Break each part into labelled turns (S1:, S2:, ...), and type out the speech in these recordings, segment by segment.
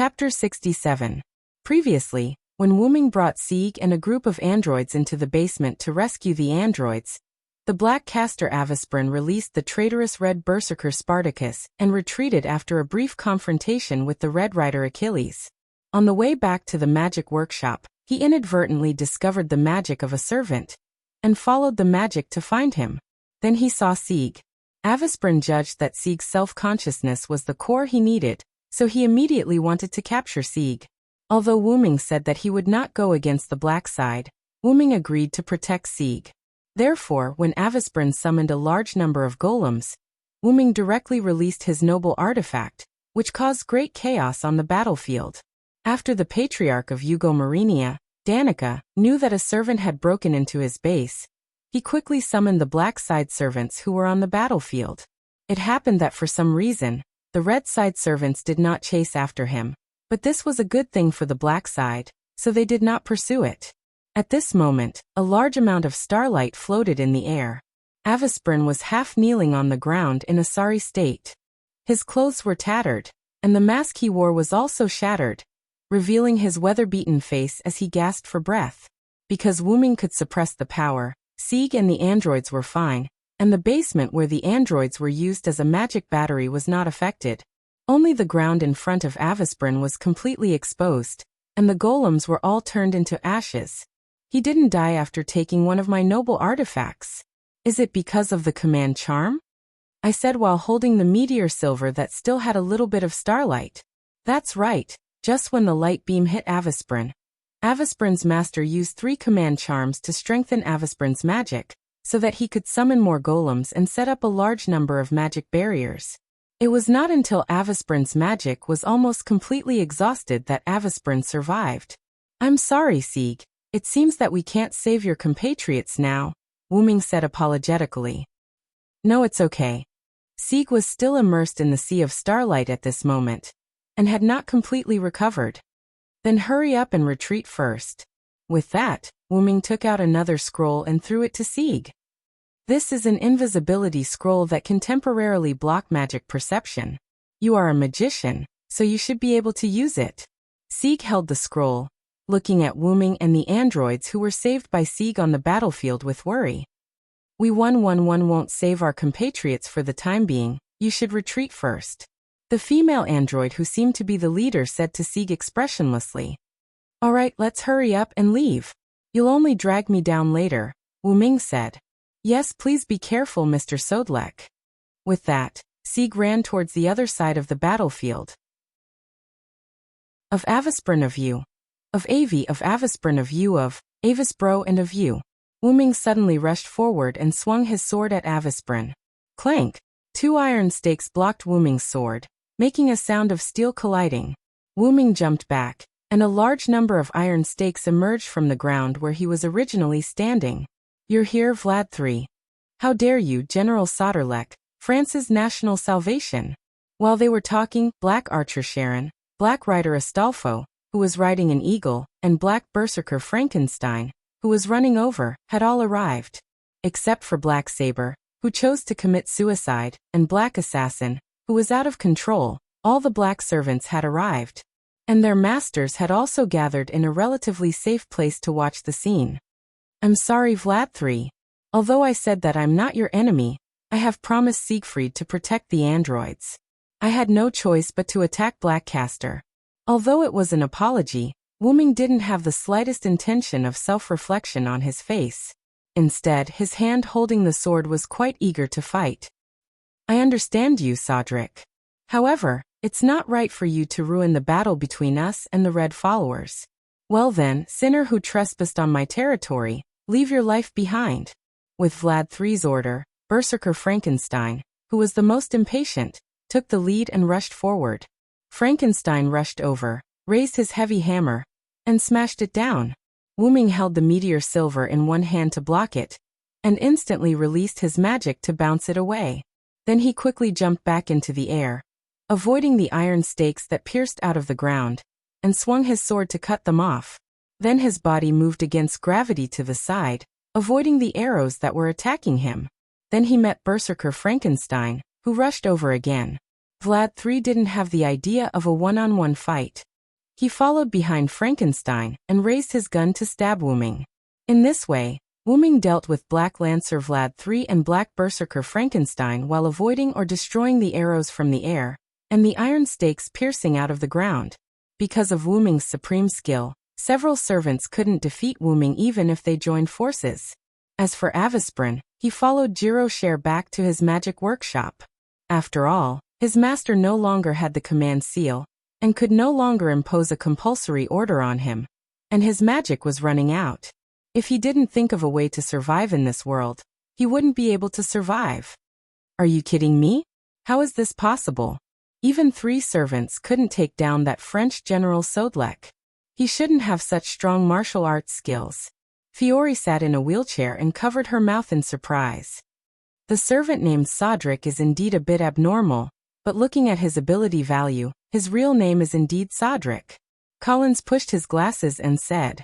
S1: Chapter 67. Previously, when Wu-Ming brought Sieg and a group of androids into the basement to rescue the androids, the Black Caster Avisprin released the traitorous Red Berserker Spartacus and retreated after a brief confrontation with the Red Rider Achilles. On the way back to the magic workshop, he inadvertently discovered the magic of a servant and followed the magic to find him. Then he saw Sieg. Avisprin judged that Sieg's self-consciousness was the core he needed, so he immediately wanted to capture Sieg. Although Wu-Ming said that he would not go against the black side, Wu-Ming agreed to protect Sieg. Therefore, when Avisprin summoned a large number of golems, Wu-Ming directly released his noble artifact, which caused great chaos on the battlefield. After the Patriarch of Eugomarinia, Danica, knew that a servant had broken into his base, he quickly summoned the black side servants who were on the battlefield. It happened that for some reason, the red side servants did not chase after him, but this was a good thing for the black side, so they did not pursue it. At this moment, a large amount of starlight floated in the air. Avisprin was half kneeling on the ground in a sorry state. His clothes were tattered, and the mask he wore was also shattered, revealing his weather-beaten face as he gasped for breath. Because Wu-Ming could suppress the power, Sieg and the androids were fine, and the basement where the androids were used as a magic battery was not affected. Only the ground in front of Avisprin was completely exposed, and the golems were all turned into ashes. He didn't die after taking one of my noble artifacts. Is it because of the command charm? I said while holding the meteor silver that still had a little bit of starlight. That's right, just when the light beam hit Avisprin. Avisprin's master used 3 command charms to strengthen Avisprin's magic, so that he could summon more golems and set up a large number of magic barriers. It was not until Avisprin's magic was almost completely exhausted that Avisprin survived. I'm sorry, Sieg. It seems that we can't save your compatriots now, Wu-Ming said apologetically. No, it's okay. Sieg was still immersed in the sea of starlight at this moment, and had not completely recovered. Then hurry up and retreat first. With that, Wu-Ming took out another scroll and threw it to Sieg. This is an invisibility scroll that can temporarily block magic perception. You are a magician, so you should be able to use it. Sieg held the scroll, looking at Wu-Ming and the androids who were saved by Sieg on the battlefield with worry. We won't save our compatriots for the time being, you should retreat first. The female android who seemed to be the leader said to Sieg expressionlessly. Alright, let's hurry up and leave. You'll only drag me down later, Wu-Ming said. Yes, please be careful, Mr. Sodlek. With that, Sieg ran towards the other side of the battlefield. Of Avisprin of you. Of Avi of Avisprin of you of Avisbro and of you. Wu-Ming suddenly rushed forward and swung his sword at Avisprin. Clank! 2 iron stakes blocked Wu-Ming's sword, making a sound of steel colliding. Wu-Ming jumped back, and a large number of iron stakes emerged from the ground where he was originally standing. You're here, Vlad III. How dare you, General Soderlek, France's national salvation. While they were talking, Black Archer Sharon, Black Rider Astolfo, who was riding an eagle, and Black Berserker Frankenstein, who was running over, had all arrived. Except for Black Saber, who chose to commit suicide, and Black Assassin, who was out of control, all the black servants had arrived. And their masters had also gathered in a relatively safe place to watch the scene. I'm sorry, Vlad III. Although I said that I'm not your enemy, I have promised Siegfried to protect the androids. I had no choice but to attack Blackcaster. Although it was an apology, Wu-Ming didn't have the slightest intention of self-reflection on his face. Instead, his hand holding the sword was quite eager to fight. I understand you, Sodric. However, it's not right for you to ruin the battle between us and the Red followers. Well then, sinner who trespassed on my territory, leave your life behind. With Vlad III's order, Berserker Frankenstein, who was the most impatient, took the lead and rushed forward. Frankenstein rushed over, raised his heavy hammer, and smashed it down. Wu-Ming held the meteor silver in one hand to block it, and instantly released his magic to bounce it away. Then he quickly jumped back into the air, avoiding the iron stakes that pierced out of the ground, and swung his sword to cut them off. Then his body moved against gravity to the side, avoiding the arrows that were attacking him. Then he met Berserker Frankenstein, who rushed over again. Vlad III didn't have the idea of a one-on-one fight, He followed behind Frankenstein and raised his gun to stab Wu-Ming. In this way, Wu-Ming dealt with Black Lancer Vlad III and Black Berserker Frankenstein while avoiding or destroying the arrows from the air, and the iron stakes piercing out of the ground. Because of Wu-Ming's supreme skill, several servants couldn't defeat Wu-Ming even if they joined forces. As for Avisprin, he followed Jiro Share back to his magic workshop. After all, his master no longer had the command seal, and could no longer impose a compulsory order on him, and his magic was running out. If he didn't think of a way to survive in this world, he wouldn't be able to survive. Are you kidding me? How is this possible? Even 3 servants couldn't take down that French General Sodelec. He shouldn't have such strong martial arts skills. Fiori sat in a wheelchair and covered her mouth in surprise. The servant named Sodric is indeed a bit abnormal, but looking at his ability value, his real name is indeed Sodric. Collins pushed his glasses and said.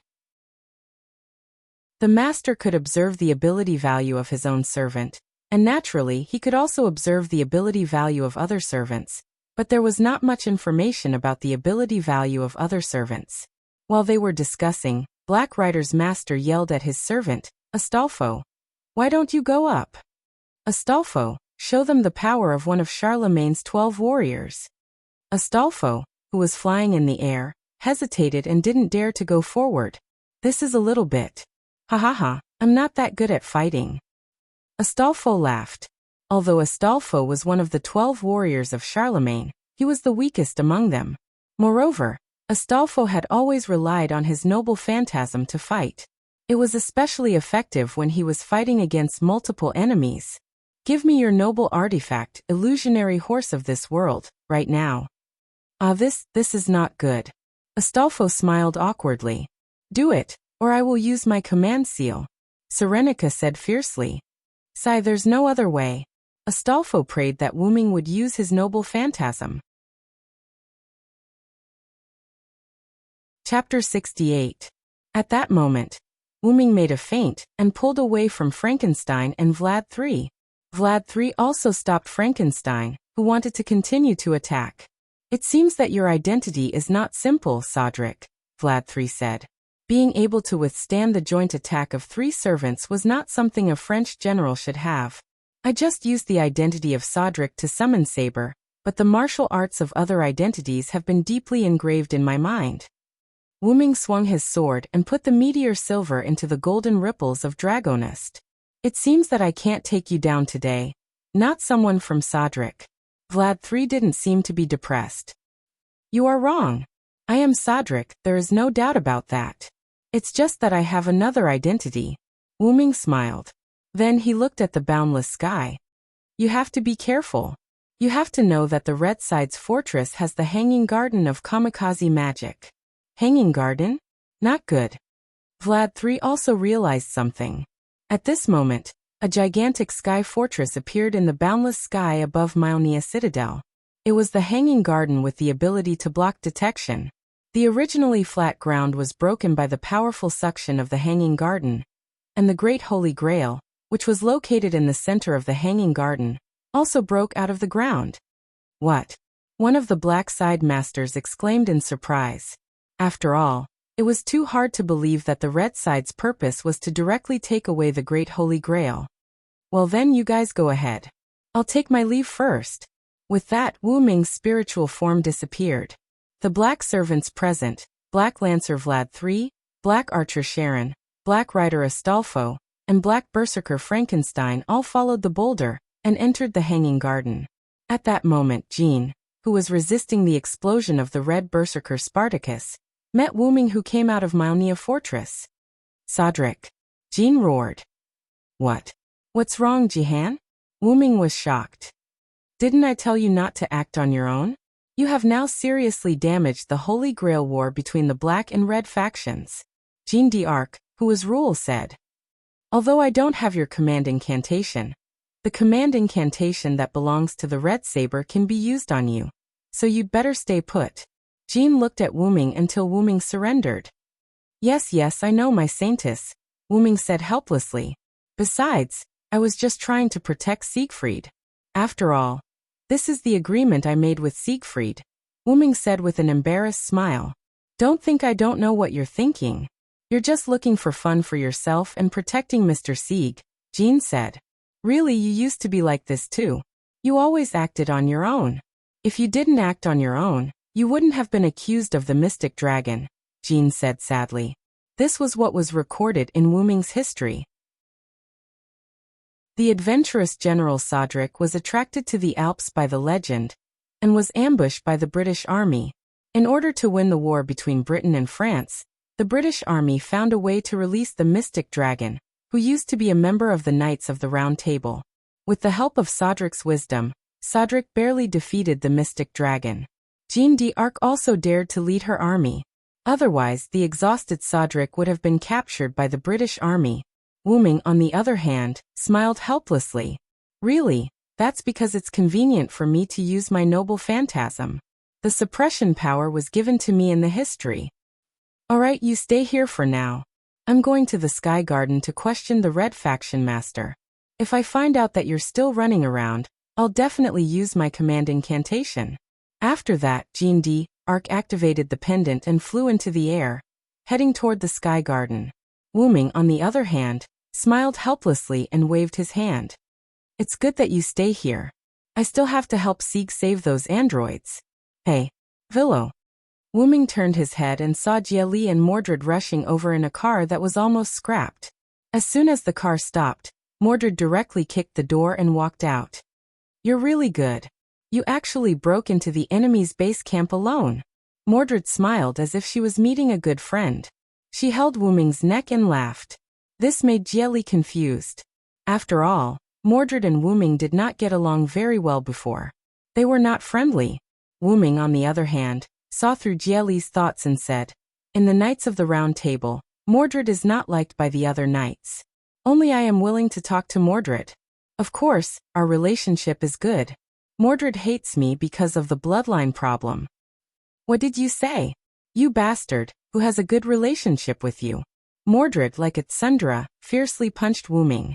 S1: The master could observe the ability value of his own servant, and naturally he could also observe the ability value of other servants, but there was not much information about the ability value of other servants. While they were discussing, Black Rider's master yelled at his servant, Astolfo, "Why don't you go up? Astolfo, show them the power of one of Charlemagne's 12 warriors." Astolfo, who was flying in the air, hesitated and didn't dare to go forward. "This is a little bit. Ha ha ha, I'm not that good at fighting." Astolfo laughed. Although Astolfo was one of the 12 warriors of Charlemagne, he was the weakest among them. Moreover, Astolfo had always relied on his noble phantasm to fight. It was especially effective when he was fighting against multiple enemies. "Give me your noble artifact, illusionary horse of this world, right now." This is not good. Astolfo smiled awkwardly. "Do it, or I will use my command seal," Serenica said fiercely. "Sigh, there's no other way." Astolfo prayed that Wu-Ming would use his noble phantasm. Chapter 68. At that moment, Wu-Ming made a feint and pulled away from Frankenstein and Vlad III. Vlad III also stopped Frankenstein, who wanted to continue to attack. "It seems that your identity is not simple, Sodric," Vlad III said. Being able to withstand the joint attack of 3 servants was not something a French general should have. "I just used the identity of Sodric to summon Saber, but the martial arts of other identities have been deeply engraved in my mind." Wu-Ming swung his sword and put the meteor silver into the golden ripples of Dragonist. "It seems that I can't take you down today. Not someone from Sodric." Vlad III didn't seem to be depressed. "You are wrong. I am Sodric, there is no doubt about that. It's just that I have another identity." Wu-Ming smiled. Then he looked at the boundless sky. "You have to be careful. You have to know that the Red Side's fortress has the Hanging Garden of kamikaze magic." Hanging Garden? Not good. Vlad III also realized something. At this moment, a gigantic sky fortress appeared in the boundless sky above Mylnia Citadel. It was the Hanging Garden with the ability to block detection. The originally flat ground was broken by the powerful suction of the Hanging Garden, and the Great Holy Grail, which was located in the center of the Hanging Garden, also broke out of the ground. "What?" one of the Black Side Masters exclaimed in surprise. After all, it was too hard to believe that the Red Side's purpose was to directly take away the Great Holy Grail. "Well then, you guys go ahead. I'll take my leave first." With that, Wu-Ming's spiritual form disappeared. The black servants present, Black Lancer Vlad III, Black Archer Sharon, Black Rider Astolfo, and Black Berserker Frankenstein all followed the boulder and entered the Hanging Garden. At that moment, Jean, who was resisting the explosion of the Red Berserker Spartacus, met Wu-Ming, who came out of Mylnia Fortress. "Sodric!" Jean roared. "What? What's wrong, Jihan?" Wu-Ming was shocked. "Didn't I tell you not to act on your own? You have now seriously damaged the Holy Grail war between the Black and Red factions." Jean d'Arc, who was Rule, said. "Although I don't have your command incantation, the command incantation that belongs to the Red Saber can be used on you, so you'd better stay put." Jean looked at Wu-Ming until Wu-Ming surrendered. Yes, I know, my saintess," Wu-Ming said helplessly. "Besides, I was just trying to protect Siegfried. After all, this is the agreement I made with Siegfried," Wu-Ming said with an embarrassed smile. Don't think I don't know what you're thinking. You're just looking for fun for yourself and protecting Mr. Sieg, Jean said. Really, you used to be like this too. You always acted on your own. If you didn't act on your own, you wouldn't have been accused of the mystic dragon, Jean said sadly. This was what was recorded in Wu Ming's history. The adventurous General Sodric was attracted to the Alps by the legend, and was ambushed by the British Army. In order to win the war between Britain and France, the British Army found a way to release the mystic dragon, who used to be a member of the Knights of the Round Table. With the help of Sodric's wisdom, Sodric barely defeated the mystic dragon. Jeanne d'Arc also dared to lead her army. Otherwise, the exhausted Sodric would have been captured by the British Army. Wu Ming, on the other hand, smiled helplessly. Really, that's because it's convenient for me to use my noble phantasm. The suppression power was given to me in the history. Alright, you stay here for now. I'm going to the Sky Garden to question the Red Faction Master. If I find out that you're still running around, I'll definitely use my command incantation. After that, Jeanne d'Arc activated the pendant and flew into the air, heading toward the Sky Garden. Wu Ming, on the other hand, smiled helplessly and waved his hand. It's good that you stay here. I still have to help Sieg save those androids. Hey, Villo. Wu Ming turned his head and saw Jie Li and Mordred rushing over in a car that was almost scrapped. As soon as the car stopped, Mordred directly kicked the door and walked out. You're really good. You actually broke into the enemy's base camp alone. Mordred smiled as if she was meeting a good friend. She held Wu Ming's neck and laughed. This made Jie Li confused. After all, Mordred and Wu Ming did not get along very well before. They were not friendly. Wu Ming, on the other hand, saw through Jie Li's thoughts and said, in the Knights of the Round Table, Mordred is not liked by the other knights. Only I am willing to talk to Mordred. Of course, our relationship is good. Mordred hates me because of the bloodline problem. What did you say? You bastard, who has a good relationship with you? Mordred, like its Sundra, fiercely punched Wu Ming.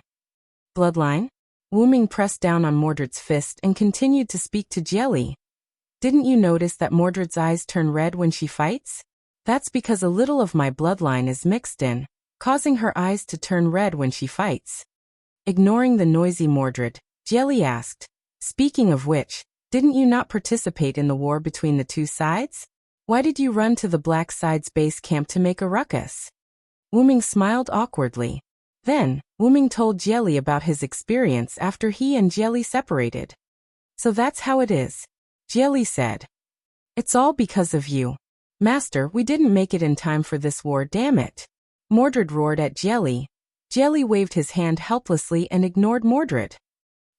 S1: Bloodline? Wu Ming pressed down on Mordred's fist and continued to speak to Jie Li. Didn't you notice that Mordred's eyes turn red when she fights? That's because a little of my bloodline is mixed in, causing her eyes to turn red when she fights. Ignoring the noisy Mordred, Jie Li asked, speaking of which, didn't you not participate in the war between the two sides? Why did you run to the Black Side's base camp to make a ruckus? Wu Ming smiled awkwardly. Then, Wu Ming told Jie Li about his experience after he and Jie Li separated. So that's how it is, Jie Li said. It's all because of you. Master, we didn't make it in time for this war, damn it. Mordred roared at Jie Li. Jie Li waved his hand helplessly and ignored Mordred.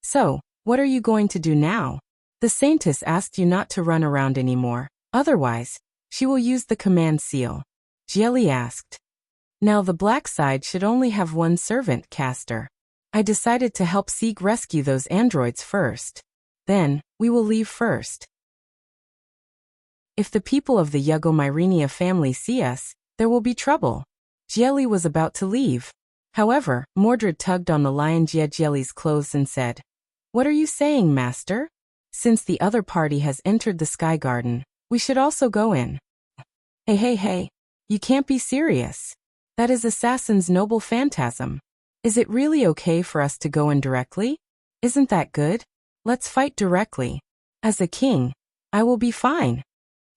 S1: So, what are you going to do now? The Saintess asked you not to run around anymore, otherwise, she will use the command seal. Jie Li asked. Now the Black Side should only have one servant, Caster. I decided to help Sieg rescue those androids first. Then, we will leave first. If the people of the Yugomyrenia family see us, there will be trouble. Jie Li was about to leave. However, Mordred tugged on the lion Jie Li's clothes and said, What are you saying, Master? Since the other party has entered the Sky Garden, we should also go in. Hey, you can't be serious. That is Assassin's noble phantasm. Is it really okay for us to go in directly? Isn't that good? Let's fight directly. As a king, I will be fine.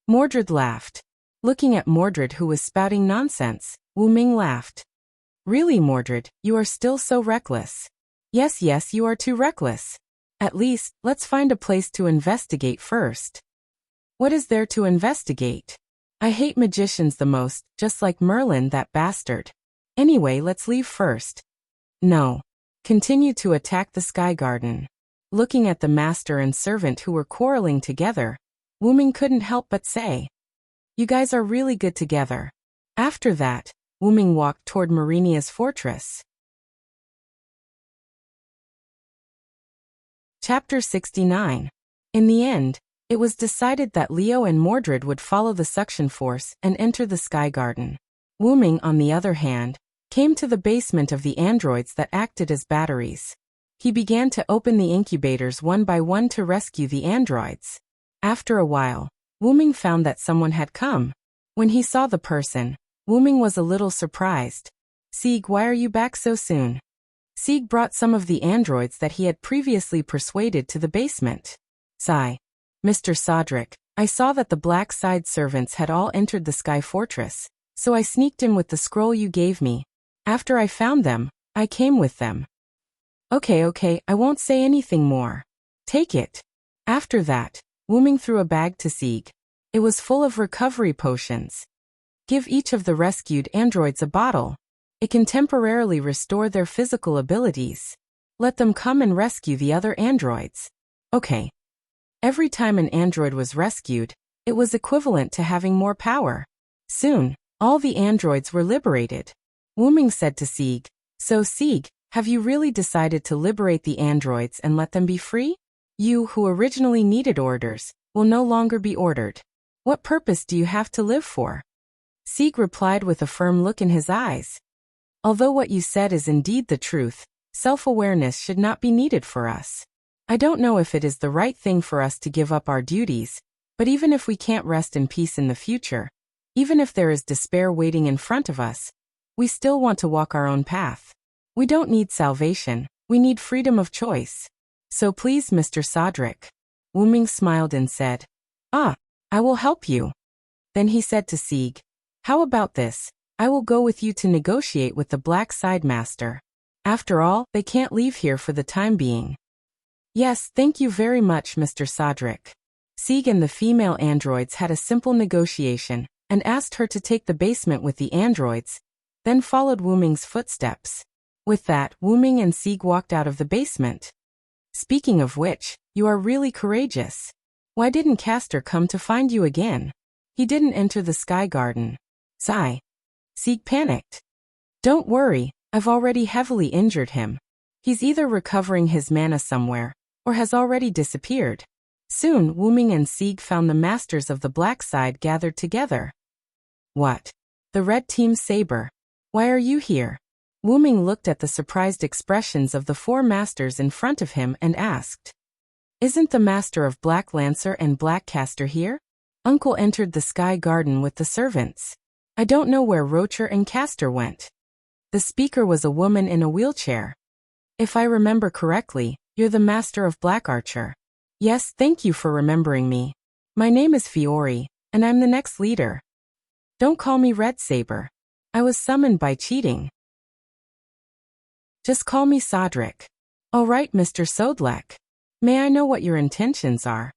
S1: Mordred laughed. Looking at Mordred, who was spouting nonsense, Wu Ming laughed. Really, Mordred, you are still so reckless. Yes, you are too reckless. At least, let's find a place to investigate first. What is there to investigate? I hate magicians the most, just like Merlin, that bastard. Anyway, let's leave first. No. Continue to attack the Sky Garden. Looking at the master and servant who were quarreling together, Wu Ming couldn't help but say, You guys are really good together. After that, Wu Ming walked toward Marinia's fortress. Chapter 69. In the end, it was decided that Leo and Mordred would follow the suction force and enter the Sky Garden. Wu Ming, on the other hand, came to the basement of the androids that acted as batteries. He began to open the incubators one by one to rescue the androids. After a while, Wu Ming found that someone had come. When he saw the person, Wuming was a little surprised. Sieg, why are you back so soon? Sieg brought some of the androids that he had previously persuaded to the basement. Sigh. Mr. Sodrick, I saw that the black side servants had all entered the Sky Fortress, so I sneaked in with the scroll you gave me. After I found them, I came with them. Okay, I won't say anything more. Take it. After that, Wuming threw a bag to Sieg. It was full of recovery potions. Give each of the rescued androids a bottle. It can temporarily restore their physical abilities. Let them come and rescue the other androids. Okay. Every time an android was rescued, it was equivalent to having more power. Soon, all the androids were liberated. Wuming said to Sieg, So Sieg, have you really decided to liberate the androids and let them be free? You, who originally needed orders, will no longer be ordered. What purpose do you have to live for? Sieg replied with a firm look in his eyes. Although what you said is indeed the truth, self-awareness should not be needed for us. I don't know if it is the right thing for us to give up our duties, but even if we can't rest in peace in the future, even if there is despair waiting in front of us, we still want to walk our own path. We don't need salvation, we need freedom of choice. So please, Mr. Sodrick. Wuming smiled and said, I will help you. Then he said to Sieg, How about this? I will go with you to negotiate with the Black Side Master. After all, they can't leave here for the time being. Yes, thank you very much, Mr. Sodrick. Sieg and the female androids had a simple negotiation, and asked her to take the basement with the androids, then followed Wuming's footsteps. With that, Wuming and Sieg walked out of the basement. Speaking of which, you are really courageous. Why didn't Castor come to find you again? He didn't enter the Sky Garden. Sigh. Sieg panicked. Don't worry, I've already heavily injured him. He's either recovering his mana somewhere, or has already disappeared. Soon, Wuming and Sieg found the masters of the black side gathered together. What? The red team's saber. Why are you here? Wuming looked at the surprised expressions of the four masters in front of him and asked. Isn't the master of Black Lancer and Black Caster here? Uncle entered the Sky Garden with the servants. I don't know where Rocher and Castor went. The speaker was a woman in a wheelchair. If I remember correctly, you're the master of Black Archer. Yes, thank you for remembering me. My name is Fiori, and I'm the next leader. Don't call me Red Saber. I was summoned by cheating. Just call me Sodrick. All right, Mr. Sodlek. May I know what your intentions are?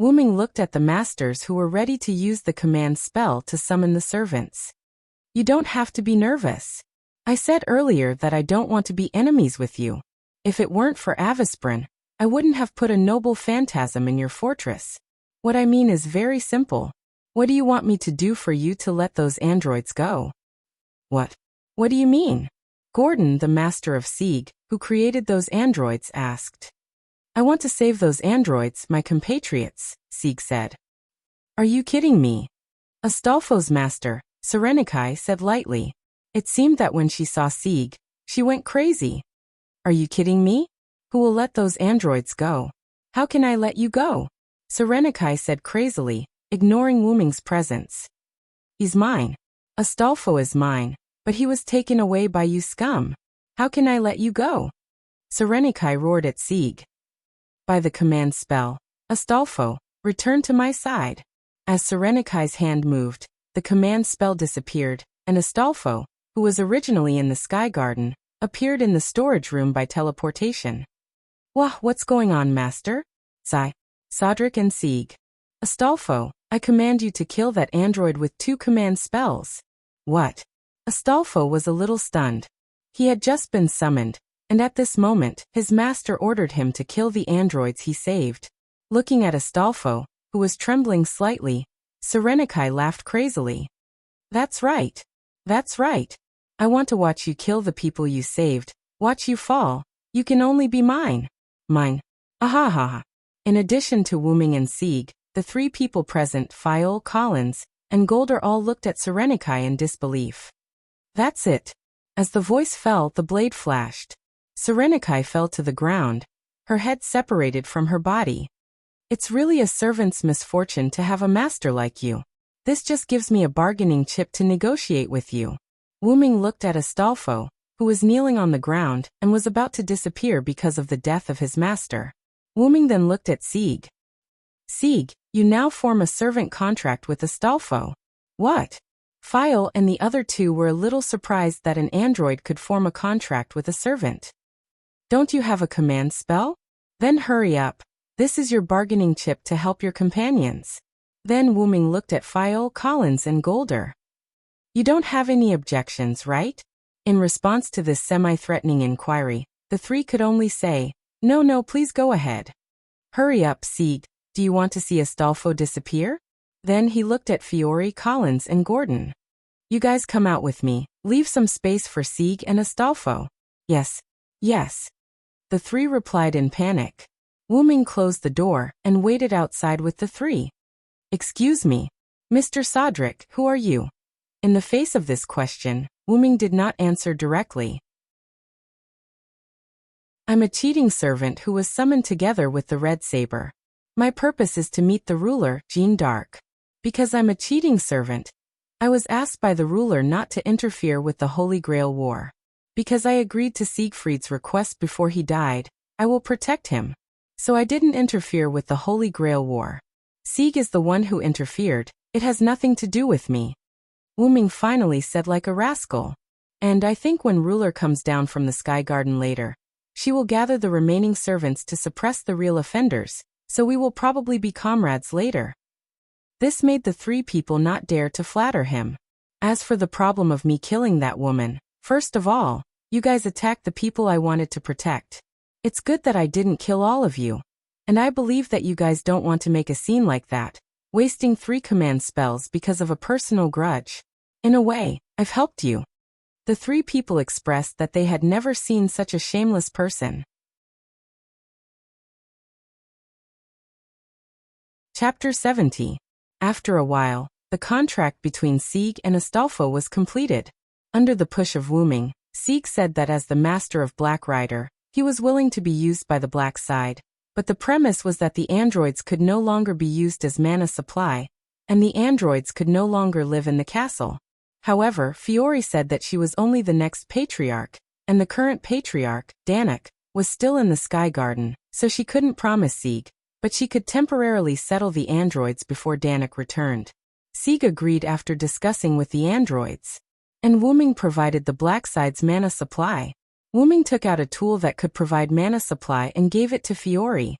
S1: Wuming looked at the masters who were ready to use the command spell to summon the servants. You don't have to be nervous. I said earlier that I don't want to be enemies with you. If it weren't for Avisprin, I wouldn't have put a noble phantasm in your fortress. What I mean is very simple. What do you want me to do for you to let those androids go? What? What do you mean? Gordon, the master of Sieg, who created those androids, asked. I want to save those androids, my compatriots, Sieg said. Are you kidding me? Astolfo's master, Serenikai, said lightly. It seemed that when she saw Sieg, she went crazy. Are you kidding me? Who will let those androids go? How can I let you go? Serenikai said crazily, ignoring Wuming's presence. He's mine. Astolfo is mine, but he was taken away by you scum. How can I let you go? Serenikai roared at Sieg. By the command spell, Astolfo, return to my side. As Serenikai's hand moved, the command spell disappeared, and Astolfo, who was originally in the Sky Garden, appeared in the storage room by teleportation. Wah, what's going on, master? Sigh. Sodrick and Sieg. Astolfo, I command you to kill that android with 2 command spells. What? Astolfo was a little stunned. He had just been summoned, and at this moment, his master ordered him to kill the androids he saved. Looking at Astolfo, who was trembling slightly, Serenikai laughed crazily. That's right. That's right. I want to watch you kill the people you saved, watch you fall. You can only be mine. Mine. Ahaha. In addition to Wuming and Sieg, the 3 people present, Fiol, Collins, and Golder, all looked at Serenikai in disbelief. That's it. As the voice fell, the blade flashed. Serenikai fell to the ground, her head separated from her body. It's really a servant's misfortune to have a master like you. This just gives me a bargaining chip to negotiate with you. Wu Ming looked at Astolfo, who was kneeling on the ground and was about to disappear because of the death of his master. Wu Ming then looked at Sieg. Sieg, you now form a servant contract with Astolfo. What? File and the other two were a little surprised that an android could form a contract with a servant. Don't you have a command spell? Then hurry up. This is your bargaining chip to help your companions. Then Wu Ming looked at File, Collins and Golder. You don't have any objections, right? In response to this semi-threatening inquiry, the three could only say, No, please go ahead. Hurry up, Sieg. Do you want to see Astolfo disappear? Then he looked at Fiore, Collins and Gordon. You guys come out with me. Leave some space for Sieg and Astolfo. Yes. The three replied in panic. Wu Ming closed the door and waited outside with the three. Excuse me. Mr. Sodrick, who are you? In the face of this question, Wu Ming did not answer directly. I'm a cheating servant who was summoned together with the Red Saber. My purpose is to meet the ruler, Jeanne d'Arc. Because I'm a cheating servant, I was asked by the ruler not to interfere with the Holy Grail War. Because I agreed to Siegfried's request before he died, I will protect him. So I didn't interfere with the Holy Grail War. Sieg is the one who interfered, it has nothing to do with me. Wu Ming finally said like a rascal. And I think when ruler comes down from the Sky Garden later, she will gather the remaining servants to suppress the real offenders, so we will probably be comrades later. This made the three people not dare to flatter him. As for the problem of me killing that woman, first of all, you guys attacked the people I wanted to protect. It's good that I didn't kill all of you. And I believe that you guys don't want to make a scene like that, wasting 3 command spells because of a personal grudge. In a way, I've helped you. The 3 people expressed that they had never seen such a shameless person. Chapter 70. After a while, the contract between Sieg and Astolfo was completed. Under the push of Wu Ming, Sieg said that as the master of Black Rider, he was willing to be used by the black side, but the premise was that the androids could no longer be used as mana supply, and the androids could no longer live in the castle. However, Fiore said that she was only the next patriarch, and the current patriarch, Danik, was still in the Sky Garden, so she couldn't promise Sieg, but she could temporarily settle the androids before Danik returned. Sieg agreed after discussing with the androids. And Wu Ming provided the black side's mana supply. Wu Ming took out a tool that could provide mana supply and gave it to Fiore,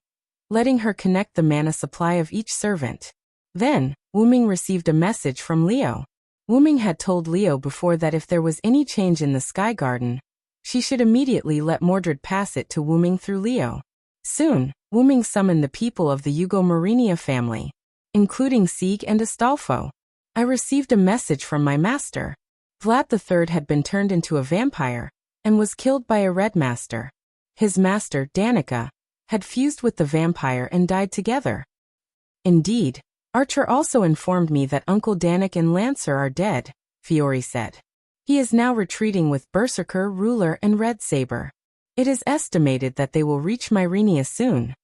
S1: letting her connect the mana supply of each servant. Then, Wu Ming received a message from Leo. Wu Ming had told Leo before that if there was any change in the Sky Garden, she should immediately let Mordred pass it to Wu Ming through Leo. Soon, Wu Ming summoned the people of the Yugo Marinia family, including Sieg and Astolfo. I received a message from my master. Vlad III had been turned into a vampire and was killed by a red master. His master, Danica, had fused with the vampire and died together. Indeed, Archer also informed me that Uncle Danik and Lancer are dead, Fiore said. He is now retreating with Berserker, Ruler and Red Saber. It is estimated that they will reach Myrenia soon.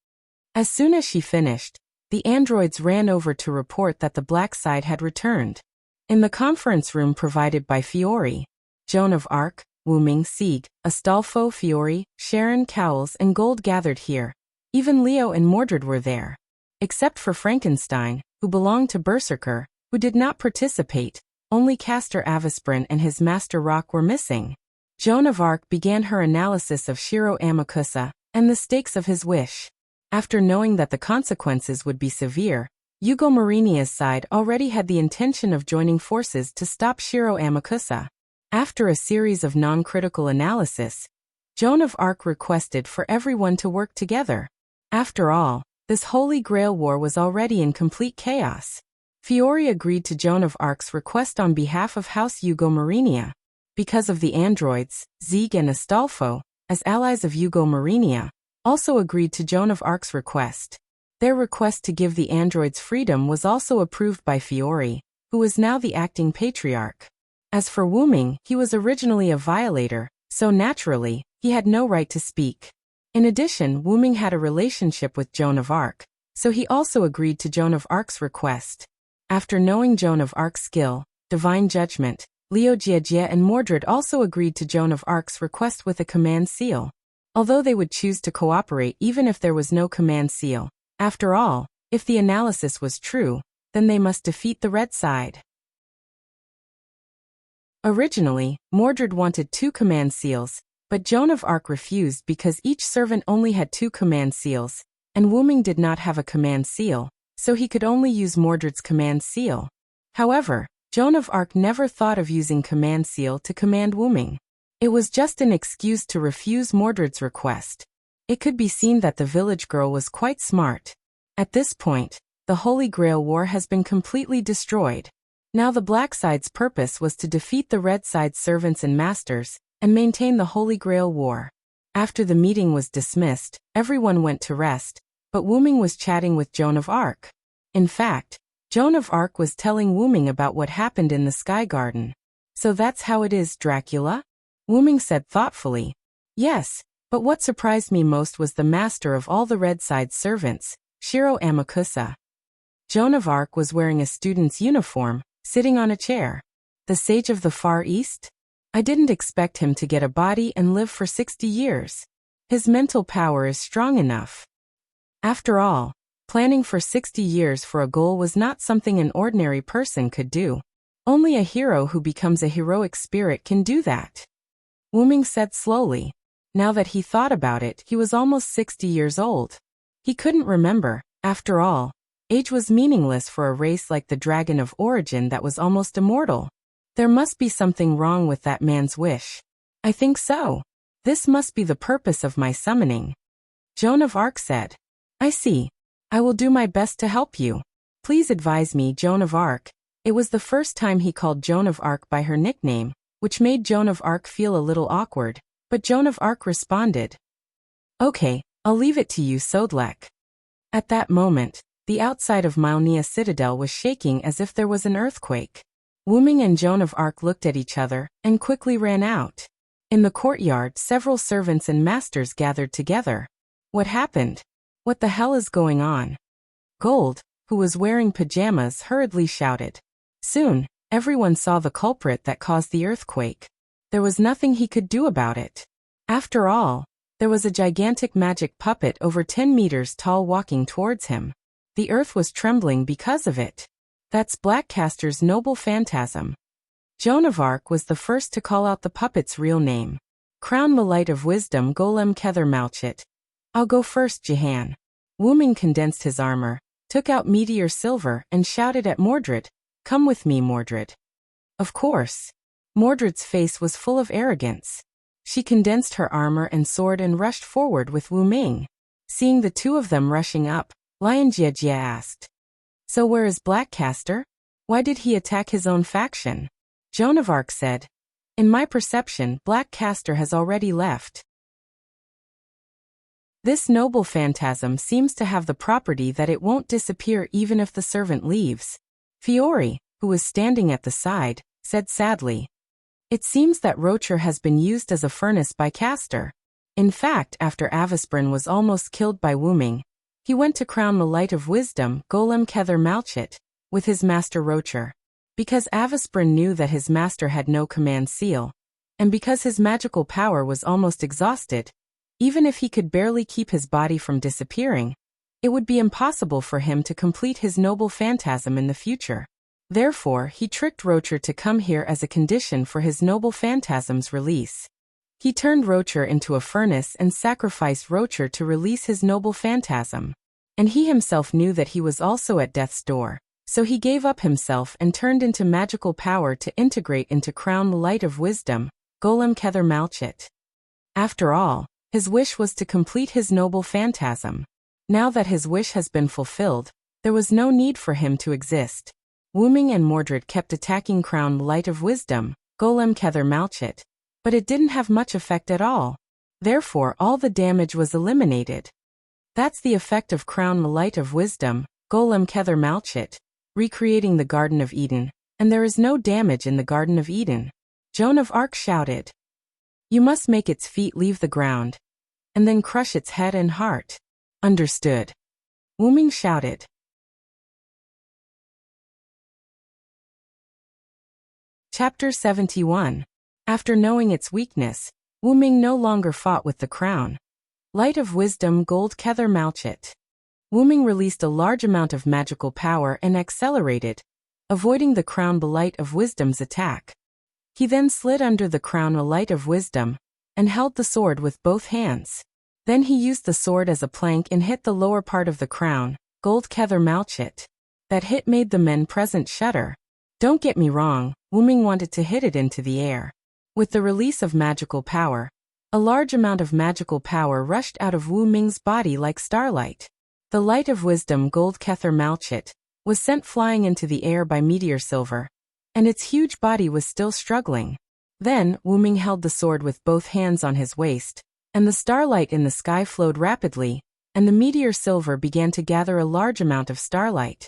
S1: As soon as she finished, the androids ran over to report that the black side had returned. In the conference room provided by Fiore, Joan of Arc, Wu Ming, Sieg, Astolfo, Fiore, Sharon, Cowles and Gold gathered here. Even Leo and Mordred were there. Except for Frankenstein, who belonged to Berserker, who did not participate, only Caster Avisbrun and his master Rock were missing. Joan of Arc began her analysis of Shiro Amakusa and the stakes of his wish. After knowing that the consequences would be severe, Yugo Marinia's side already had the intention of joining forces to stop Shiro Amakusa. After a series of non-critical analysis, Joan of Arc requested for everyone to work together. After all, this Holy Grail War was already in complete chaos. Fiore agreed to Joan of Arc's request on behalf of House Yugo Marinia. Because of the androids, Sieg and Astolfo, as allies of Yugo Marinia, also agreed to Joan of Arc's request. Their request to give the androids freedom was also approved by Fiore, who was now the acting patriarch. As for Wu Ming, he was originally a violator, so naturally, he had no right to speak. In addition, Wu Ming had a relationship with Joan of Arc, so he also agreed to Joan of Arc's request. After knowing Joan of Arc's skill, divine judgment, Liu Jiejie and Mordred also agreed to Joan of Arc's request with a command seal. Although they would choose to cooperate even if there was no command seal. After all, if the analysis was true, then they must defeat the red side. Originally, Mordred wanted 2 command seals, but Joan of Arc refused because each servant only had 2 command seals, and Wu Ming did not have a command seal, so he could only use Mordred's command seal. However, Joan of Arc never thought of using command seal to command Wu Ming. It was just an excuse to refuse Mordred's request. It could be seen that the village girl was quite smart. At this point, the Holy Grail War has been completely destroyed. Now the black side's purpose was to defeat the red side's servants and masters, and maintain the Holy Grail War. After the meeting was dismissed, everyone went to rest, but Wu Ming was chatting with Joan of Arc. In fact, Joan of Arc was telling Wu Ming about what happened in the Sky Garden. So that's how it is, Dracula? Wu Ming said thoughtfully. Yes, but what surprised me most was the master of all the red side servants, Shiro Amakusa. Joan of Arc was wearing a student's uniform, sitting on a chair. The sage of the Far East? I didn't expect him to get a body and live for 60 years. His mental power is strong enough. After all, planning for 60 years for a goal was not something an ordinary person could do. Only a hero who becomes a heroic spirit can do that. Wu Ming said slowly. Now that he thought about it, he was almost 60 years old. He couldn't remember. After all, age was meaningless for a race like the Dragon of Origin that was almost immortal. There must be something wrong with that man's wish. I think so. This must be the purpose of my summoning. Joan of Arc said. I see. I will do my best to help you. Please advise me, Joan of Arc. It was the first time he called Joan of Arc by her nickname, which made Joan of Arc feel a little awkward, but Joan of Arc responded. Okay, I'll leave it to you, Sodlek. At that moment, the outside of Malnia Citadel was shaking as if there was an earthquake. Wu Ming and Joan of Arc looked at each other and quickly ran out. In the courtyard, several servants and masters gathered together. What happened? What the hell is going on? Gold, who was wearing pajamas, hurriedly shouted. Soon, everyone saw the culprit that caused the earthquake. There was nothing he could do about it. After all, there was a gigantic magic puppet over 10 meters tall walking towards him. The earth was trembling because of it. That's Blackcaster's noble phantasm. Joan of Arc was the first to call out the puppet's real name. Crown the light of wisdom, Golem Kether Malchit. I'll go first, Jehan. Wu Ming condensed his armor, took out Meteor Silver, and shouted at Mordred. Come with me, Mordred. Of course. Mordred's face was full of arrogance. She condensed her armor and sword and rushed forward with Wu Ming. Seeing the two of them rushing up, Lion Jiejie asked. So where is Blackcaster? Why did he attack his own faction? Joan of Arc said. In my perception, Blackcaster has already left. This noble phantasm seems to have the property that it won't disappear even if the servant leaves. Fiore, who was standing at the side, said sadly. It seems that Rocher has been used as a furnace by Caster. In fact, after Avisbrin was almost killed by Wu Ming, he went to crown the light of wisdom, Golem Kether Malchit, with his master Rocher. Because Avisbrin knew that his master had no command seal, and because his magical power was almost exhausted, even if he could barely keep his body from disappearing, it would be impossible for him to complete his noble phantasm in the future. Therefore, he tricked Rocher to come here as a condition for his noble phantasm's release. He turned Rocher into a furnace and sacrificed Rocher to release his noble phantasm. And he himself knew that he was also at death's door, so he gave up himself and turned into magical power to integrate into Crown Light of Wisdom, Golem Kether Malchit. After all, his wish was to complete his noble phantasm. Now that his wish has been fulfilled, there was no need for him to exist. Wu Ming and Mordred kept attacking Crown Light of Wisdom, Golem Kether Malchit, but it didn't have much effect at all. Therefore, all the damage was eliminated. That's the effect of Crown Light of Wisdom, Golem Kether Malchit, recreating the Garden of Eden, and there is no damage in the Garden of Eden. Joan of Arc shouted. You must make its feet leave the ground, and then crush its head and heart. Understood. Wu Ming shouted. Chapter 71. After knowing its weakness, Wu Ming no longer fought with the crown. Light of Wisdom Gold Kether Malchit. Wu Ming released a large amount of magical power and accelerated, avoiding the crown Light of Wisdom's attack. He then slid under the crown a Light of Wisdom, and held the sword with both hands. Then he used the sword as a plank and hit the lower part of the crown, Gold Kether Malchit. That hit made the men present shudder. Don't get me wrong, Wu Ming wanted to hit it into the air. With the release of magical power, a large amount of magical power rushed out of Wu Ming's body like starlight. The Light of Wisdom Gold Kether Malchit was sent flying into the air by Meteor Silver, and its huge body was still struggling. Then, Wu Ming held the sword with both hands on his waist, and the starlight in the sky flowed rapidly, and the Meteor Silver began to gather a large amount of starlight.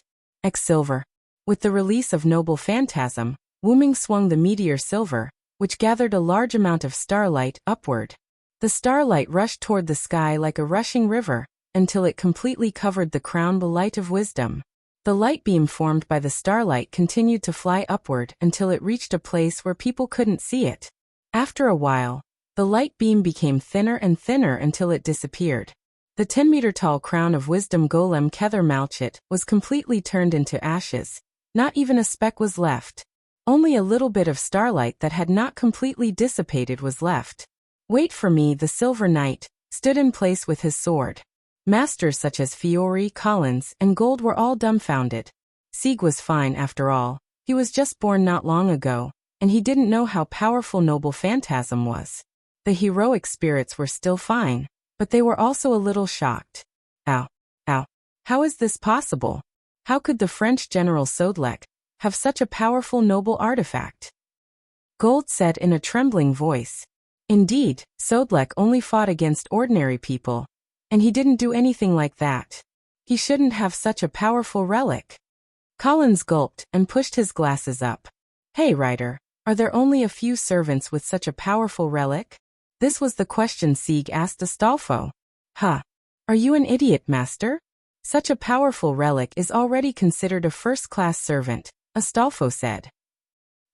S1: Silver. With the release of Noble Phantasm, Wu Ming swung the Meteor Silver, which gathered a large amount of starlight, upward. The starlight rushed toward the sky like a rushing river, until it completely covered the crown the Light of Wisdom. The light beam formed by the starlight continued to fly upward until it reached a place where people couldn't see it. After a while, the light beam became thinner and thinner until it disappeared. The 10-meter-tall crown of Wisdom Golem Kether Malchit was completely turned into ashes. Not even a speck was left. Only a little bit of starlight that had not completely dissipated was left. Wait for me, the Silver Knight stood in place with his sword. Masters such as Fiore, Collins, and Gold were all dumbfounded. Sieg was fine after all. He was just born not long ago, and he didn't know how powerful Noble Phantasm was. The heroic spirits were still fine, but they were also a little shocked. Ow. Ow. How is this possible? How could the French General Sodelec have such a powerful noble artifact? Gold said in a trembling voice. Indeed, Sodelec only fought against ordinary people, and he didn't do anything like that. He shouldn't have such a powerful relic. Collins gulped and pushed his glasses up. Hey, Ryder, are there only a few servants with such a powerful relic? This was the question Sieg asked Astolfo. Huh. Are you an idiot, master? Such a powerful relic is already considered a first-class servant, Astolfo said.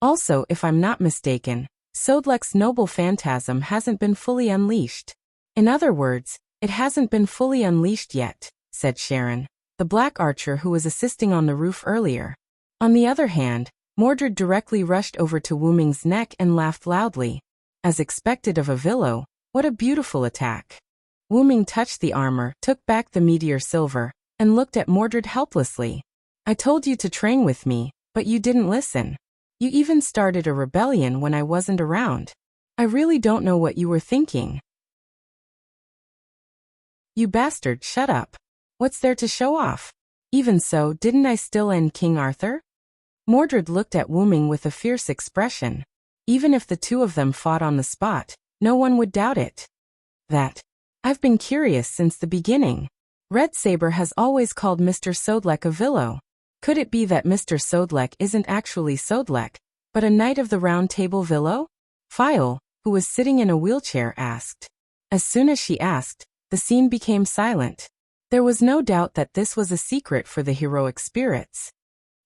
S1: Also, if I'm not mistaken, Sodelec's Noble Phantasm hasn't been fully unleashed. In other words, it hasn't been fully unleashed yet, said Sharon, the black archer who was assisting on the roof earlier. On the other hand, Mordred directly rushed over to Wu Ming's neck and laughed loudly. As expected of a Villo, what a beautiful attack. Wu Ming touched the armor, took back the Meteor Silver, and looked at Mordred helplessly. I told you to train with me, but you didn't listen. You even started a rebellion when I wasn't around. I really don't know what you were thinking. You bastard, shut up. What's there to show off? Even so, didn't I still end King Arthur? Mordred looked at Wu Ming with a fierce expression. Even if the two of them fought on the spot, no one would doubt it. I've been curious since the beginning. Red Saber has always called Mr. Sodelec a Villo. Could it be that Mr. Sodelec isn't actually Sodelec, but a Knight of the Round Table Villo? File, who was sitting in a wheelchair, asked. As soon as she asked, the scene became silent. There was no doubt that this was a secret for the heroic spirits.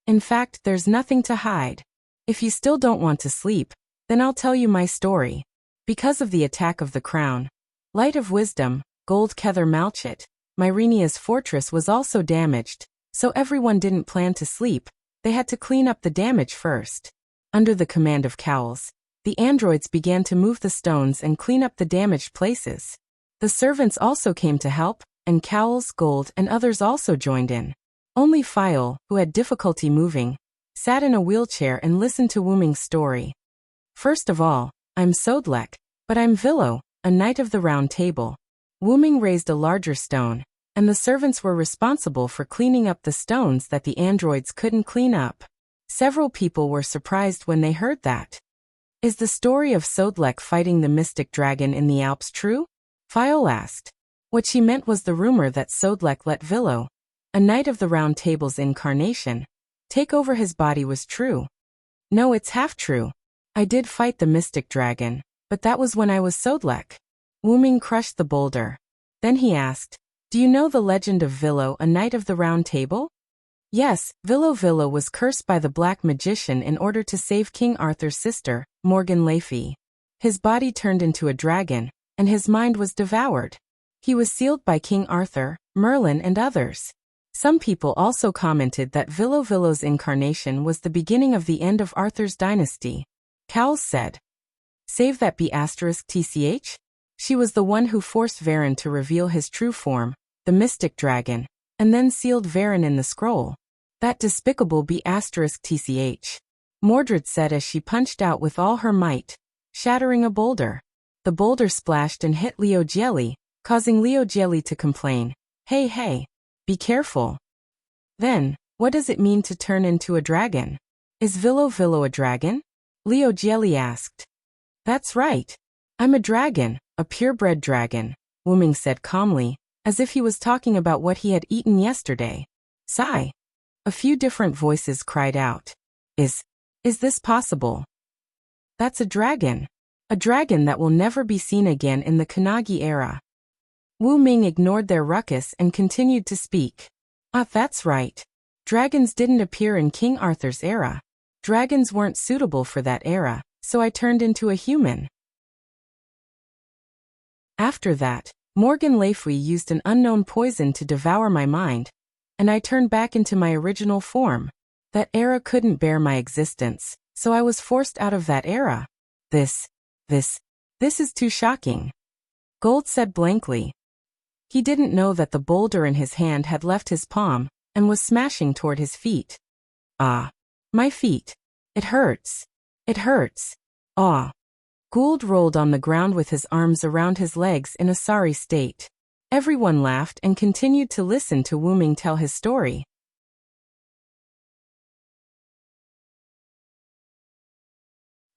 S1: In fact, there's nothing to hide. If you still don't want to sleep, then I'll tell you my story. Because of the attack of the crown, Light of Wisdom, Gold Kether Malchit, Myrenia's fortress was also damaged, so everyone didn't plan to sleep. They had to clean up the damage first. Under the command of Cowls, the androids began to move the stones and clean up the damaged places. The servants also came to help, and Cowls, Gold, and others also joined in. Only File, who had difficulty moving, sat in a wheelchair and listened to Wu Ming's story. First of all, I'm Sodelec, but I'm Villo, a Knight of the Round Table. Wu Ming raised a larger stone, and the servants were responsible for cleaning up the stones that the androids couldn't clean up. Several people were surprised when they heard that. Is the story of Sodelec fighting the mystic dragon in the Alps true? File asked. What she meant was the rumor that Sodelec let Villo, a Knight of the Round Table's incarnation, take over his body was true. No, it's half true. I did fight the mystic dragon, but that was when I was Sodelec. Wu Ming crushed the boulder. Then he asked, do you know the legend of Villo, a Knight of the Round Table? Yes, Villo was cursed by the Black Magician in order to save King Arthur's sister, Morgan Le Fay. His body turned into a dragon, and his mind was devoured. He was sealed by King Arthur, Merlin and others. Some people also commented that Villo's incarnation was the beginning of the end of Arthur's dynasty. Cowles said, "Save that be *tch? She was the one who forced Varin to reveal his true form, the mystic dragon, and then sealed Varin in the scroll. That despicable be *tch." Mordred said as she punched out with all her might, shattering a boulder. The boulder splashed and hit Leo Jelly, causing Leo Jelly to complain, Hey, be careful." Then, what does it mean to turn into a dragon? Is Villo a dragon? Leo Jelly asked. That's right. I'm a dragon, a purebred dragon, Wuming said calmly, as if he was talking about what he had eaten yesterday. Sigh. A few different voices cried out. Is this possible? That's a dragon that will never be seen again in the Kannagi era. Wu Ming ignored their ruckus and continued to speak. That's right. Dragons didn't appear in King Arthur's era. Dragons weren't suitable for that era, so I turned into a human. After that, Morgan Le Fay used an unknown poison to devour my mind, and I turned back into my original form. That era couldn't bear my existence, so I was forced out of that era. This is too shocking. Gold said blankly. He didn't know that the boulder in his hand had left his palm and was smashing toward his feet. Ah, my feet. It hurts. Ah. Gould rolled on the ground with his arms around his legs in a sorry state. Everyone laughed and continued to listen to Wu Ming tell his story.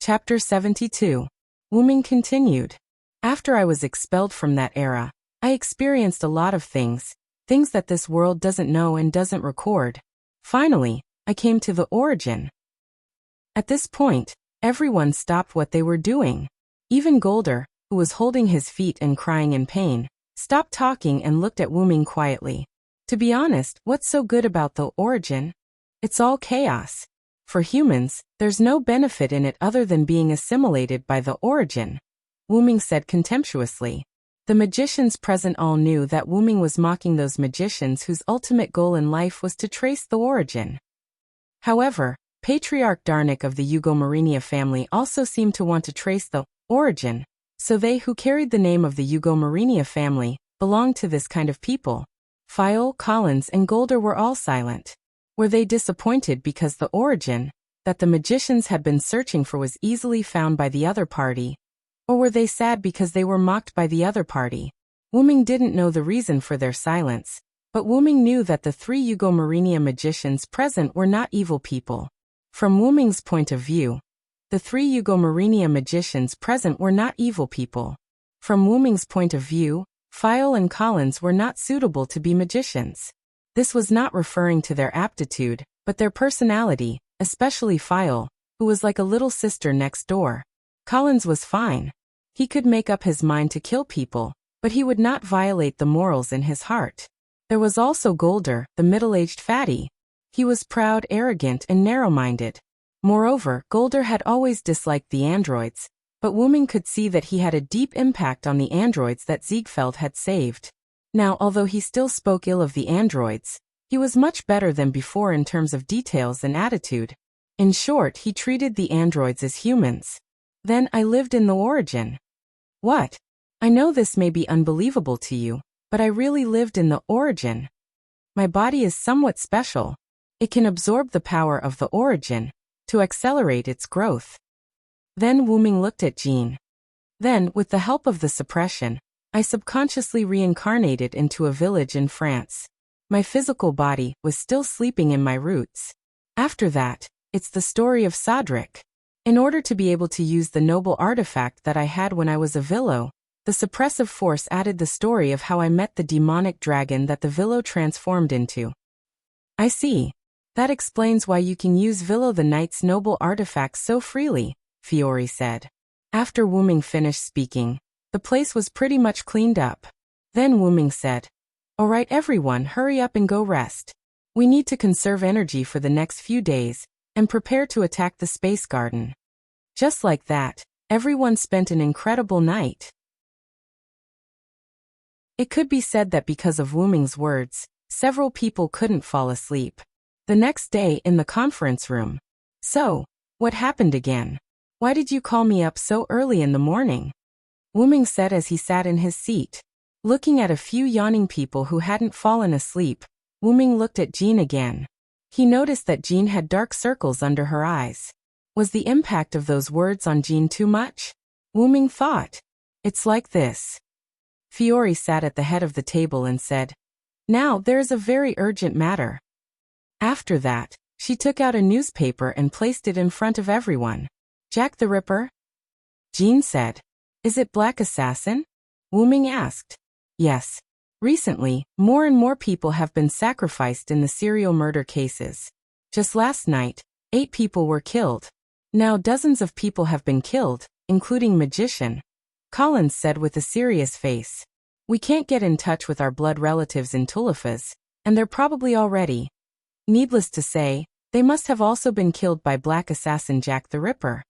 S1: Chapter 72. Wu Ming continued. After I was expelled from that era, I experienced a lot of things that this world doesn't know and doesn't record. Finally, I came to the origin. At this point, everyone stopped what they were doing. Even Golder, who was holding his feet and crying in pain, stopped talking and looked at Wu Ming quietly. To be honest, what's so good about the origin? It's all chaos. For humans, there's no benefit in it other than being assimilated by the origin. Wu Ming said contemptuously. The magicians present all knew that Wu Ming was mocking those magicians whose ultimate goal in life was to trace the origin. However, Patriarch Darnik of the Eugomarinia family also seemed to want to trace the origin, so they who carried the name of the Eugomarinia family belonged to this kind of people. Fyle, Collins, and Golder were all silent. Were they disappointed because the origin that the magicians had been searching for was easily found by the other party? Or were they sad because they were mocked by the other party? Wu Ming didn't know the reason for their silence, but Wu Ming knew that the 3 Eugomarinia magicians present were not evil people. From Wu Ming's point of view, the 3 Eugomarinia magicians present were not evil people. From Wu Ming's point of view, Fyle and Collins were not suitable to be magicians. This was not referring to their aptitude, but their personality, especially Fyle, who was like a little sister next door. Collins was fine. He could make up his mind to kill people, but he would not violate the morals in his heart. There was also Golder, the middle-aged fatty. He was proud, arrogant, and narrow-minded. Moreover, Golder had always disliked the androids, but Wu Ming could see that he had a deep impact on the androids that Ziegfeld had saved. Now, although he still spoke ill of the androids, he was much better than before in terms of details and attitude. In short, he treated the androids as humans. Then I lived in the origin. What? I know this may be unbelievable to you, but I really lived in the origin. My body is somewhat special. It can absorb the power of the origin to accelerate its growth. Then Wu Ming looked at Jean. Then, with the help of the suppression, I subconsciously reincarnated into a village in France. My physical body was still sleeping in my roots. After that, it's the story of Sodric. In order to be able to use the noble artifact that I had when I was a Villo, the suppressive force added the story of how I met the demonic dragon that the Villo transformed into. I see. That explains why you can use Villo the Knight's noble artifacts so freely, Fiore said. After Wu Ming finished speaking, the place was pretty much cleaned up. Then Wu Ming said, "All right everyone, hurry up and go rest. We need to conserve energy for the next few days and prepare to attack the space garden. Just like that, everyone spent an incredible night. It could be said that because of Wu Ming's words, several people couldn't fall asleep. The next day in the conference room. So, what happened again? Why did you call me up so early in the morning? Wu Ming said as he sat in his seat. Looking at a few yawning people who hadn't fallen asleep, Wu Ming looked at Jean again. He noticed that Jean had dark circles under her eyes. Was the impact of those words on Jean too much? Wu Ming thought. It's like this. Fiore sat at the head of the table and said, "Now there is a very urgent matter." After that, she took out a newspaper and placed it in front of everyone. "Jack the Ripper?" Jean said. "Is it Black Assassin?" Wu Ming asked. "Yes. Recently, more and more people have been sacrificed in the serial murder cases. Just last night, 8 people were killed. Now dozens of people have been killed, including magician," Collins said with a serious face. "We can't get in touch with our blood relatives in Tulifas, and they're probably already. Needless to say, they must have also been killed by Black Assassin Jack the Ripper.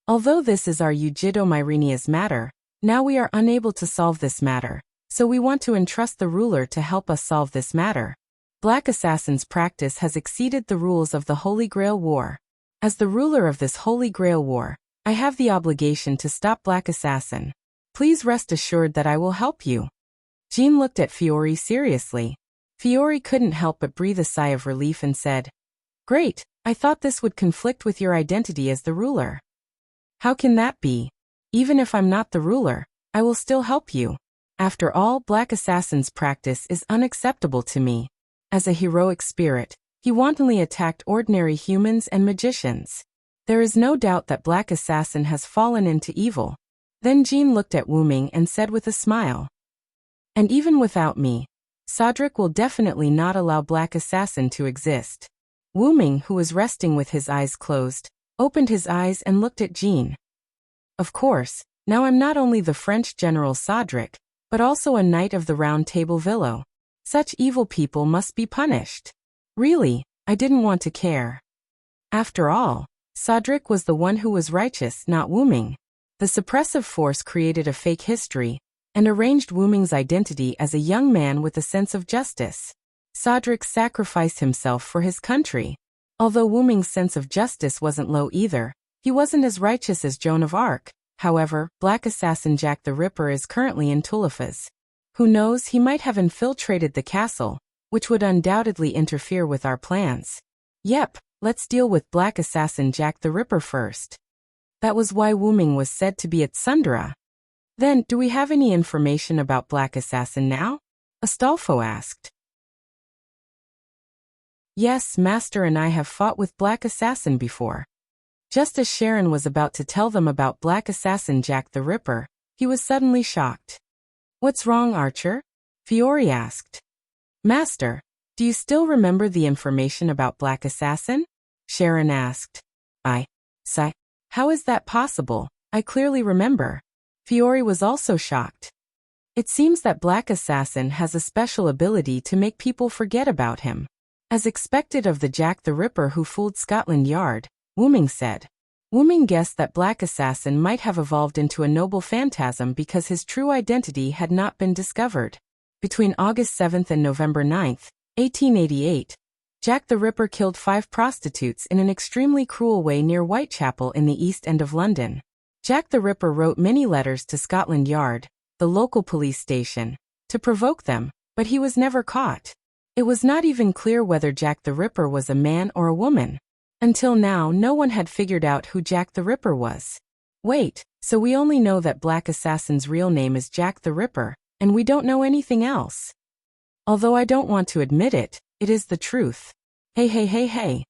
S1: Although this is our Ujido Myrenia's matter, now we are unable to solve this matter, so we want to entrust the ruler to help us solve this matter. Black Assassin's practice has exceeded the rules of the Holy Grail War. As the ruler of this Holy Grail War, I have the obligation to stop Black Assassin. Please rest assured that I will help you." Jean looked at Fiore seriously. Fiore couldn't help but breathe a sigh of relief and said, "Great, I thought this would conflict with your identity as the ruler." "How can that be? Even if I'm not the ruler, I will still help you. After all, Black Assassin's practice is unacceptable to me. As a heroic spirit, he wantonly attacked ordinary humans and magicians. There is no doubt that Black Assassin has fallen into evil." Then Jean looked at Wu Ming and said with a smile, "And even without me, Sodric will definitely not allow Black Assassin to exist." Wu Ming, who was resting with his eyes closed, opened his eyes and looked at Jean. "Of course, now I'm not only the French General Sodric, but also a Knight of the Round Table Villo. Such evil people must be punished. Really, I didn't want to care. After all, Sodric was the one who was righteous, not Wu Ming. The suppressive force created a fake history and arranged Wu Ming's identity as a young man with a sense of justice. Sodric sacrificed himself for his country. Although Wu Ming's sense of justice wasn't low either, he wasn't as righteous as Joan of Arc. However, Black Assassin Jack the Ripper is currently in Tulifas. Who knows, he might have infiltrated the castle, which would undoubtedly interfere with our plans. Yep, let's deal with Black Assassin Jack the Ripper first." That was why Wu Ming was said to be at Sundara. "Then, do we have any information about Black Assassin now?" Astolfo asked. "Yes, Master and I have fought with Black Assassin before." Just as Sharon was about to tell them about Black Assassin Jack the Ripper, he was suddenly shocked. "What's wrong, Archer?" Fiore asked. "Master, do you still remember the information about Black Assassin?" Sharon asked. Sigh. "How is that possible? I clearly remember." Fiore was also shocked. "It seems that Black Assassin has a special ability to make people forget about him. As expected of the Jack the Ripper who fooled Scotland Yard," Wu Ming said. Wu Ming guessed that Black Assassin might have evolved into a noble phantasm because his true identity had not been discovered. Between August 7th and November 9th, 1888, Jack the Ripper killed 5 prostitutes in an extremely cruel way near Whitechapel in the East End of London. Jack the Ripper wrote many letters to Scotland Yard, the local police station, to provoke them, but he was never caught. It was not even clear whether Jack the Ripper was a man or a woman. Until now, no one had figured out who Jack the Ripper was. Wait, so we only know that Black Assassin's real name is Jack the Ripper, and we don't know anything else. Although I don't want to admit it, it is the truth. Hey.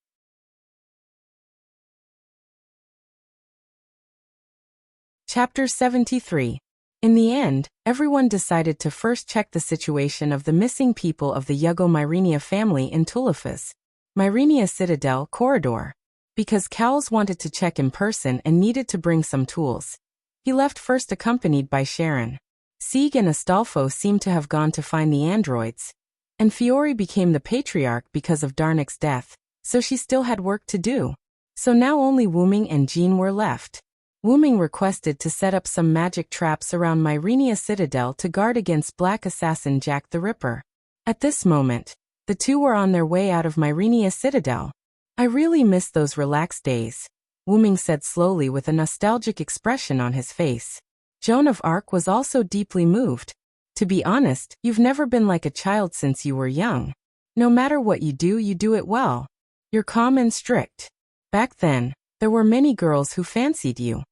S1: Chapter 73. In the end, everyone decided to first check the situation of the missing people of the Yugo Myrenia family in Tulifas, Myrenia Citadel Corridor. Because Cowles wanted to check in person and needed to bring some tools, he left first accompanied by Sharon. Sieg and Astolfo seemed to have gone to find the androids. And Fiore became the patriarch because of Darnik's death, so she still had work to do. So now only Wuming and Jean were left. Wuming requested to set up some magic traps around Myrenia Citadel to guard against Black Assassin Jack the Ripper. At this moment, the two were on their way out of Myrenia Citadel. I really miss those relaxed days, Wuming said slowly with a nostalgic expression on his face. Joan of Arc was also deeply moved. To be honest, you've never been like a child since you were young. No matter what you do it well. You're calm and strict. Back then, there were many girls who fancied you.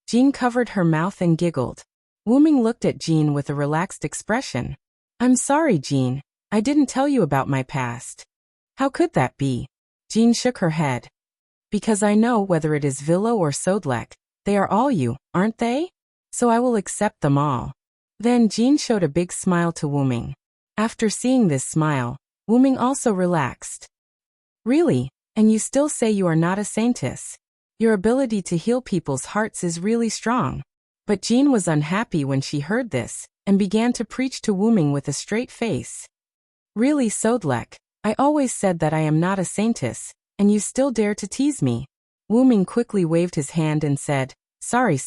S1: Jean covered her mouth and giggled. Wuming looked at Jean with a relaxed expression. I'm sorry, Jean. I didn't tell you about my past. How could that be? Jean shook her head. Because I know whether it is Villo or Sodlek, they are all you, aren't they? So I will accept them all. Then Jean showed a big smile to Wuming. After seeing this smile, Wuming also relaxed. Really? And you still say you are not a saintess? Your ability to heal people's hearts is really strong. But Jean was unhappy when she heard this, and began to preach to Wuming with a straight face. Really, Sodlek, I always said that I am not a saintess, and you still dare to tease me. Wuming quickly waved his hand and said, sorry.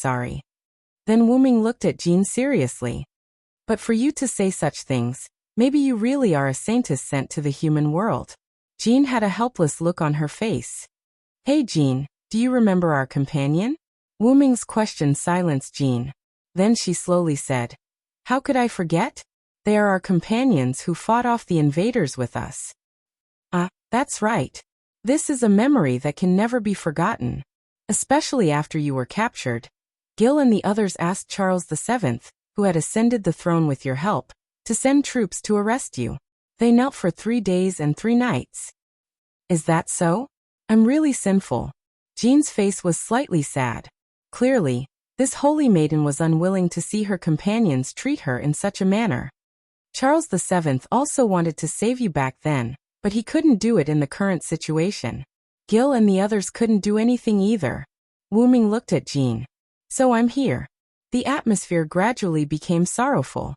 S1: Then Wuming looked at Jean seriously. But for you to say such things, maybe you really are a saintess sent to the human world. Jean had a helpless look on her face. Hey Jean, do you remember our companion? Wuming's question silenced Jean. Then she slowly said, how could I forget? They are our companions who fought off the invaders with us. That's right. This is a memory that can never be forgotten. Especially after you were captured. Gil and the others asked Charles VII, who had ascended the throne with your help, to send troops to arrest you. They knelt for 3 days and 3 nights. Is that so? I'm really sinful. Jean's face was slightly sad. Clearly, this holy maiden was unwilling to see her companions treat her in such a manner. Charles VII also wanted to save you back then, but he couldn't do it in the current situation. Gil and the others couldn't do anything either. Wuming looked at Jean. So I'm here. The atmosphere gradually became sorrowful.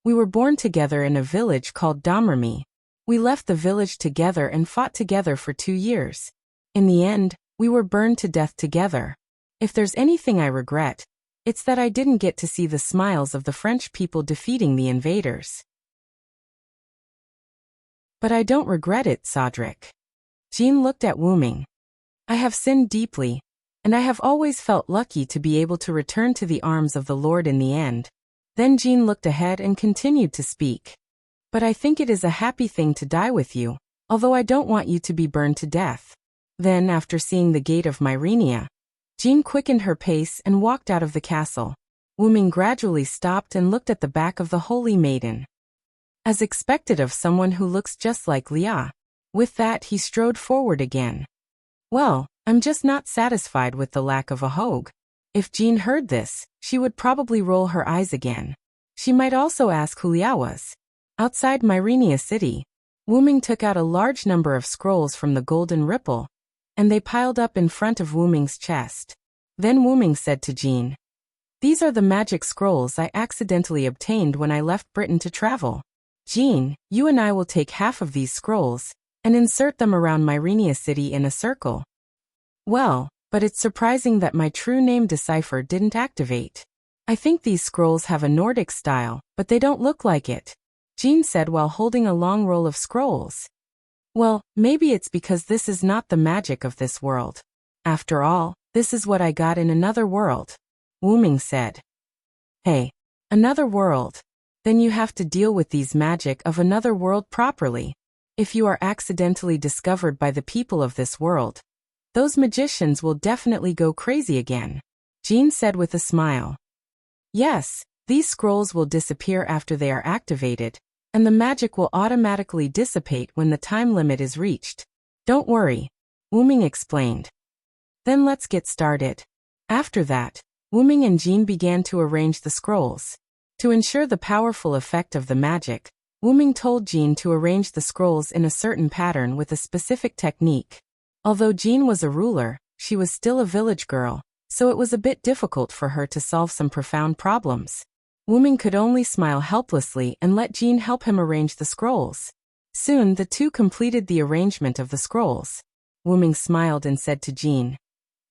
S1: We were born together in a village called Domremy. We left the village together and fought together for 2 years. In the end, we were burned to death together. If there's anything I regret, it's that I didn't get to see the smiles of the French people defeating the invaders. But I don't regret it, Sodric. Jean looked at Wuming. I have sinned deeply, and I have always felt lucky to be able to return to the arms of the Lord in the end. Then Jean looked ahead and continued to speak. But I think it is a happy thing to die with you, although I don't want you to be burned to death. Then, after seeing the gate of Myrenia, Jean quickened her pace and walked out of the castle. Wuming gradually stopped and looked at the back of the holy maiden. As expected of someone who looks just like Leah. With that, he strode forward again. Well, I'm just not satisfied with the lack of a Hogue. If Jean heard this, she would probably roll her eyes again. She might also ask who Leah was. Outside Myrenia City, Wuming took out a large number of scrolls from the Golden Ripple, and they piled up in front of Wuming's chest. Then Wuming said to Jean, these are the magic scrolls I accidentally obtained when I left Britain to travel. Jean, you and I will take half of these scrolls, and insert them around Myrenia City in a circle. Well, but it's surprising that my true name decipher didn't activate. I think these scrolls have a Nordic style, but they don't look like it, Jean said while holding a long roll of scrolls. Well, maybe it's because this is not the magic of this world. After all, this is what I got in another world, Wuming said. Hey, another world? Then you have to deal with these magic of another world properly. If you are accidentally discovered by the people of this world, those magicians will definitely go crazy again, Jean said with a smile. Yes, these scrolls will disappear after they are activated, and the magic will automatically dissipate when the time limit is reached. Don't worry, Wuming explained. Then let's get started. After that, Wuming and Jean began to arrange the scrolls. To ensure the powerful effect of the magic, Wuming told Jean to arrange the scrolls in a certain pattern with a specific technique. Although Jean was a ruler, she was still a village girl, so it was a bit difficult for her to solve some profound problems. Wu Ming could only smile helplessly and let Jean help him arrange the scrolls. Soon the two completed the arrangement of the scrolls. Wu Ming smiled and said to Jean,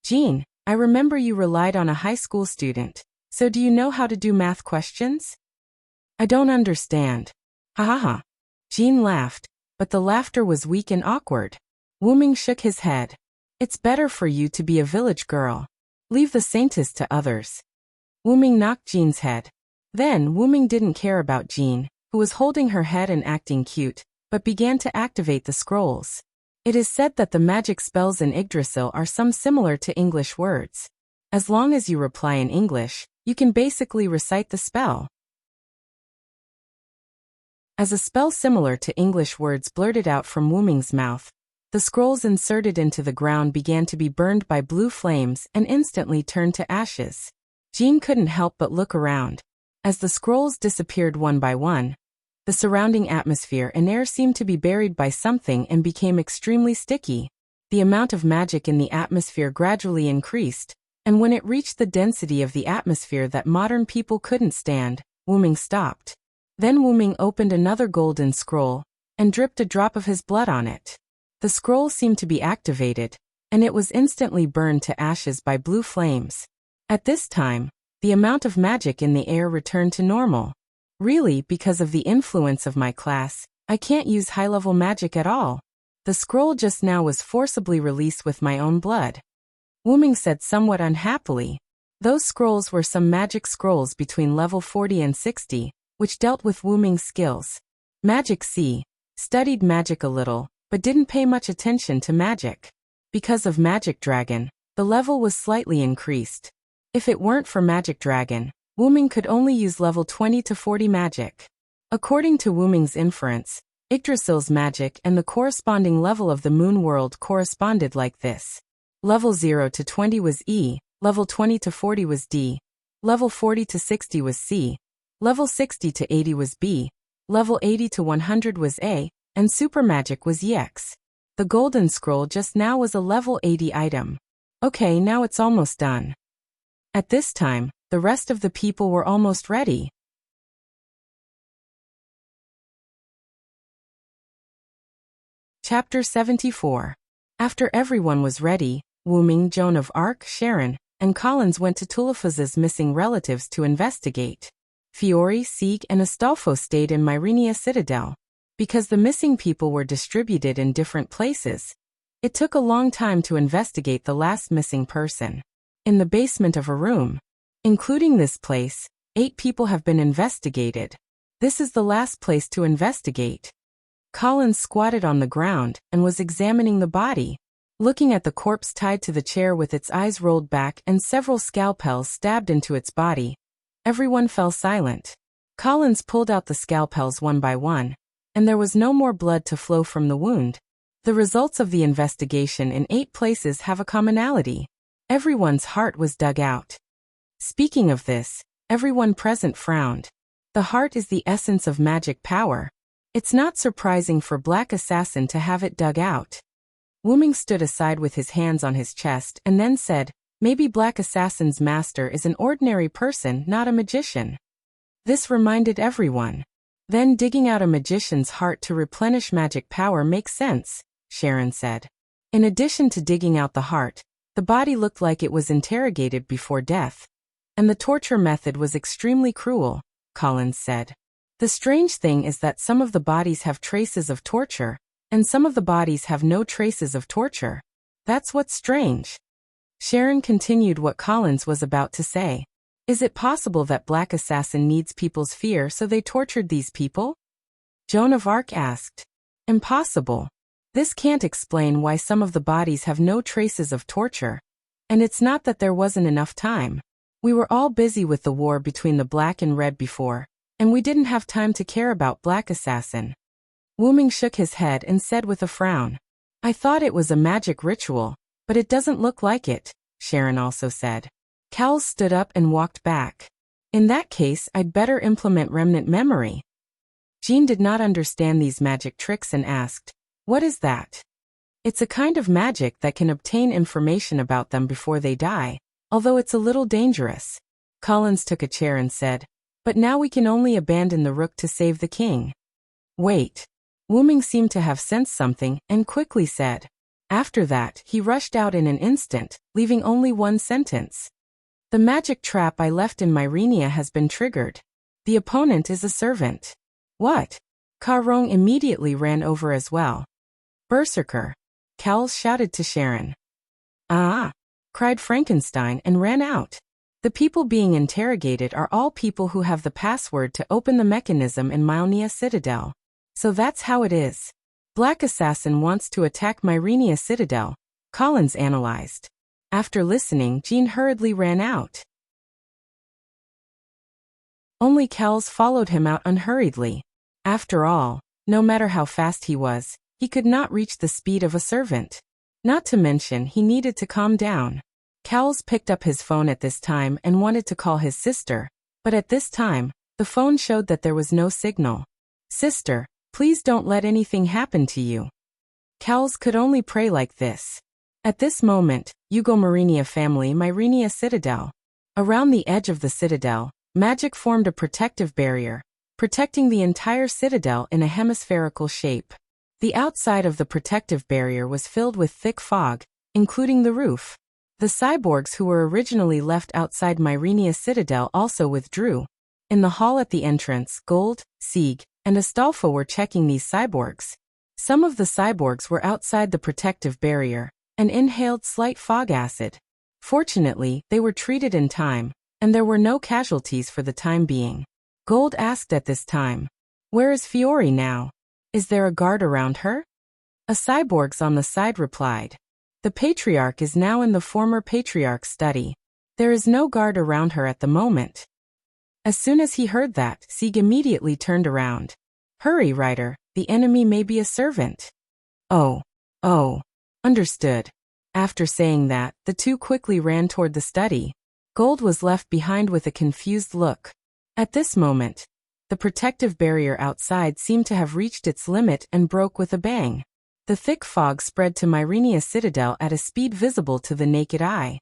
S1: "Jean, I remember you relied on a high school student, so do you know how to do math questions?" "I don't understand." "Ha ha ha." Jean laughed, but the laughter was weak and awkward. Wu Ming shook his head. "It's better for you to be a village girl. Leave the saintess to others." Wu Ming knocked Jean's head. Then Wu Ming didn't care about Jean, who was holding her head and acting cute, but began to activate the scrolls. It is said that the magic spells in Yggdrasil are some similar to English words. As long as you reply in English, you can basically recite the spell. As a spell similar to English words blurted out from Wu Ming's mouth, the scrolls inserted into the ground began to be burned by blue flames and instantly turned to ashes. Jean couldn't help but look around. As the scrolls disappeared one by one, the surrounding atmosphere and air seemed to be buried by something and became extremely sticky. The amount of magic in the atmosphere gradually increased, and when it reached the density of the atmosphere that modern people couldn't stand, Wu Ming stopped. Then Wu Ming opened another golden scroll and dripped a drop of his blood on it. The scroll seemed to be activated, and it was instantly burned to ashes by blue flames. At this time, the amount of magic in the air returned to normal. Really, because of the influence of my class, I can't use high-level magic at all. The scroll just now was forcibly released with my own blood. Wu Ming said somewhat unhappily. Those scrolls were some magic scrolls between level 40 and 60, which dealt with Wu Ming's skills. Magic C studied magic a little, but didn't pay much attention to magic. Because of Magic Dragon, the level was slightly increased. If it weren't for Magic Dragon, Wu Ming could only use level 20 to 40 magic. According to Wu Ming's inference, Yggdrasil's magic and the corresponding level of the moon world corresponded like this. Level 0 to 20 was E, level 20 to 40 was D, level 40 to 60 was C, level 60 to 80 was B, level 80 to 100 was A, and super magic was EX. The golden scroll just now was a level 80 item. Okay, now it's almost done. At this time, the rest of the people were almost ready. Chapter 74. After everyone was ready, Wu Ming, Joan of Arc, Sharon, and Collins went to Tulifaz's missing relatives to investigate. Fiore, Sieg, and Astolfo stayed in Myrenia Citadel. Because the missing people were distributed in different places, it took a long time to investigate the last missing person. In the basement of a room, including this place, 8 people have been investigated. This is the last place to investigate. Collins squatted on the ground and was examining the body, looking at the corpse tied to the chair with its eyes rolled back and several scalpels stabbed into its body. Everyone fell silent. Collins pulled out the scalpels one by one, and there was no more blood to flow from the wound. The results of the investigation in 8 places have a commonality. Everyone's heart was dug out. Speaking of this, everyone present frowned. The heart is the essence of magic power. It's not surprising for Black Assassin to have it dug out. Wu Ming stood aside with his hands on his chest and then said, "Maybe Black Assassin's master is an ordinary person, not a magician." This reminded everyone. Then digging out a magician's heart to replenish magic power makes sense, Sharon said. In addition to digging out the heart, the body looked like it was interrogated before death. And the torture method was extremely cruel, Collins said. The strange thing is that some of the bodies have traces of torture, and some of the bodies have no traces of torture. That's what's strange. Sharon continued what Collins was about to say. Is it possible that Black Assassin needs people's fear so they tortured these people? Joan of Arc asked. Impossible. This can't explain why some of the bodies have no traces of torture. And it's not that there wasn't enough time. We were all busy with the war between the Black and Red before, and we didn't have time to care about Black Assassin. Wu Ming shook his head and said with a frown, "I thought it was a magic ritual, but it doesn't look like it," Sharon also said. Cowles stood up and walked back. "In that case, I'd better implement remnant memory." Jean did not understand these magic tricks and asked, "What is that?" "It's a kind of magic that can obtain information about them before they die, although it's a little dangerous." Collins took a chair and said, But now we can only abandon the rook to save the king. Wait. Wuming seemed to have sensed something and quickly said. After that, he rushed out in an instant, leaving only one sentence. The magic trap I left in Myrenia has been triggered. The opponent is a servant. What? Ka Rong immediately ran over as well. Berserker! Cowles shouted to Sharon. Ah! Cried Frankenstein and ran out. The people being interrogated are all people who have the password to open the mechanism in Myrenia Citadel. So that's how it is. Black Assassin wants to attack Myrenia Citadel, Collins analyzed. After listening, Jean hurriedly ran out. Only Kells followed him out unhurriedly. After all, no matter how fast he was, he could not reach the speed of a servant. Not to mention he needed to calm down. Cowles picked up his phone at this time and wanted to call his sister, but at this time, the phone showed that there was no signal. Sister, please don't let anything happen to you. Cowles could only pray like this. At this moment, Hugo Myrenia family Myrenia Citadel. Around the edge of the citadel, magic formed a protective barrier, protecting the entire citadel in a hemispherical shape. The outside of the protective barrier was filled with thick fog, including the roof. The cyborgs who were originally left outside Myrenia Citadel also withdrew. In the hall at the entrance, Gold, Sieg, and Astolfo were checking these cyborgs. Some of the cyborgs were outside the protective barrier and inhaled slight fog acid. Fortunately, they were treated in time, and there were no casualties for the time being. Gold asked at this time, "Where is Fiore now? Is there a guard around her?" A cyborgs on the side replied, "The Patriarch is now in the former Patriarch's study. There is no guard around her at the moment." As soon as he heard that, Sieg immediately turned around. "Hurry, Ryder, the enemy may be a servant." Oh. Understood. After saying that, the two quickly ran toward the study. Gold was left behind with a confused look. At this moment, the protective barrier outside seemed to have reached its limit and broke with a bang. The thick fog spread to Myrenia Citadel at a speed visible to the naked eye.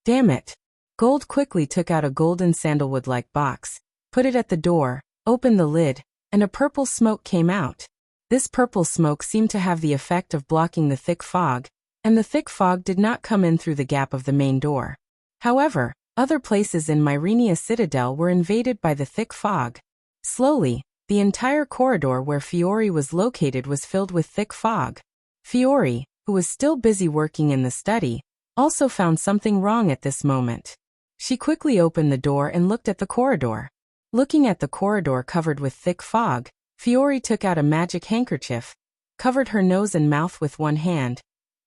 S1: Damn it. Gold quickly took out a golden sandalwood-like box, put it at the door, opened the lid, and a purple smoke came out. This purple smoke seemed to have the effect of blocking the thick fog, and the thick fog did not come in through the gap of the main door. However, other places in Myrenia Citadel were invaded by the thick fog. Slowly, the entire corridor where Fiore was located was filled with thick fog. Fiore, who was still busy working in the study, also found something wrong at this moment. She quickly opened the door and looked at the corridor. Looking at the corridor covered with thick fog, Fiore took out a magic handkerchief, covered her nose and mouth with one hand,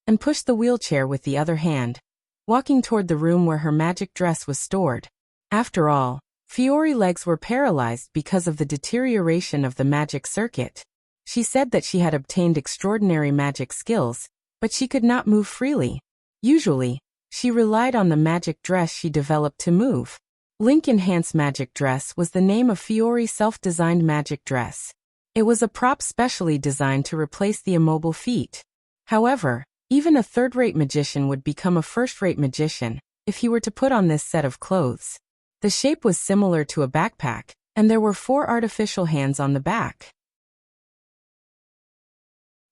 S1: and pushed the wheelchair with the other hand, walking toward the room where her magic dress was stored. After all, Fiore's legs were paralyzed because of the deterioration of the magic circuit. She said that she had obtained extraordinary magic skills, but she could not move freely. Usually, she relied on the magic dress she developed to move. Link Enhanced Magic Dress was the name of Fiore's self-designed magic dress. It was a prop specially designed to replace the immobile feat. However, even a third-rate magician would become a first-rate magician if he were to put on this set of clothes. The shape was similar to a backpack, and there were 4 artificial hands on the back.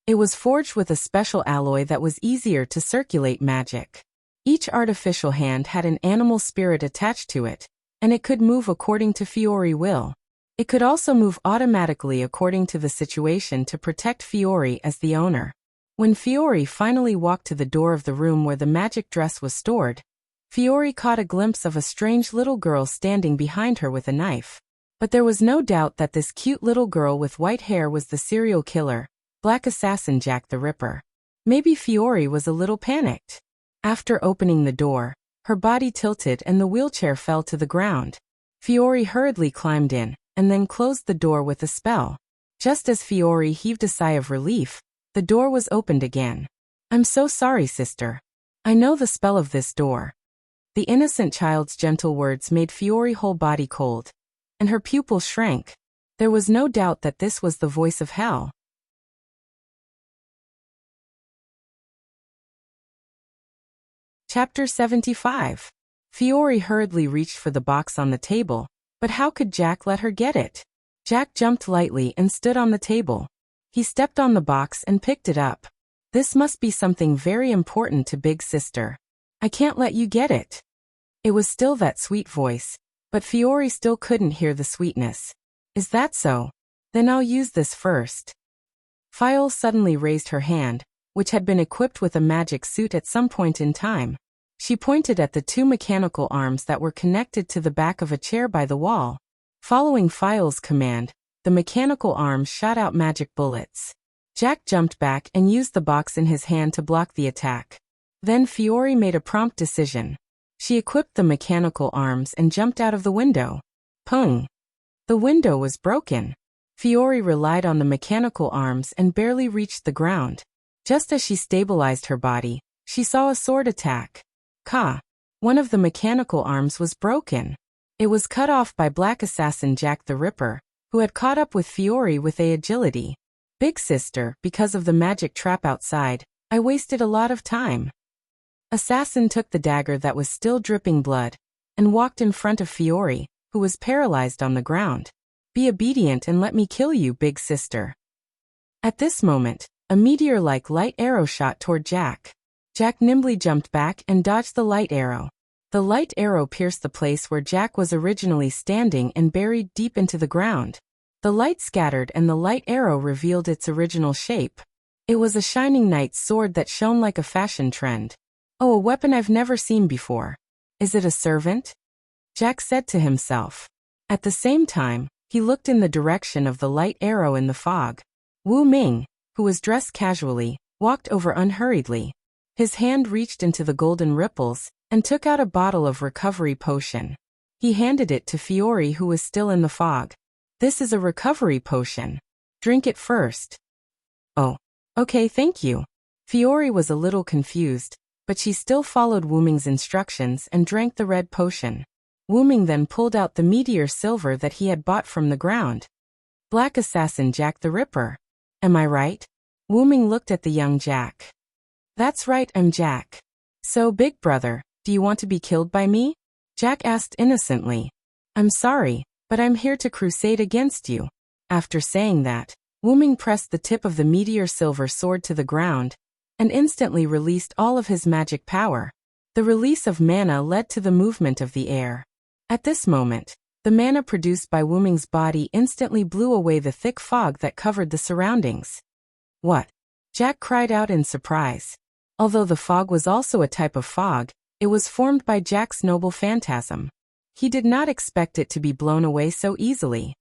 S1: It was forged with a special alloy that was easier to circulate magic. Each artificial hand had an animal spirit attached to it, and it could move according to Fiore's will. It could also move automatically according to the situation to protect Fiore as the owner. When Fiore finally walked to the door of the room where the magic dress was stored, Fiore caught a glimpse of a strange little girl standing behind her with a knife. But there was no doubt that this cute little girl with white hair was the serial killer, Black Assassin Jack the Ripper. Maybe Fiore was a little panicked. After opening the door, her body tilted and the wheelchair fell to the ground. Fiore hurriedly climbed in, and then closed the door with a spell. Just as Fiore heaved a sigh of relief, the door was opened again. "I'm so sorry, sister. I know the spell of this door." The innocent child's gentle words made Fiore's whole body cold, and her pupils shrank. There was no doubt that this was the voice of hell. Chapter 75. Fiore hurriedly reached for the box on the table, But how could Jack let her get it? Jack jumped lightly and stood on the table. He stepped on the box and picked it up. This must be something very important to Big Sister. I can't let you get it. It was still that sweet voice, but Fiore still couldn't hear the sweetness. Is that so? Then I'll use this first. Fiole suddenly raised her hand, which had been equipped with a magic suit at some point in time. She pointed at the two mechanical arms that were connected to the back of a chair by the wall. Following Fiole's command, the mechanical arms shot out magic bullets. Jack jumped back and used the box in his hand to block the attack. Then Fiore made a prompt decision. She equipped the mechanical arms and jumped out of the window. Pung! The window was broken. Fiore relied on the mechanical arms and barely reached the ground. Just as she stabilized her body, she saw a sword attack. Ka! One of the mechanical arms was broken. It was cut off by Black Assassin Jack the Ripper, who had caught up with Fiore with agility. Big Sister, because of the magic trap outside, I wasted a lot of time. Assassin took the dagger that was still dripping blood, and walked in front of Fiore, who was paralyzed on the ground. Be obedient and let me kill you, Big Sister. At this moment, a meteor-like light arrow shot toward Jack. Jack nimbly jumped back and dodged the light arrow. The light arrow pierced the place where Jack was originally standing and buried deep into the ground. The light scattered and the light arrow revealed its original shape. It was a shining knight's sword that shone like a fashion trend. Oh, a weapon I've never seen before. Is it a servant? Jack said to himself. At the same time, he looked in the direction of the light arrow in the fog. Wu Ming, who was dressed casually, walked over unhurriedly. His hand reached into the golden ripples and took out a bottle of recovery potion. He handed it to Fiore, who was still in the fog. This is a recovery potion. Drink it first. Oh, okay, thank you. Fiore was a little confused, but she still followed Wu Ming's instructions and drank the red potion. Wu Ming then pulled out the meteor silver that he had bought from the ground. Black Assassin Jack the Ripper. Am I right? Wu Ming looked at the young Jack. That's right, I'm Jack. So, big brother, do you want to be killed by me? Jack asked innocently. I'm sorry, but I'm here to crusade against you. After saying that, Wu Ming pressed the tip of the meteor silver sword to the ground, and instantly released all of his magic power. The release of mana led to the movement of the air. At this moment, the mana produced by Wu Ming's body instantly blew away the thick fog that covered the surroundings. What? Jack cried out in surprise. Although the fog was also a type of fog, it was formed by Jack's noble phantasm. He did not expect it to be blown away so easily.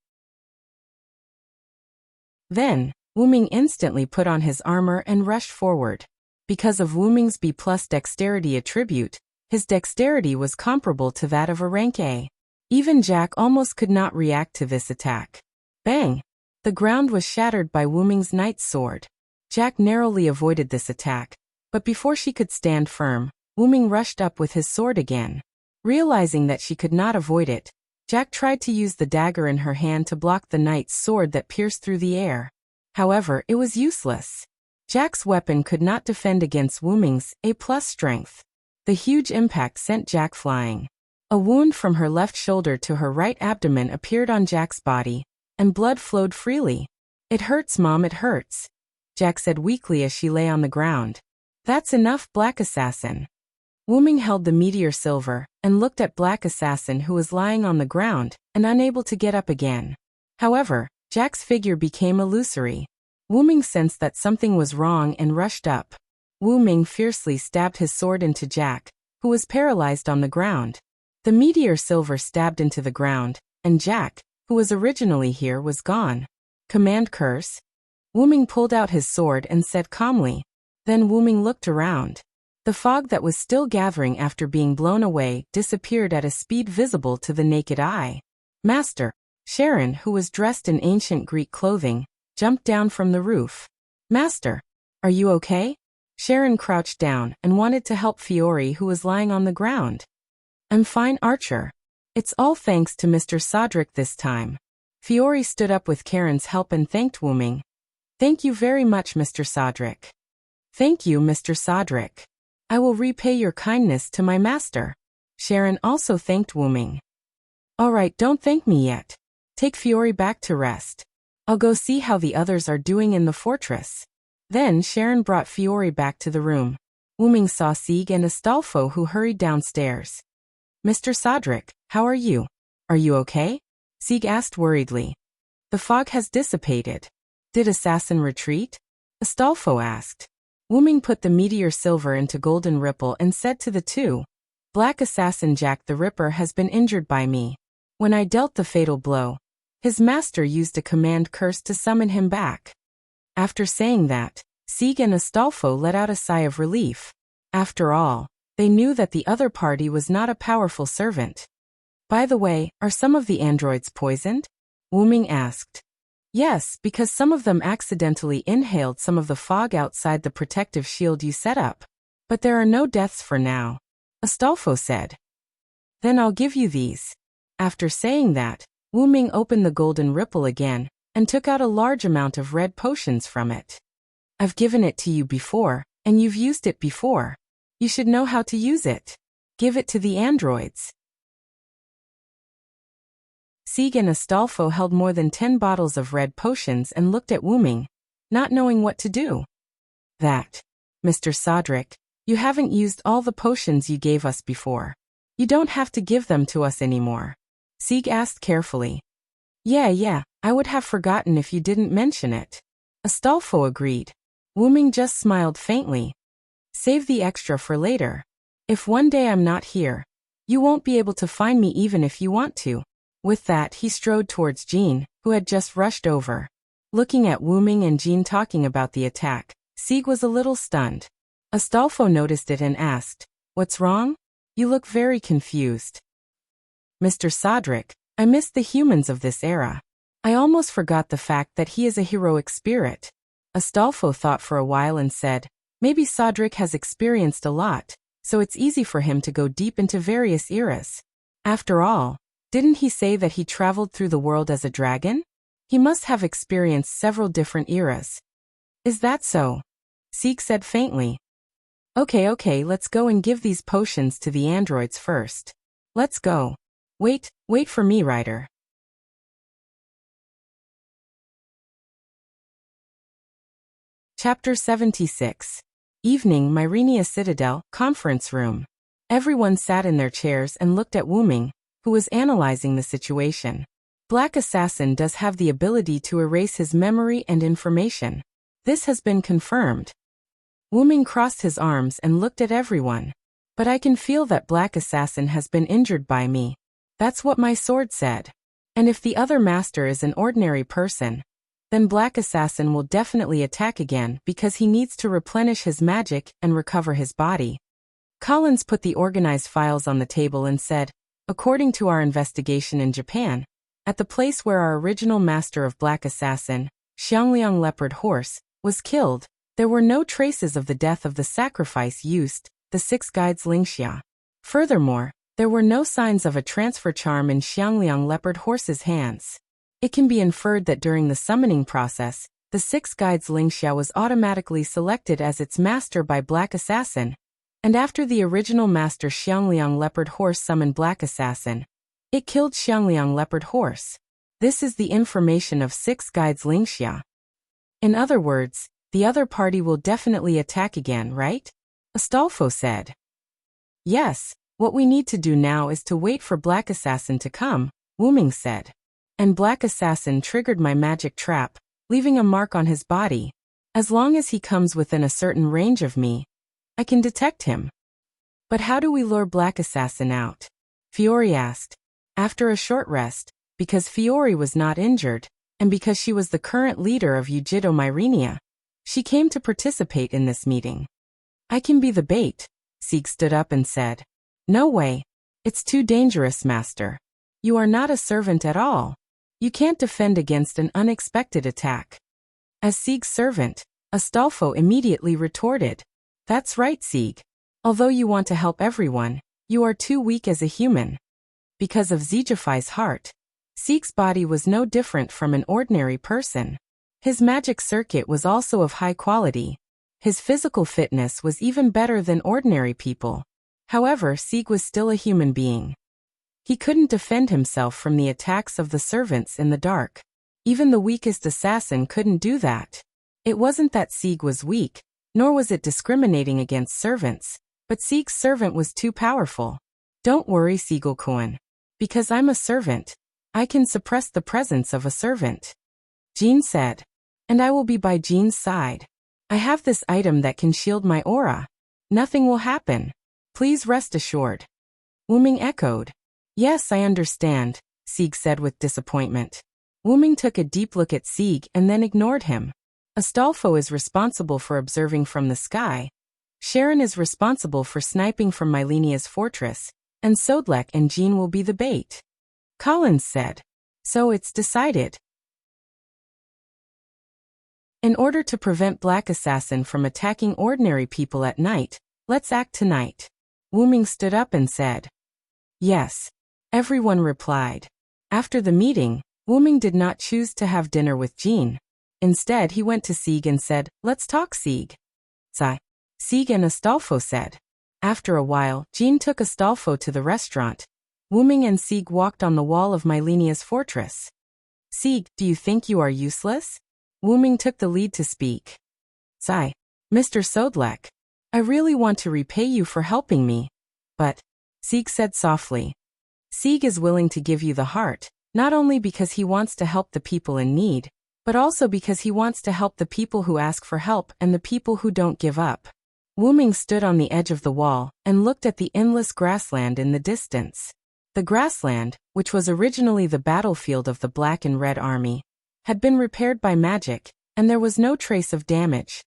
S1: Then, Wu Ming instantly put on his armor and rushed forward. Because of Wu Ming's B+ dexterity attribute, his dexterity was comparable to that of a rank A. Even Jack almost could not react to this attack. Bang! The ground was shattered by Wu Ming's knight's sword. Jack narrowly avoided this attack, but before she could stand firm, Wu Ming rushed up with his sword again. Realizing that she could not avoid it, Jack tried to use the dagger in her hand to block the knight's sword that pierced through the air. However, it was useless. Jack's weapon could not defend against Wu Ming's A+ strength. The huge impact sent Jack flying. A wound from her left shoulder to her right abdomen appeared on Jack's body, and blood flowed freely. It hurts, Mom, it hurts, Jack said weakly as she lay on the ground. That's enough, Black Assassin. Wu Ming held the meteor silver and looked at Black Assassin, who was lying on the ground and unable to get up again. However, Jack's figure became illusory. Wu Ming sensed that something was wrong and rushed up. Wu Ming fiercely stabbed his sword into Jack, who was paralyzed on the ground. The meteor silver stabbed into the ground, and Jack, who was originally here, was gone. Command curse? Wu Ming pulled out his sword and said calmly. Then Wu Ming looked around. The fog that was still gathering after being blown away disappeared at a speed visible to the naked eye. Master, Sharon, who was dressed in ancient Greek clothing, jumped down from the roof. Master, are you okay? Sharon crouched down and wanted to help Fiore, who was lying on the ground. I'm fine, Archer. It's all thanks to Mr. Sodrick this time. Fiore stood up with Karen's help and thanked Wu Ming. Thank you very much, Mr. Sodrick. Thank you, Mr. Sodrick. I will repay your kindness to my master. Sharon also thanked Wu Ming. Alright, don't thank me yet. Take Fiore back to rest. I'll go see how the others are doing in the fortress. Then Sharon brought Fiore back to the room. Wuming saw Sieg and Astolfo, who hurried downstairs. Mr. Sodric, how are you? Are you okay? Sieg asked worriedly. The fog has dissipated. Did Assassin retreat? Astolfo asked. Wuming put the meteor silver into golden ripple and said to the two, Black Assassin Jack the Ripper has been injured by me. When I dealt the fatal blow, his master used a command curse to summon him back. After saying that, Sieg and Astolfo let out a sigh of relief. After all, they knew that the other party was not a powerful servant. By the way, are some of the androids poisoned? Wuming asked. Yes, because some of them accidentally inhaled some of the fog outside the protective shield you set up. But there are no deaths for now, Astolfo said. Then I'll give you these. After saying that, Wuming opened the golden ripple again and took out a large amount of red potions from it. I've given it to you before, and you've used it before. You should know how to use it. Give it to the androids. Sieg and Astolfo held more than 10 bottles of red potions and looked at Wuming, not knowing what to do. That, Mr. Sodric, you haven't used all the potions you gave us before. You don't have to give them to us anymore. Sieg asked carefully. Yeah, I would have forgotten if you didn't mention it. Astolfo agreed. Wuming just smiled faintly. Save the extra for later. If one day I'm not here, you won't be able to find me even if you want to. With that, he strode towards Jean, who had just rushed over. Looking at Wuming and Jean talking about the attack, Sieg was a little stunned. Astolfo noticed it and asked, What's wrong? You look very confused. Mr. Sodric, I miss the humans of this era. I almost forgot the fact that he is a heroic spirit. Astolfo thought for a while and said, Maybe Sodric has experienced a lot, so it's easy for him to go deep into various eras. After all, didn't he say that he traveled through the world as a dragon? He must have experienced several different eras. Is that so? Sieg said faintly. Okay, let's go and give these potions to the androids first. Let's go. Wait for me, Ryder. Chapter 76. Evening, Myrenia Citadel, Conference Room. Everyone sat in their chairs and looked at Wuming, who was analyzing the situation. Black Assassin does have the ability to erase his memory and information. This has been confirmed. Wuming crossed his arms and looked at everyone. But I can feel that Black Assassin has been injured by me. That's what my sword said. And if the other master is an ordinary person, then Black Assassin will definitely attack again because he needs to replenish his magic and recover his body. Collins put the organized files on the table and said, According to our investigation in Japan, at the place where our original master of Black Assassin, Xiangliang Leopard Horse, was killed, there were no traces of the death of the sacrifice used, the 6 guides Lingxia. Furthermore, there were no signs of a transfer charm in Xiangliang Leopard Horse's hands. It can be inferred that during the summoning process, the 6 guides Lingxia was automatically selected as its master by Black Assassin. And after the original master Xiangliang Leopard Horse summoned Black Assassin, it killed Xiangliang Leopard Horse. This is the information of 6 guides Lingxia. In other words, the other party will definitely attack again, right? Astolfo said. Yes, what we need to do now is to wait for Black Assassin to come, Wuming said. And Black Assassin triggered my magic trap, leaving a mark on his body. As long as he comes within a certain range of me, I can detect him. But how do we lure Black Assassin out? Fiore asked. After a short rest, because Fiore was not injured, and because she was the current leader of Ujido Myrenia, she came to participate in this meeting. I can be the bait, Sieg stood up and said. No way. It's too dangerous, master. You are not a servant at all. You can't defend against an unexpected attack. As Sieg's servant, Astolfo immediately retorted. That's right, Sieg. Although you want to help everyone, you are too weak as a human. Because of Zijafai's heart, Sieg's body was no different from an ordinary person. His magic circuit was also of high quality. His physical fitness was even better than ordinary people. However, Sieg was still a human being. He couldn't defend himself from the attacks of the servants in the dark. Even the weakest assassin couldn't do that. It wasn't that Sieg was weak, nor was it discriminating against servants, but Sieg's servant was too powerful. Don't worry, Siegelkoen. Because I'm a servant, I can suppress the presence of a servant. Jean said. And I will be by Jean's side. I have this item that can shield my aura. Nothing will happen. Please rest assured. Wu Ming echoed. Yes, I understand, Sieg said with disappointment. Wu Ming took a deep look at Sieg and then ignored him. Astolfo is responsible for observing from the sky. Sharon is responsible for sniping from Mylenia's fortress, and Sodlek and Jean will be the bait. Collins said. So it's decided. In order to prevent Black Assassin from attacking ordinary people at night, let's act tonight. Wu Ming stood up and said. Yes. Everyone replied. After the meeting, Wu Ming did not choose to have dinner with Jean. Instead, he went to Sieg and said, Let's talk, Sieg. Sigh. Sieg and Astolfo said. After a while, Jean took Astolfo to the restaurant. Wu Ming and Sieg walked on the wall of Mylenia's fortress. Sieg, do you think you are useless? Wu Ming took the lead to speak. Sigh. Mr. Sodlek. I really want to repay you for helping me. But, Sieg said softly. Sieg is willing to give you the heart, not only because he wants to help the people in need, but also because he wants to help the people who ask for help and the people who don't give up. Wu Ming stood on the edge of the wall and looked at the endless grassland in the distance. The grassland, which was originally the battlefield of the Black and Red Army, had been repaired by magic, and there was no trace of damage.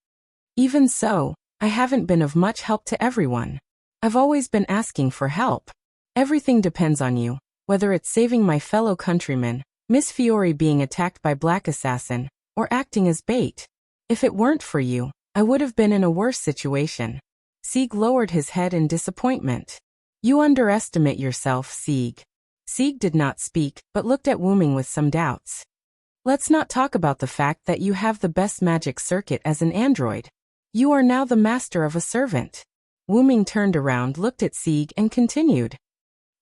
S1: Even so, I haven't been of much help to everyone. I've always been asking for help. Everything depends on you, whether it's saving my fellow countrymen, Miss Fiore being attacked by Black Assassin, or acting as bait. If it weren't for you, I would have been in a worse situation. Sieg lowered his head in disappointment. You underestimate yourself, Sieg. Sieg did not speak, but looked at Wu Ming with some doubts. Let's not talk about the fact that you have the best magic circuit as an android. You are now the master of a servant. Wu Ming turned around, looked at Sieg, and continued.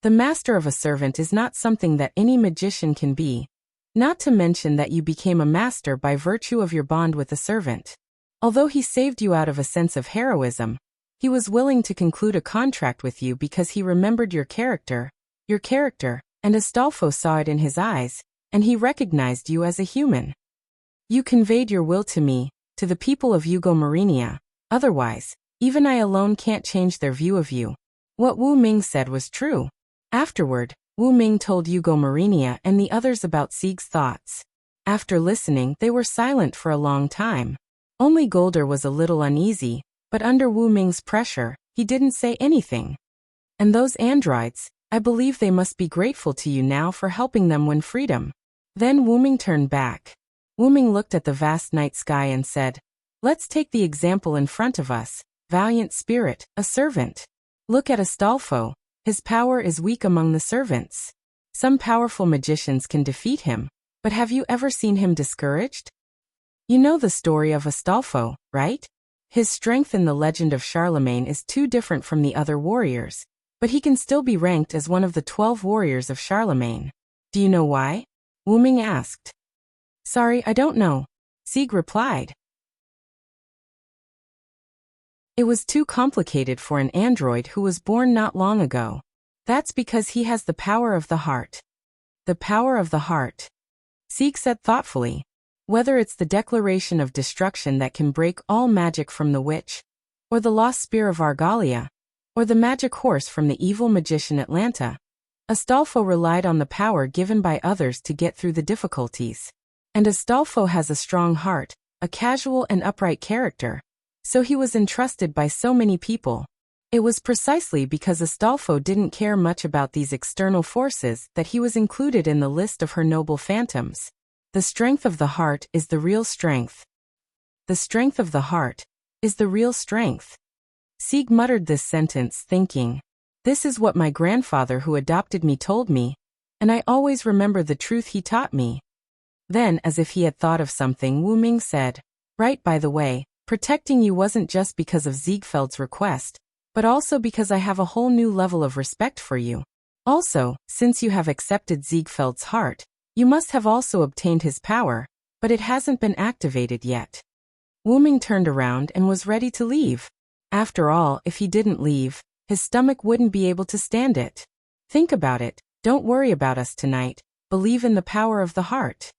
S1: The master of a servant is not something that any magician can be, not to mention that you became a master by virtue of your bond with a servant. Although he saved you out of a sense of heroism, he was willing to conclude a contract with you because he remembered your character, and Astolfo saw it in his eyes, and he recognized you as a human. You conveyed your will to me, to the people of Yugo Marinia. Otherwise, even I alone can't change their view of you. What Wu Ming said was true. Afterward, Wu Ming told Yugo Marinia and the others about Sieg's thoughts. After listening, they were silent for a long time. Only Golder was a little uneasy, but under Wu Ming's pressure, he didn't say anything. And those androids, I believe they must be grateful to you now for helping them win freedom. Then Wu Ming turned back. Wu Ming looked at the vast night sky and said, Let's take the example in front of us, valiant spirit, a servant. Look at Astolfo. His power is weak among the servants. Some powerful magicians can defeat him, but have you ever seen him discouraged? You know the story of Astolfo, right? His strength in the legend of Charlemagne is too different from the other warriors, but he can still be ranked as one of the 12 warriors of Charlemagne. Do you know why? Wu Ming asked. Sorry, I don't know, Sieg replied. It was too complicated for an android who was born not long ago. That's because he has the power of the heart. The power of the heart. Sieg said thoughtfully. Whether it's the declaration of destruction that can break all magic from the witch, or the lost spear of Argalia, or the magic horse from the evil magician Atlanta, Astolfo relied on the power given by others to get through the difficulties. And Astolfo has a strong heart, a casual and upright character, so he was entrusted by so many people. It was precisely because Astolfo didn't care much about these external forces that he was included in the list of her noble phantoms. The strength of the heart is the real strength. The strength of the heart is the real strength. Sieg muttered this sentence, thinking, This is what my grandfather who adopted me told me, and I always remember the truth he taught me. Then, as if he had thought of something, Wu Ming said, Right, by the way, protecting you wasn't just because of Ziegfeld's request, but also because I have a whole new level of respect for you. Also, since you have accepted Ziegfeld's heart, you must have also obtained his power, but it hasn't been activated yet. Wu Ming turned around and was ready to leave. After all, if he didn't leave, his stomach wouldn't be able to stand it. Think about it, don't worry about us tonight, believe in the power of the heart.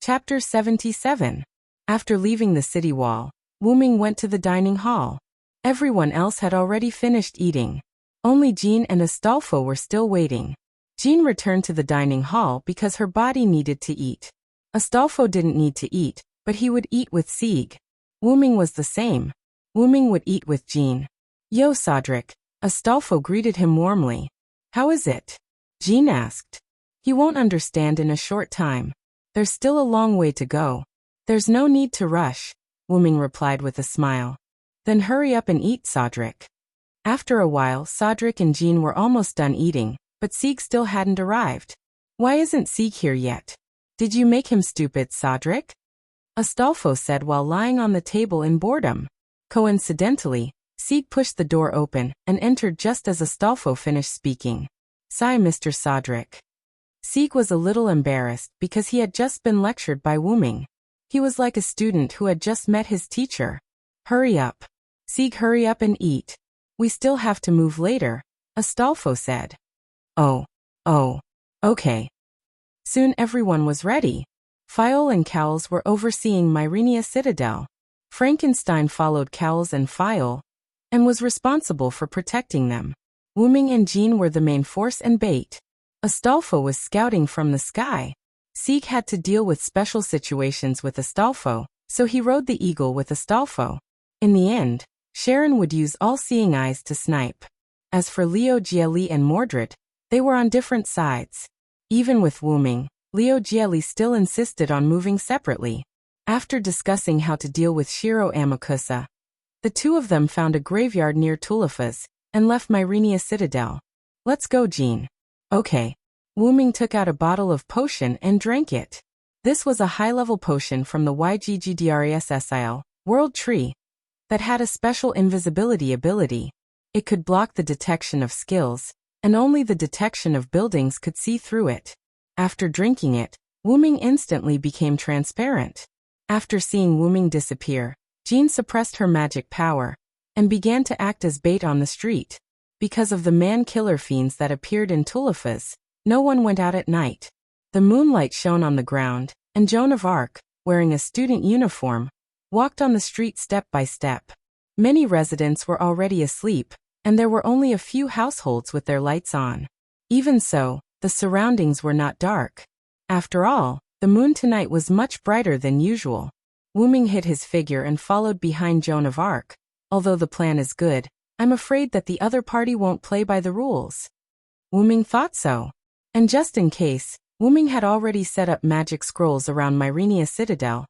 S1: Chapter 77. After leaving the city wall, Wu Ming went to the dining hall. Everyone else had already finished eating. Only Jean and Astolfo were still waiting. Jean returned to the dining hall because her body needed to eat. Astolfo didn't need to eat, but he would eat with Sieg. Wu Ming was the same. Wu Ming would eat with Jean. "Yo, Cedric." Astolfo greeted him warmly. "How is it?" Jean asked. "He won't understand in a short time. There's still a long way to go." "There's no need to rush," Wu Ming replied with a smile. "Then hurry up and eat, Cedric." After a while, Cedric and Jean were almost done eating, but Sieg still hadn't arrived. "Why isn't Sieg here yet? Did you make him stupid, Cedric?" Astolfo said while lying on the table in boredom. Coincidentally, Sieg pushed the door open and entered just as Astolfo finished speaking. "Sigh, Mr. Cedric." Sieg was a little embarrassed because he had just been lectured by Wu Ming. He was like a student who had just met his teacher. "Hurry up. Sieg, hurry up and eat. We still have to move later," Astolfo said. Oh, okay." Soon everyone was ready. Fiol and Cowles were overseeing Myrenia Citadel. Frankenstein followed Cowles and Fiol, and was responsible for protecting them. Wu Ming and Jean were the main force and bait. Astolfo was scouting from the sky. Sieg had to deal with special situations with Astolfo, so he rode the eagle with Astolfo. In the end, Sharon would use all-seeing eyes to snipe. As for Leo Gielli and Mordred, they were on different sides. Even with Wu Ming, Leo Gielli still insisted on moving separately. After discussing how to deal with Shiro Amakusa, the two of them found a graveyard near Tulifa's and left Myrenia Citadel. "Let's go, Jean." "Okay." Wu Ming took out a bottle of potion and drank it. This was a high-level potion from the YGGDRESSIL, World Tree, that had a special invisibility ability. It could block the detection of skills, and only the detection of buildings could see through it. After drinking it, Wu Ming instantly became transparent. After seeing Wu Ming disappear, Jean suppressed her magic power and began to act as bait on the street. Because of the man-killer fiends that appeared in Tulifa's, no one went out at night. The moonlight shone on the ground, and Joan of Arc, wearing a student uniform, walked on the street step by step. Many residents were already asleep, and there were only a few households with their lights on. Even so, the surroundings were not dark. After all, the moon tonight was much brighter than usual. Wu Ming hid his figure and followed behind Joan of Arc. "Although the plan is good, I'm afraid that the other party won't play by the rules." Wu Ming thought so. And just in case, Wu Ming had already set up magic scrolls around Myrenia Citadel.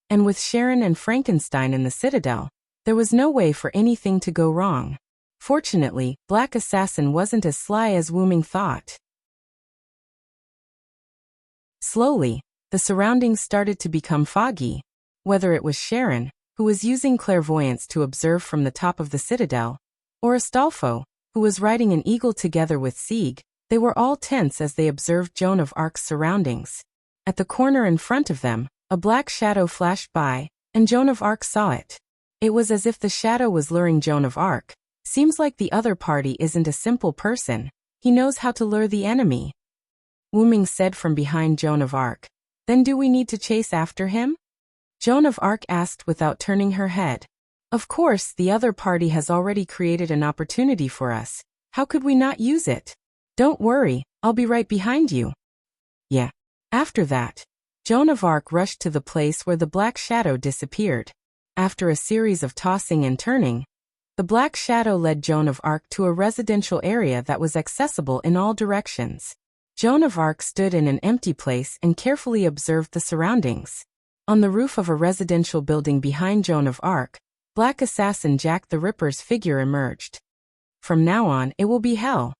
S1: And with Sharon and Frankenstein in the Citadel, there was no way for anything to go wrong. Fortunately, Black Assassin wasn't as sly as Wu Ming thought. Slowly, the surroundings started to become foggy. Whether it was Sharon, who was using clairvoyance to observe from the top of the Citadel, or Astolfo, who was riding an eagle together with Sieg, they were all tense as they observed Joan of Arc's surroundings. At the corner in front of them, a black shadow flashed by, and Joan of Arc saw it. It was as if the shadow was luring Joan of Arc. "Seems like the other party isn't a simple person. He knows how to lure the enemy," Wu Ming said from behind Joan of Arc. "Then do we need to chase after him?" Joan of Arc asked without turning her head. "Of course, the other party has already created an opportunity for us. How could we not use it? Don't worry, I'll be right behind you." Yeah. After that, Joan of Arc rushed to the place where the black shadow disappeared. After a series of tossing and turning, the black shadow led Joan of Arc to a residential area that was accessible in all directions. Joan of Arc stood in an empty place and carefully observed the surroundings. On the roof of a residential building behind Joan of Arc, Black Assassin Jack the Ripper's figure emerged. "From now on, it will be hell."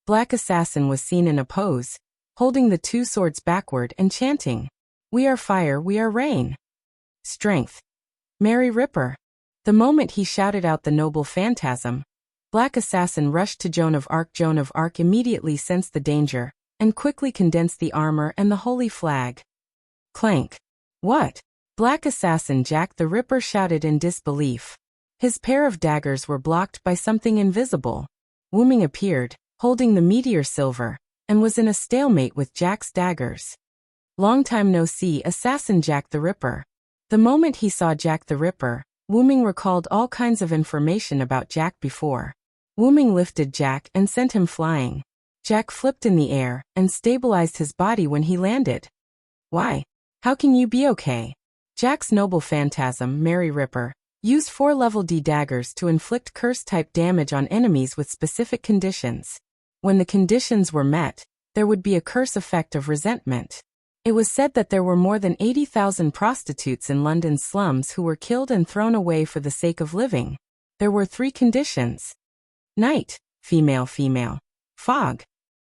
S1: Black Assassin was seen in a pose, holding the two swords backward and chanting, "We are fire, we are rain. Strength. Mary Ripper." The moment he shouted out the noble phantasm, Black Assassin rushed to Joan of Arc. Joan of Arc immediately sensed the danger, and quickly condensed the armor and the holy flag. Clank. What? Black Assassin Jack the Ripper shouted in disbelief. His pair of daggers were blocked by something invisible. Wu Ming appeared, holding the meteor silver, and was in a stalemate with Jack's daggers. Long time no see, Assassin Jack the Ripper. The moment he saw Jack the Ripper, Wu Ming recalled all kinds of information about Jack before. Wu Ming lifted Jack and sent him flying. Jack flipped in the air and stabilized his body when he landed. Why? How can you be okay? Jack's noble phantasm, Mary Ripper, used 4 level D daggers to inflict curse-type damage on enemies with specific conditions. When the conditions were met, there would be a curse effect of resentment. It was said that there were more than 80,000 prostitutes in London's slums who were killed and thrown away for the sake of living. There were 3 conditions. Night, female, fog.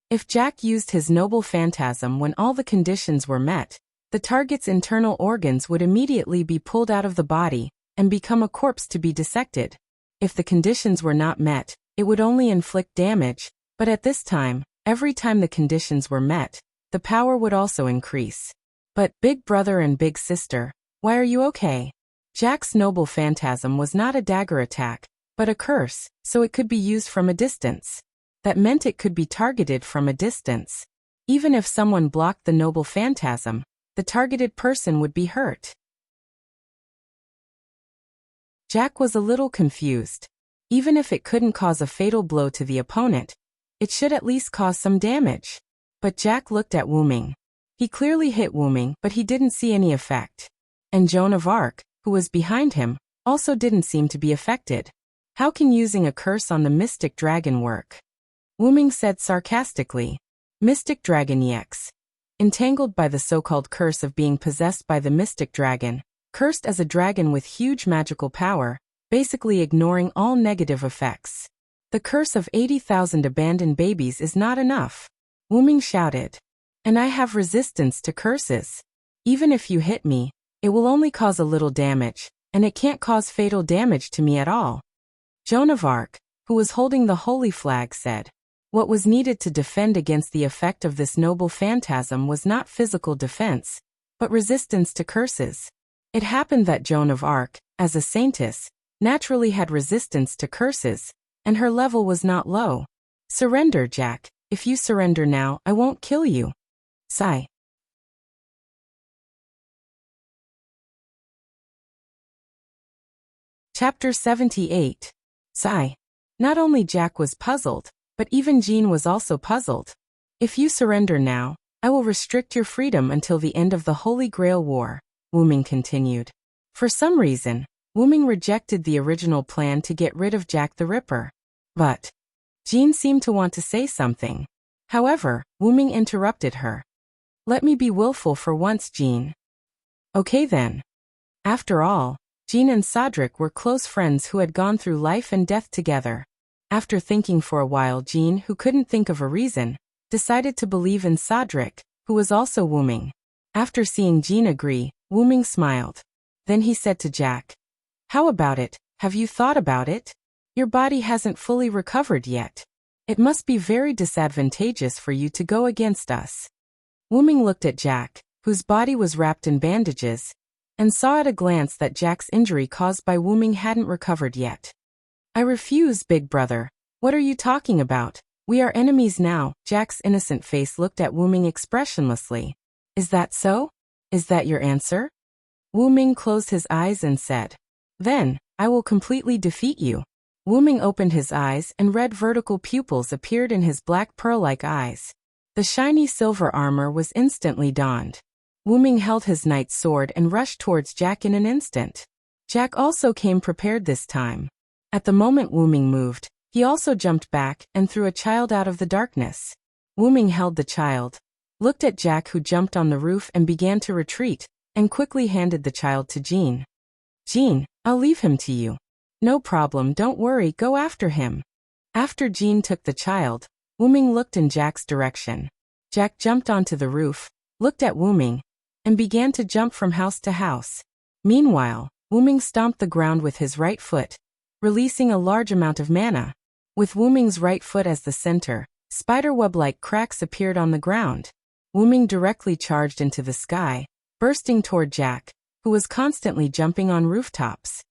S1: If Jack used his noble phantasm when all the conditions were met, the target's internal organs would immediately be pulled out of the body and become a corpse to be dissected. If the conditions were not met, it would only inflict damage, but at this time, every time the conditions were met, the power would also increase. But, big brother and big sister, why are you okay? Jack's noble phantasm was not a dagger attack, but a curse, so it could be used from a distance. That meant it could be targeted from a distance. Even if someone blocked the noble phantasm, the targeted person would be hurt. Jack was a little confused. Even if it couldn't cause a fatal blow to the opponent, it should at least cause some damage. But Jack looked at Wu Ming. He clearly hit Wu Ming, but he didn't see any effect. And Joan of Arc, who was behind him, also didn't seem to be affected. How can using a curse on the mystic dragon work? Wu Ming said sarcastically. Mystic dragon EX. Entangled by the so-called curse of being possessed by the mystic dragon, cursed as a dragon with huge magical power, basically ignoring all negative effects. The curse of 80,000 abandoned babies is not enough. Wu Ming shouted. And I have resistance to curses. Even if you hit me, it will only cause a little damage, and it can't cause fatal damage to me at all. Joan of Arc, who was holding the holy flag, said. What was needed to defend against the effect of this noble phantasm was not physical defense, but resistance to curses. It happened that Joan of Arc, as a saintess, naturally had resistance to curses, and her level was not low. Surrender, Jack. If you surrender now, I won't kill you. Sigh. Chapter 78. Sigh. Not only Jack was puzzled, but even Jean was also puzzled. If you surrender now, I will restrict your freedom until the end of the Holy Grail War, Wu Ming continued. For some reason, Wu Ming rejected the original plan to get rid of Jack the Ripper. But Jean seemed to want to say something. However, Wu Ming interrupted her. Let me be willful for once, Jean. Okay then. After all, Jean and Cedric were close friends who had gone through life and death together. After thinking for a while, Jean, who couldn't think of a reason, decided to believe in Cedric, who was also Wu Ming. After seeing Jean agree, Wu Ming smiled. Then he said to Jack, how about it? Have you thought about it? Your body hasn't fully recovered yet. It must be very disadvantageous for you to go against us. Wu Ming looked at Jack, whose body was wrapped in bandages, and saw at a glance that Jack's injury caused by Wu Ming hadn't recovered yet. I refuse, big brother. What are you talking about? We are enemies now. Jack's innocent face looked at Wu Ming expressionlessly. Is that so? Is that your answer? Wu Ming closed his eyes and said, then, I will completely defeat you. Wu Ming opened his eyes and red vertical pupils appeared in his black pearl-like eyes. The shiny silver armor was instantly donned. Wu Ming held his knight's sword and rushed towards Jack in an instant. Jack also came prepared this time. At the moment Wu Ming moved, he also jumped back and threw a child out of the darkness. Wu Ming held the child, looked at Jack who jumped on the roof and began to retreat, and quickly handed the child to Jean. Jean, I'll leave him to you. No problem, don't worry, go after him. After Jean took the child, Wu Ming looked in Jack's direction. Jack jumped onto the roof, looked at Wu Ming, and began to jump from house to house. Meanwhile, Wu-ming stomped the ground with his right foot, releasing a large amount of mana. With Wu-ming's right foot as the center, spiderweb-like cracks appeared on the ground. Wu-ming directly charged into the sky, bursting toward Jack, who was constantly jumping on rooftops.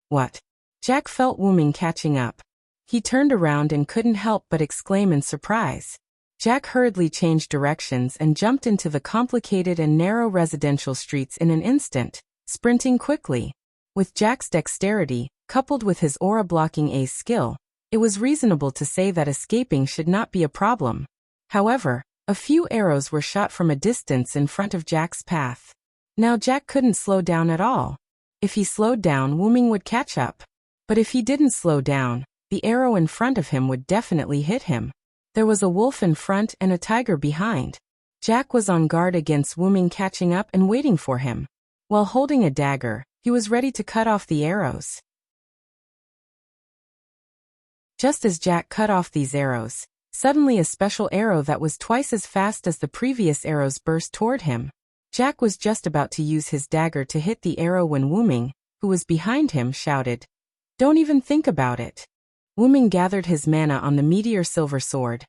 S1: What? Jack felt Wu-ming catching up. He turned around and couldn't help but exclaim in surprise. Jack hurriedly changed directions and jumped into the complicated and narrow residential streets in an instant, sprinting quickly. With Jack's dexterity, coupled with his aura-blocking ace skill, it was reasonable to say that escaping should not be a problem. However, a few arrows were shot from a distance in front of Jack's path. Now Jack couldn't slow down at all. If he slowed down, Wu-ming would catch up. But if he didn't slow down, the arrow in front of him would definitely hit him. There was a wolf in front and a tiger behind. Jack was on guard against Wu-ming catching up and waiting for him. While holding a dagger, he was ready to cut off the arrows. Just as Jack cut off these arrows, suddenly a special arrow that was twice as fast as the previous arrows burst toward him. Jack was just about to use his dagger to hit the arrow when Wu-ming, who was behind him, shouted, "Don't even think about it." Wu-ming gathered his mana on the meteor silver sword,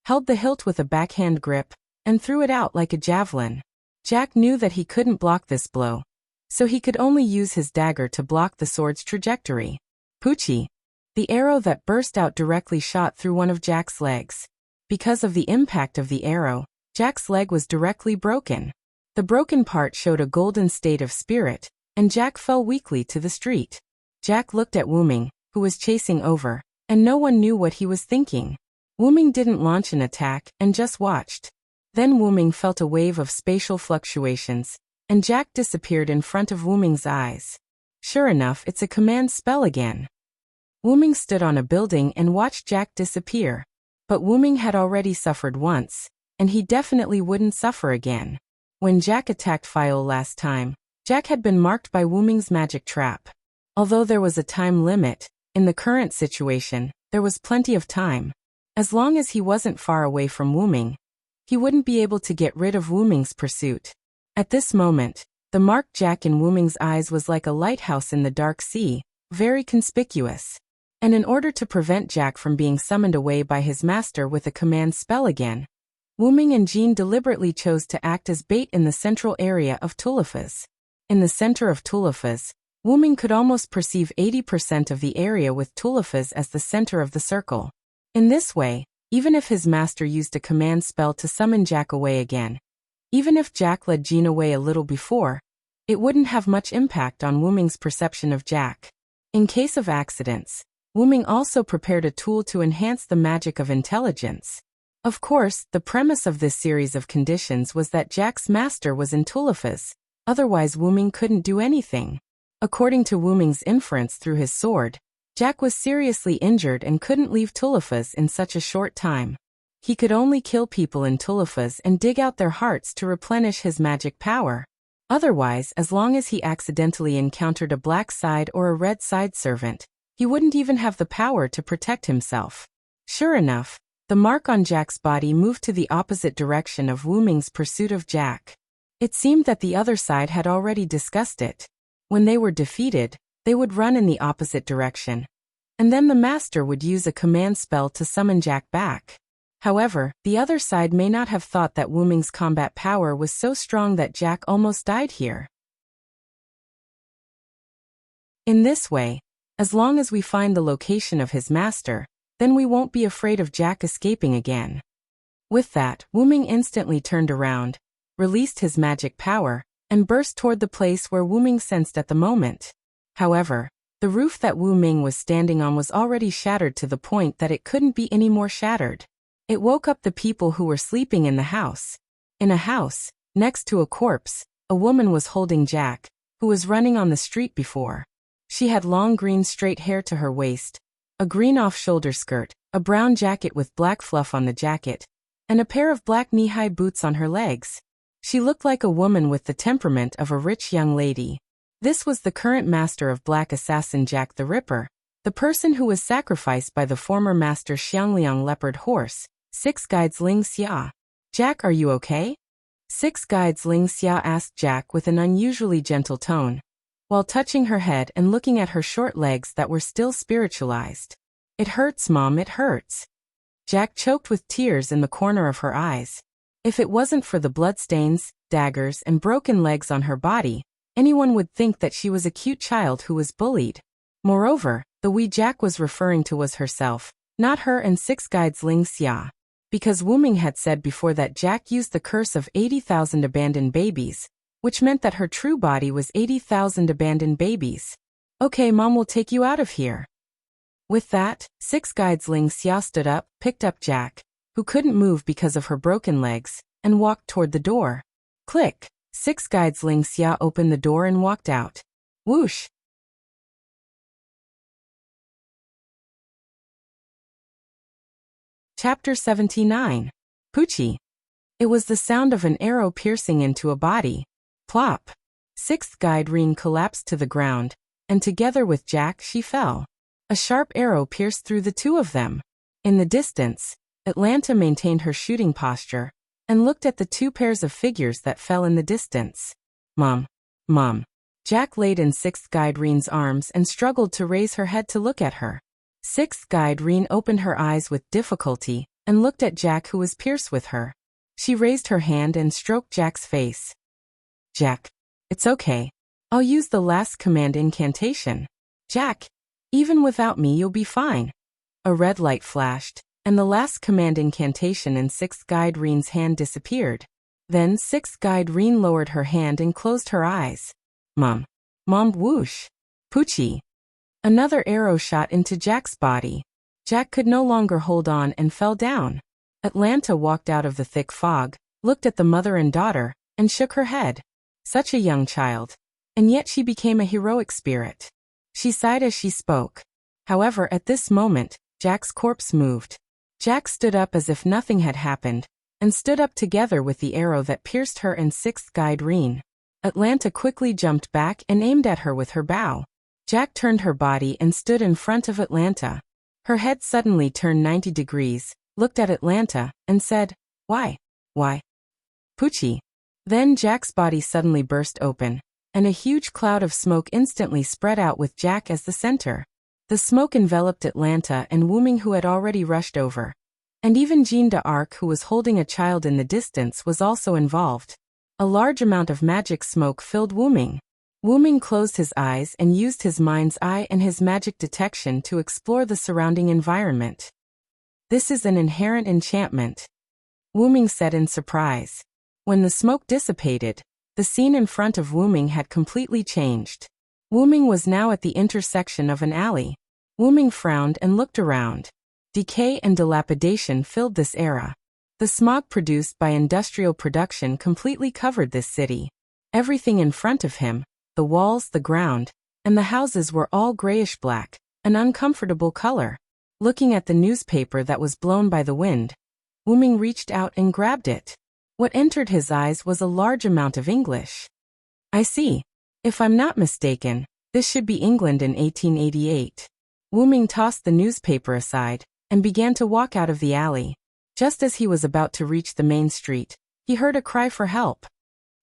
S1: held the hilt with a backhand grip, and threw it out like a javelin. Jack knew that he couldn't block this blow, so he could only use his dagger to block the sword's trajectory. Poochie! The arrow that burst out directly shot through one of Jack's legs. Because of the impact of the arrow, Jack's leg was directly broken. The broken part showed a golden state of spirit, and Jack fell weakly to the street. Jack looked at Wu-ming, who was chasing over, and no one knew what he was thinking. Wu-ming didn't launch an attack and just watched. Then Wu-ming felt a wave of spatial fluctuations, and Jack disappeared in front of Wu-ming's eyes. Sure enough, it's a command spell again. Wu-ming stood on a building and watched Jack disappear. But Wu-ming had already suffered once, and he definitely wouldn't suffer again. When Jack attacked File last time, Jack had been marked by Wu-ming's magic trap. Although there was a time limit, in the current situation, there was plenty of time. As long as he wasn't far away from Wu-ming, he wouldn't be able to get rid of Wu-ming's pursuit. At this moment, the marked Jack in Wu-ming's eyes was like a lighthouse in the dark sea, very conspicuous. And in order to prevent Jack from being summoned away by his master with a command spell again, Wu-ming and Jean deliberately chose to act as bait in the central area of Tulifas. In the center of Tulifas, Wu-ming could almost perceive 80% of the area with Tulifas as the center of the circle. In this way, even if his master used a command spell to summon Jack away again, even if Jack led Jean away a little before, it wouldn't have much impact on Wu-ming's perception of Jack. In case of accidents, Wu-ming also prepared a tool to enhance the magic of intelligence. Of course, the premise of this series of conditions was that Jack's master was in Tulifas, otherwise Wu-ming couldn't do anything. According to Wu-ming's inference through his sword, Jack was seriously injured and couldn't leave Tulifas in such a short time. He could only kill people in Tulifas and dig out their hearts to replenish his magic power. Otherwise, as long as he accidentally encountered a black side or a red side servant, he wouldn't even have the power to protect himself. Sure enough, the mark on Jack's body moved to the opposite direction of Wu-ming's pursuit of Jack. It seemed that the other side had already discussed it. When they were defeated, they would run in the opposite direction. And then the master would use a command spell to summon Jack back. However, the other side may not have thought that Wu-ming's combat power was so strong that Jack almost died here. In this way, as long as we find the location of his master, then we won't be afraid of Jack escaping again. With that, Wu-ming instantly turned around, released his magic power, and burst toward the place where Wu-ming sensed at the moment. However, the roof that Wu-ming was standing on was already shattered to the point that it couldn't be any more shattered. It woke up the people who were sleeping in the house. In a house, next to a corpse, a woman was holding Jack, who was running on the street before. She had long green straight hair to her waist, a green off-shoulder skirt, a brown jacket with black fluff on the jacket, and a pair of black knee-high boots on her legs. She looked like a woman with the temperament of a rich young lady. This was the current master of Black Assassin Jack the Ripper, the person who was sacrificed by the former master Xiangliang Leopard Horse, Six Guides Ling Xia. "Jack, are you okay?" Six Guides Ling Xia asked Jack with an unusually gentle tone. while touching her head and looking at her short legs that were still spiritualized. "It hurts, Mom, it hurts." Jack choked with tears in the corner of her eyes. If it wasn't for the bloodstains, daggers, and broken legs on her body, anyone would think that she was a cute child who was bullied. Moreover, the we Jack was referring to was herself, not her and Six Guides Ling Xia. Because Wu Ming had said before that Jack used the curse of 80,000 abandoned babies, which meant that her true body was 80,000 abandoned babies. "Okay, Mom will take you out of here." With that, Six Guides Ling Xia stood up, picked up Jack, who couldn't move because of her broken legs, and walked toward the door. Click! Six Guides Ling Xia opened the door and walked out. Whoosh! Chapter 79. Poochie. It was the sound of an arrow piercing into a body. Plop! Sixth Guide Reen collapsed to the ground, and together with Jack she fell. A sharp arrow pierced through the two of them. In the distance, Atlanta maintained her shooting posture, and looked at the two pairs of figures that fell in the distance. "Mom. Mom." Jack laid in Sixth Guide Reen's arms and struggled to raise her head to look at her. Sixth Guide Reen opened her eyes with difficulty, and looked at Jack, who was pierced with her. She raised her hand and stroked Jack's face. "Jack. It's okay. I'll use the last command incantation. Jack, even without me you'll be fine." A red light flashed, and the last command incantation in Sixth Guide Reen's hand disappeared. Then Sixth Guide Reen lowered her hand and closed her eyes. "Mom. Mom, whoosh. Poochie." Another arrow shot into Jack's body. Jack could no longer hold on and fell down. Atlanta walked out of the thick fog, looked at the mother and daughter, and shook her head. Such a young child. And yet she became a heroic spirit. She sighed as she spoke. However, at this moment, Jack's corpse moved. Jack stood up as if nothing had happened, and stood up together with the arrow that pierced her and Sixth Guide Reen. Atlanta quickly jumped back and aimed at her with her bow. Jack turned her body and stood in front of Atlanta. Her head suddenly turned 90 degrees, looked at Atlanta, and said, "Why? Why? Poochie." Then Jack's body suddenly burst open, and a huge cloud of smoke instantly spread out with Jack as the center. The smoke enveloped Atlanta and Wu Ming, who had already rushed over. And even Jeanne d'Arc, who was holding a child in the distance, was also involved. A large amount of magic smoke filled Wu Ming. Wu Ming closed his eyes and used his mind's eye and his magic detection to explore the surrounding environment. "This is an inherent enchantment," Wu Ming said in surprise. When the smoke dissipated, the scene in front of Wu Ming had completely changed. Wu Ming was now at the intersection of an alley. Wu Ming frowned and looked around. Decay and dilapidation filled this era. The smog produced by industrial production completely covered this city. Everything in front of him, the walls, the ground, and the houses, were all grayish-black, an uncomfortable color. Looking at the newspaper that was blown by the wind, Wu Ming reached out and grabbed it. What entered his eyes was a large amount of English. "I see. If I'm not mistaken, this should be England in 1888. Wu Ming tossed the newspaper aside, and began to walk out of the alley. Just as he was about to reach the main street, he heard a cry for help.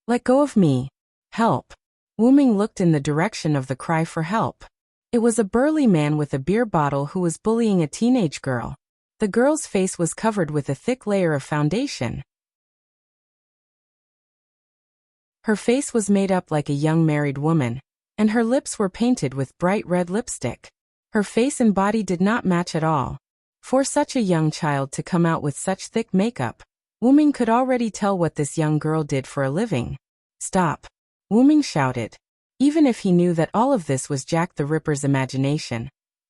S1: "Let go of me. Help." Wu Ming looked in the direction of the cry for help. It was a burly man with a beer bottle who was bullying a teenage girl. The girl's face was covered with a thick layer of foundation. Her face was made up like a young married woman, and her lips were painted with bright red lipstick. Her face and body did not match at all. For such a young child to come out with such thick makeup, Wu Ming could already tell what this young girl did for a living. "Stop!" Wu Ming shouted. Even if he knew that all of this was Jack the Ripper's imagination,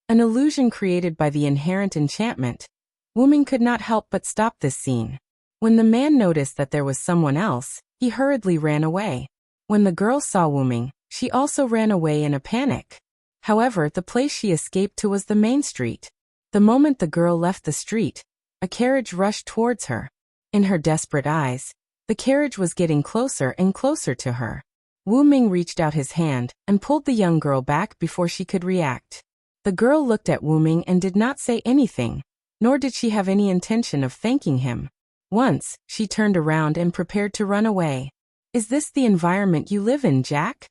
S1: an illusion created by the inherent enchantment, Wu Ming could not help but stop this scene. When the man noticed that there was someone else, he hurriedly ran away. When the girl saw Wu Ming, she also ran away in a panic. However, the place she escaped to was the main street. The moment the girl left the street, a carriage rushed towards her. In her desperate eyes, the carriage was getting closer and closer to her. Wu Ming reached out his hand and pulled the young girl back before she could react. The girl looked at Wu Ming and did not say anything, nor did she have any intention of thanking him. Once, she turned around and prepared to run away. "Is this the environment you live in, Jack?"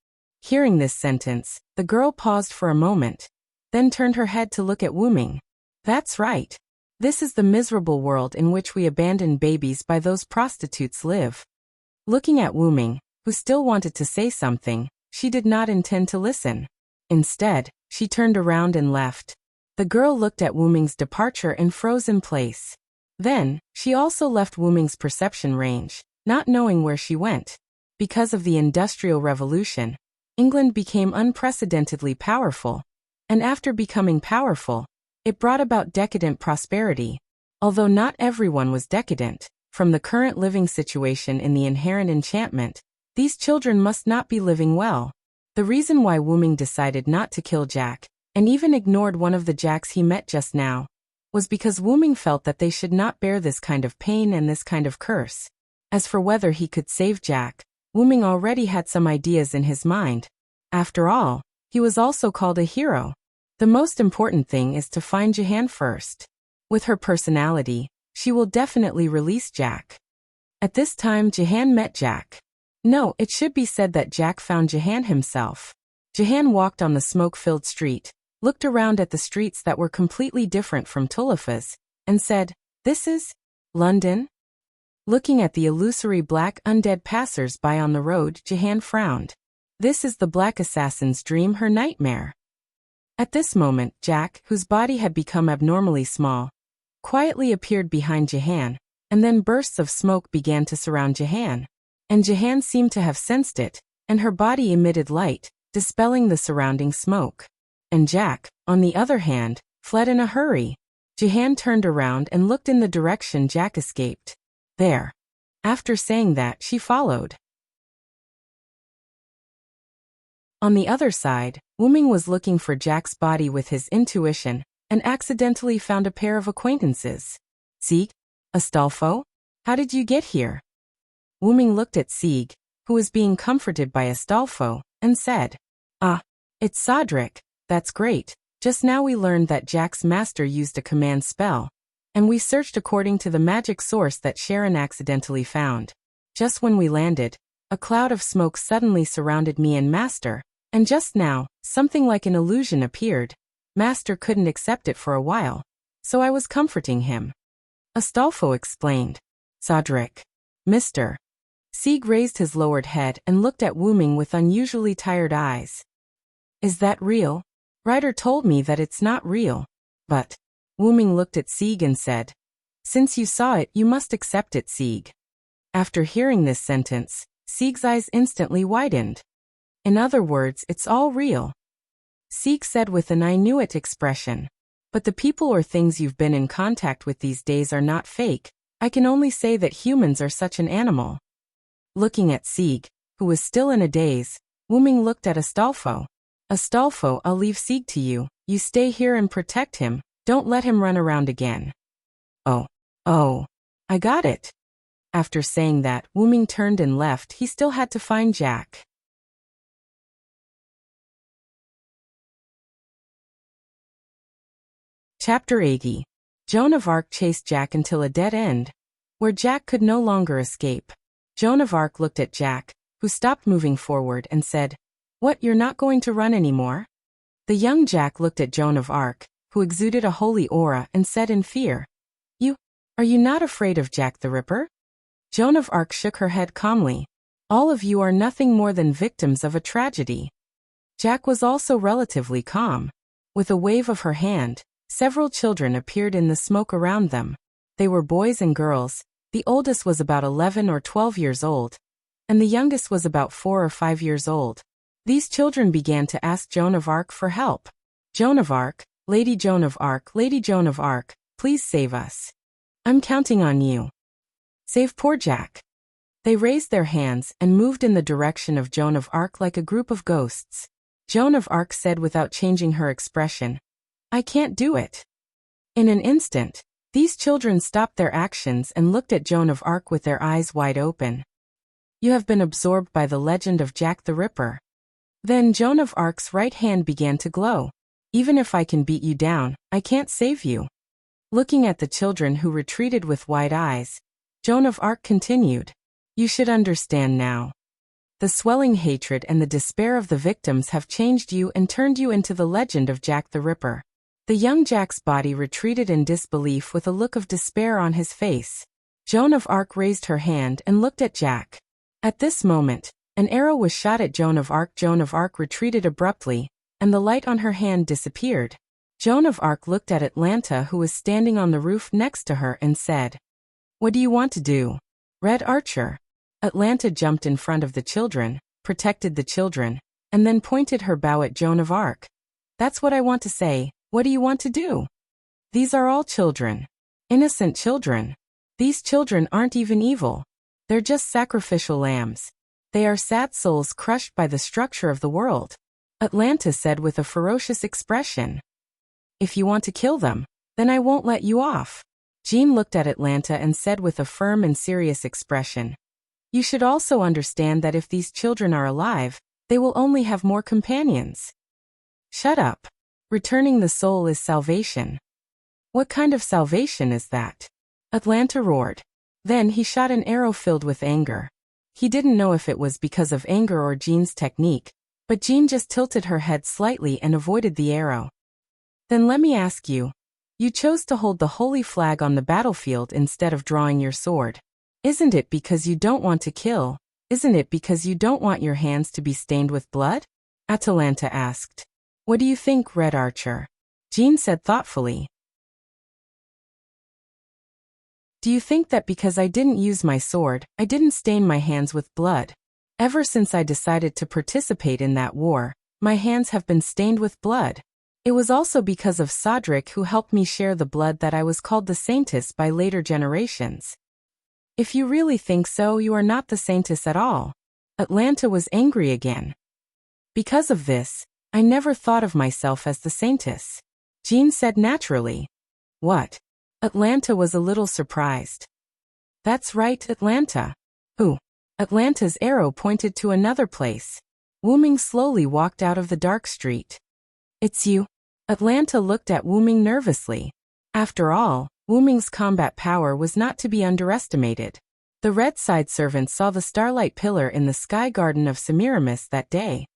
S1: Hearing this sentence, the girl paused for a moment, then turned her head to look at Wuming. That's right. This is the miserable world in which we abandoned babies by those prostitutes live. Looking at Wuming, who still wanted to say something, she did not intend to listen. Instead, she turned around and left. The girl looked at Wuming's departure and froze in place. Then, she also left Wuming's perception range, not knowing where she went. Because of the Industrial Revolution, England became unprecedentedly powerful. And after becoming powerful, it brought about decadent prosperity. Although not everyone was decadent, from the current living situation in the inherent enchantment, these children must not be living well. The reason why Wuming decided not to kill Jack, and even ignored one of the Jacks he met just now, was because Wuming felt that they should not bear this kind of pain and this kind of curse. As for whether he could save Jack, Wuming already had some ideas in his mind. After all, he was also called a hero. The most important thing is to find Jahan first. With her personality, she will definitely release Jack. At this time Jahan met Jack. No, it should be said that Jack found Jahan himself. Jahan walked on the smoke-filled street, looked around at the streets that were completely different from Tulifa's, and said, "This is London?" Looking at the illusory black undead passers-by on the road, Jahan frowned. This is the black assassin's dream, her nightmare. At this moment, Jack, whose body had become abnormally small, quietly appeared behind Jahan, and then bursts of smoke began to surround Jahan. And Jahan seemed to have sensed it, and her body emitted light, dispelling the surrounding smoke. And Jack, on the other hand, fled in a hurry. Jahan turned around and looked in the direction Jack escaped. There. After saying that, she followed. On the other side, Wuming was looking for Jack's body with his intuition, and accidentally found a pair of acquaintances. Sieg? Astolfo? How did you get here? Wuming looked at Sieg, who was being comforted by Astolfo, and said, "Ah, it's Cedric, that's great. Just now we learned that Jack's master used a command spell, and we searched according to the magic source that Sharon accidentally found. Just when we landed, a cloud of smoke suddenly surrounded me and Master, and just now, something like an illusion appeared. Master couldn't accept it for a while, so I was comforting him." Astolfo explained. "Cedric. Mr." Sieg raised his lowered head and looked at Wuming with unusually tired eyes. "Is that real? Ryder told me that it's not real." "But..." Wuming looked at Sieg and said, "Since you saw it, you must accept it, Sieg." After hearing this sentence, Sieg's eyes instantly widened. "In other words, it's all real," Sieg said with an "I knew it" expression. "But the people or things you've been in contact with these days are not fake. I can only say that humans are such an animal." Looking at Sieg, who was still in a daze, Wuming looked at Astolfo. "Astolfo, I'll leave Sieg to you. You stay here and protect him. Don't let him run around again." Oh, I got it." After saying that, Wuming turned and left. He still had to find Jack. Chapter 80. Joan of Arc chased Jack until a dead end, where Jack could no longer escape. Joan of Arc looked at Jack, who stopped moving forward, and said, "What, you're not going to run anymore?" The young Jack looked at Joan of Arc, who exuded a holy aura, and said in fear, Are you not afraid of Jack the Ripper?" Joan of Arc shook her head calmly. "All of you are nothing more than victims of a tragedy." Jack was also relatively calm. With a wave of her hand, several children appeared in the smoke around them. They were boys and girls. The oldest was about 11 or 12 years old, and the youngest was about 4 or 5 years old. These children began to ask Joan of Arc for help. "Joan of Arc, Lady Joan of Arc, Lady Joan of Arc, please save us. I'm counting on you. Save poor Jack." They raised their hands and moved in the direction of Joan of Arc like a group of ghosts. Joan of Arc said without changing her expression, "I can't do it." In an instant, these children stopped their actions and looked at Joan of Arc with their eyes wide open. "You have been absorbed by the legend of Jack the Ripper." Then Joan of Arc's right hand began to glow. "Even if I can beat you down, I can't save you." Looking at the children who retreated with wide eyes, Joan of Arc continued, "You should understand now. The swelling hatred and the despair of the victims have changed you and turned you into the legend of Jack the Ripper. The young Jack's body retreated in disbelief with a look of despair on his face. Joan of Arc raised her hand and looked at Jack. At this moment, an arrow was shot at Joan of Arc. Joan of Arc retreated abruptly, and the light on her hand disappeared. Joan of Arc looked at Atlanta, who was standing on the roof next to her, and said, "What do you want to do, Red Archer?" Atlanta jumped in front of the children, protected the children, and then pointed her bow at Joan of Arc. "That's what I want to say. What do you want to do? These are all children. Innocent children. These children aren't even evil. They're just sacrificial lambs. They are sad souls crushed by the structure of the world," Atlanta said with a ferocious expression. "If you want to kill them, then I won't let you off." Jean looked at Atlanta and said with a firm and serious expression, "You should also understand that if these children are alive, they will only have more companions." "Shut up. Returning the soul is salvation." "What kind of salvation is that?" Atlanta roared. Then he shot an arrow filled with anger. He didn't know if it was because of anger or Jean's technique, but Jean just tilted her head slightly and avoided the arrow. "Then let me ask you. You chose to hold the holy flag on the battlefield instead of drawing your sword. Isn't it because you don't want to kill? Isn't it because you don't want your hands to be stained with blood?" Atalanta asked. "What do you think, Red Archer?" Jean said thoughtfully. "Do you think that because I didn't use my sword, I didn't stain my hands with blood? Ever since I decided to participate in that war, my hands have been stained with blood. It was also because of Sodric who helped me share the blood that I was called the Saintess by later generations. If you really think so, you are not the Saintess at all." Atlanta was angry again. "Because of this, I never thought of myself as the Saintess," Jean said naturally. "What?" Atlanta was a little surprised. "That's right, Atlanta." "Who?" Atlanta's arrow pointed to another place. Wu Ming slowly walked out of the dark street. "It's you?" Atlanta looked at Wu Ming nervously. After all, Wu Ming's combat power was not to be underestimated. The Red Side servants saw the starlight pillar in the sky garden of Semiramis that day.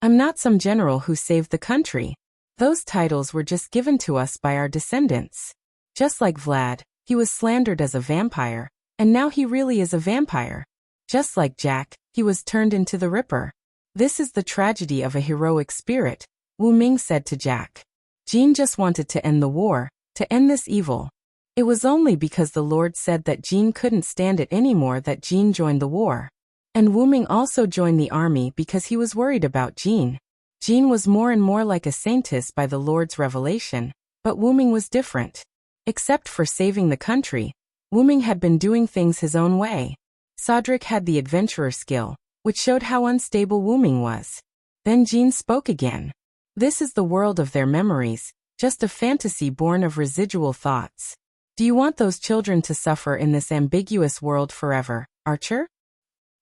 S1: "I'm not some general who saved the country. Those titles were just given to us by our descendants. Just like Vlad, he was slandered as a vampire, and now he really is a vampire. Just like Jack, he was turned into the Ripper. This is the tragedy of a heroic spirit," Wu Ming said to Jack. Jean just wanted to end the war, to end this evil. It was only because the Lord said that Jean couldn't stand it anymore that Jean joined the war. And Wu Ming also joined the army because he was worried about Jean. Jean was more and more like a saintess by the Lord's revelation, but Wu Ming was different. Except for saving the country, Wu Ming had been doing things his own way. Sodric had the adventurer skill, which showed how unstable Wu Ming was. Then Jean spoke again. "This is the world of their memories, just a fantasy born of residual thoughts. Do you want those children to suffer in this ambiguous world forever, Archer?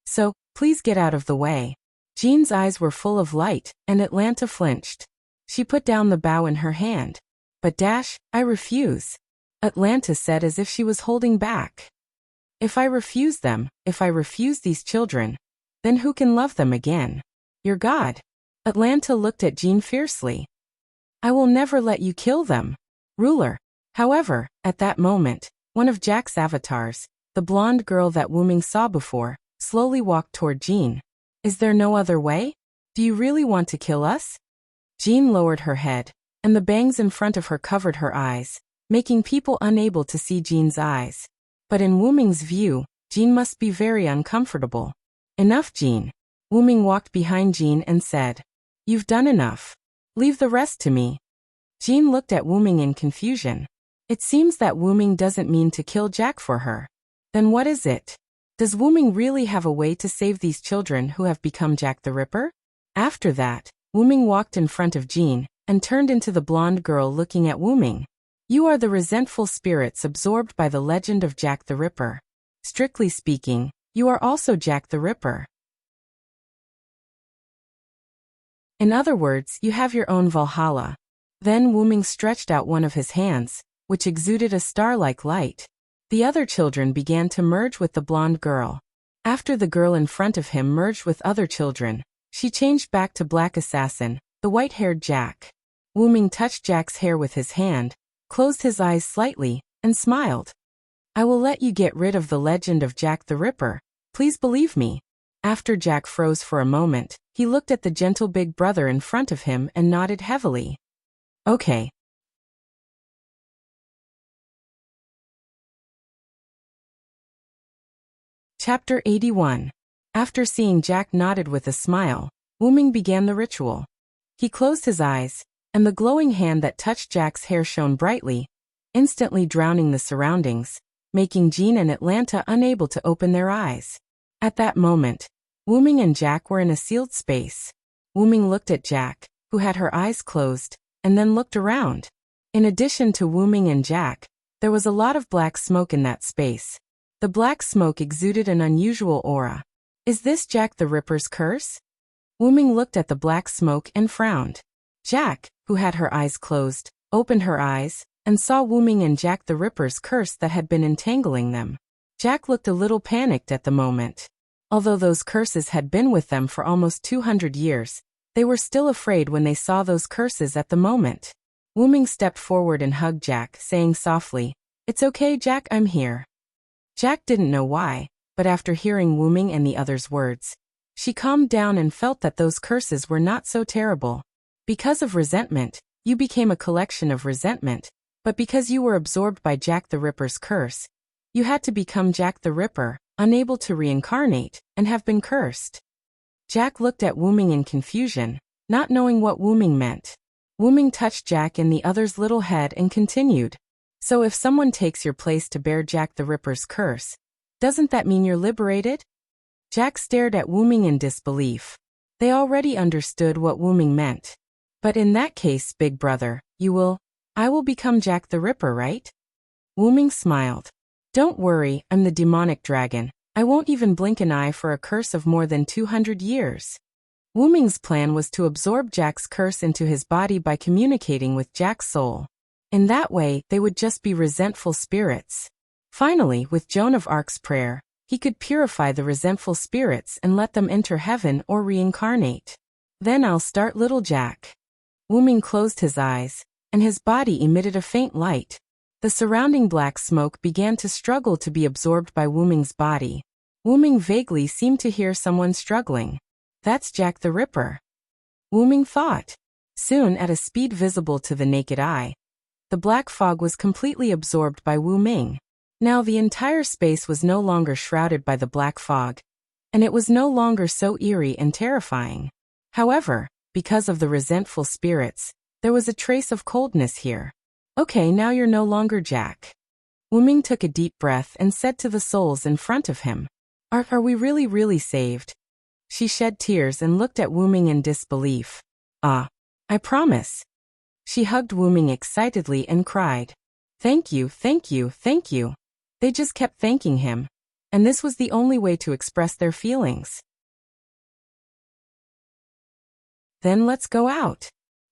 S1: So, please get out of the way." Jean's eyes were full of light, and Atlanta flinched. She put down the bow in her hand. "But I refuse," Atlanta said as if she was holding back. "If I refuse them, if I refuse these children, then who can love them again? Your God." Atlanta looked at Jean fiercely. "I will never let you kill them, ruler." However, at that moment, one of Jack's avatars, the blonde girl that Wu Ming saw before, slowly walked toward Jean. "Is there no other way? Do you really want to kill us?" Jean lowered her head, and the bangs in front of her covered her eyes, making people unable to see Jean's eyes. But in Wu Ming's view, Jean must be very uncomfortable. "Enough, Jean." Wu Ming walked behind Jean and said, "You've done enough. Leave the rest to me." Jean looked at Wu Ming in confusion. It seems that Wu Ming doesn't mean to kill Jack for her. Then what is it? Does Wu Ming really have a way to save these children who have become Jack the Ripper? After that, Wu Ming walked in front of Jean and turned into the blonde girl looking at Wu Ming. "You are the resentful spirits absorbed by the legend of Jack the Ripper. Strictly speaking, you are also Jack the Ripper. In other words, you have your own Valhalla." Then Wu Ming stretched out one of his hands, which exuded a star-like light. The other children began to merge with the blonde girl. After the girl in front of him merged with other children, she changed back to Black Assassin, the white-haired Jack. Wu Ming touched Jack's hair with his hand, closed his eyes slightly, and smiled. I will let you get rid of the legend of Jack the Ripper. Please believe me. After Jack froze for a moment, he looked at the gentle big brother in front of him and nodded heavily. Okay. Chapter 81. After seeing Jack nodded with a smile, Wu Ming began the ritual. He closed his eyes, and the glowing hand that touched Jack's hair shone brightly, instantly drowning the surroundings, making Jean and Atlanta unable to open their eyes. At that moment, Wu Ming and Jack were in a sealed space. Wu Ming looked at Jack, who had her eyes closed, and then looked around. In addition to Wu Ming and Jack, there was a lot of black smoke in that space. The black smoke exuded an unusual aura. Is this Jack the Ripper's curse? Wu Ming looked at the black smoke and frowned. Jack, who had her eyes closed, opened her eyes, and saw Wu Ming and Jack the Ripper's curse that had been entangling them. Jack looked a little panicked at the moment. Although those curses had been with them for almost 200 years, they were still afraid when they saw those curses at the moment. Wu Ming stepped forward and hugged Jack, saying softly, "It's okay, Jack, I'm here." Jack didn't know why, but after hearing Wu Ming and the others' words, she calmed down and felt that those curses were not so terrible. Because of resentment, you became a collection of resentment, but because you were absorbed by Jack the Ripper's curse, you had to become Jack the Ripper, unable to reincarnate, and have been cursed. Jack looked at Wu Ming in confusion, not knowing what Wu Ming meant. Wu Ming touched Jack in the other's little head and continued. So if someone takes your place to bear Jack the Ripper's curse, doesn't that mean you're liberated? Jack stared at Wu Ming in disbelief. They already understood what Wu Ming meant. But in that case, big brother, I will become Jack the Ripper, right? Wu Ming smiled. Don't worry, I'm the demonic dragon. I won't even blink an eye for a curse of more than 200 years. Wu Ming's plan was to absorb Jack's curse into his body by communicating with Jack's soul. In that way, they would just be resentful spirits. Finally, with Joan of Arc's prayer, he could purify the resentful spirits and let them enter heaven or reincarnate. Then I'll start little Jack. Wu Ming closed his eyes, and his body emitted a faint light. The surrounding black smoke began to struggle to be absorbed by Wu Ming's body. Wu Ming vaguely seemed to hear someone struggling. That's Jack the Ripper. Wu Ming thought. Soon, at a speed visible to the naked eye, the black fog was completely absorbed by Wu Ming. Now the entire space was no longer shrouded by the black fog, and it was no longer so eerie and terrifying. However, because of the resentful spirits, there was a trace of coldness here. Okay, now you're no longer Jack. Wu Ming took a deep breath and said to the souls in front of him, Are we really saved? She shed tears and looked at Wu Ming in disbelief. I promise. She hugged Wu Ming excitedly and cried. Thank you. They just kept thanking him. And this was the only way to express their feelings. Then let's go out.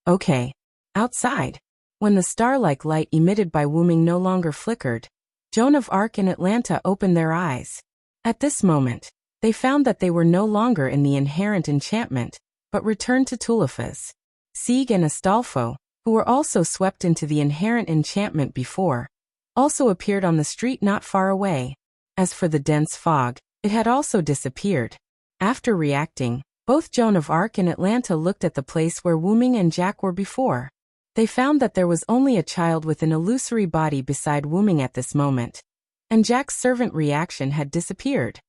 S1: Okay. Outside. When the star-like light emitted by Wu Ming no longer flickered, Joan of Arc and Atlanta opened their eyes. At this moment, they found that they were no longer in the inherent enchantment, but returned to Tulifas. Sieg and Astolfo, who were also swept into the inherent enchantment before, also appeared on the street not far away. As for the dense fog, it had also disappeared. After reacting, both Joan of Arc and Atlanta looked at the place where Wu Ming and Jack were before. They found that there was only a child with an illusory body beside Wu Ming at this moment, and Jack's servant reaction had disappeared.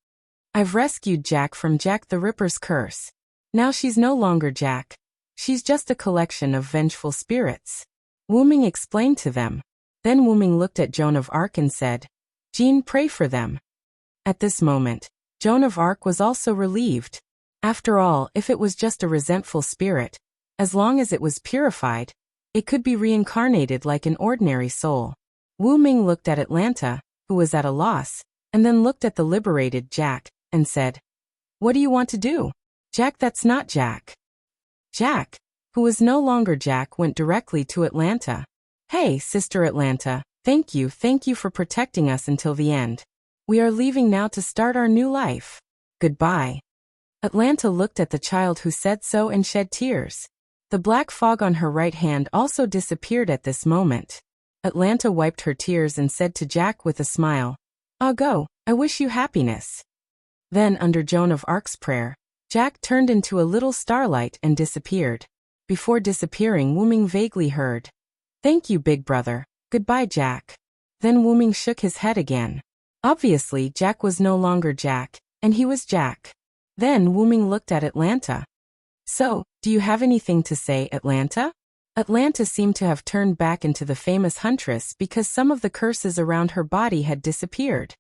S1: I've rescued Jack from Jack the Ripper's curse. Now she's no longer Jack. She's just a collection of vengeful spirits. Wu Ming explained to them. Then Wu Ming looked at Joan of Arc and said, Jean, pray for them. At this moment, Joan of Arc was also relieved. After all, if it was just a resentful spirit, as long as it was purified, it could be reincarnated like an ordinary soul. Wu Ming looked at Atlanta, who was at a loss, and then looked at the liberated Jack, and said, What do you want to do? Jack, that's not Jack. Jack, who was no longer Jack, went directly to Atlanta. Hey, Sister Atlanta, thank you for protecting us until the end. We are leaving now to start our new life. Goodbye. Atlanta looked at the child who said so and shed tears. The black fog on her right hand also disappeared at this moment. Atlanta wiped her tears and said to Jack with a smile, "I'll go, I wish you happiness." Then, under Joan of Arc's prayer, Jack turned into a little starlight and disappeared. Before disappearing, Wu-Ming vaguely heard, "Thank you, big brother. Goodbye, Jack." Then Wu-Ming shook his head again. Obviously, Jack was no longer Jack, and he was Jack. Then Wu-Ming looked at Atlanta. "So, do you have anything to say, Atlanta?" Atlanta seemed to have turned back into the famous huntress because some of the curses around her body had disappeared.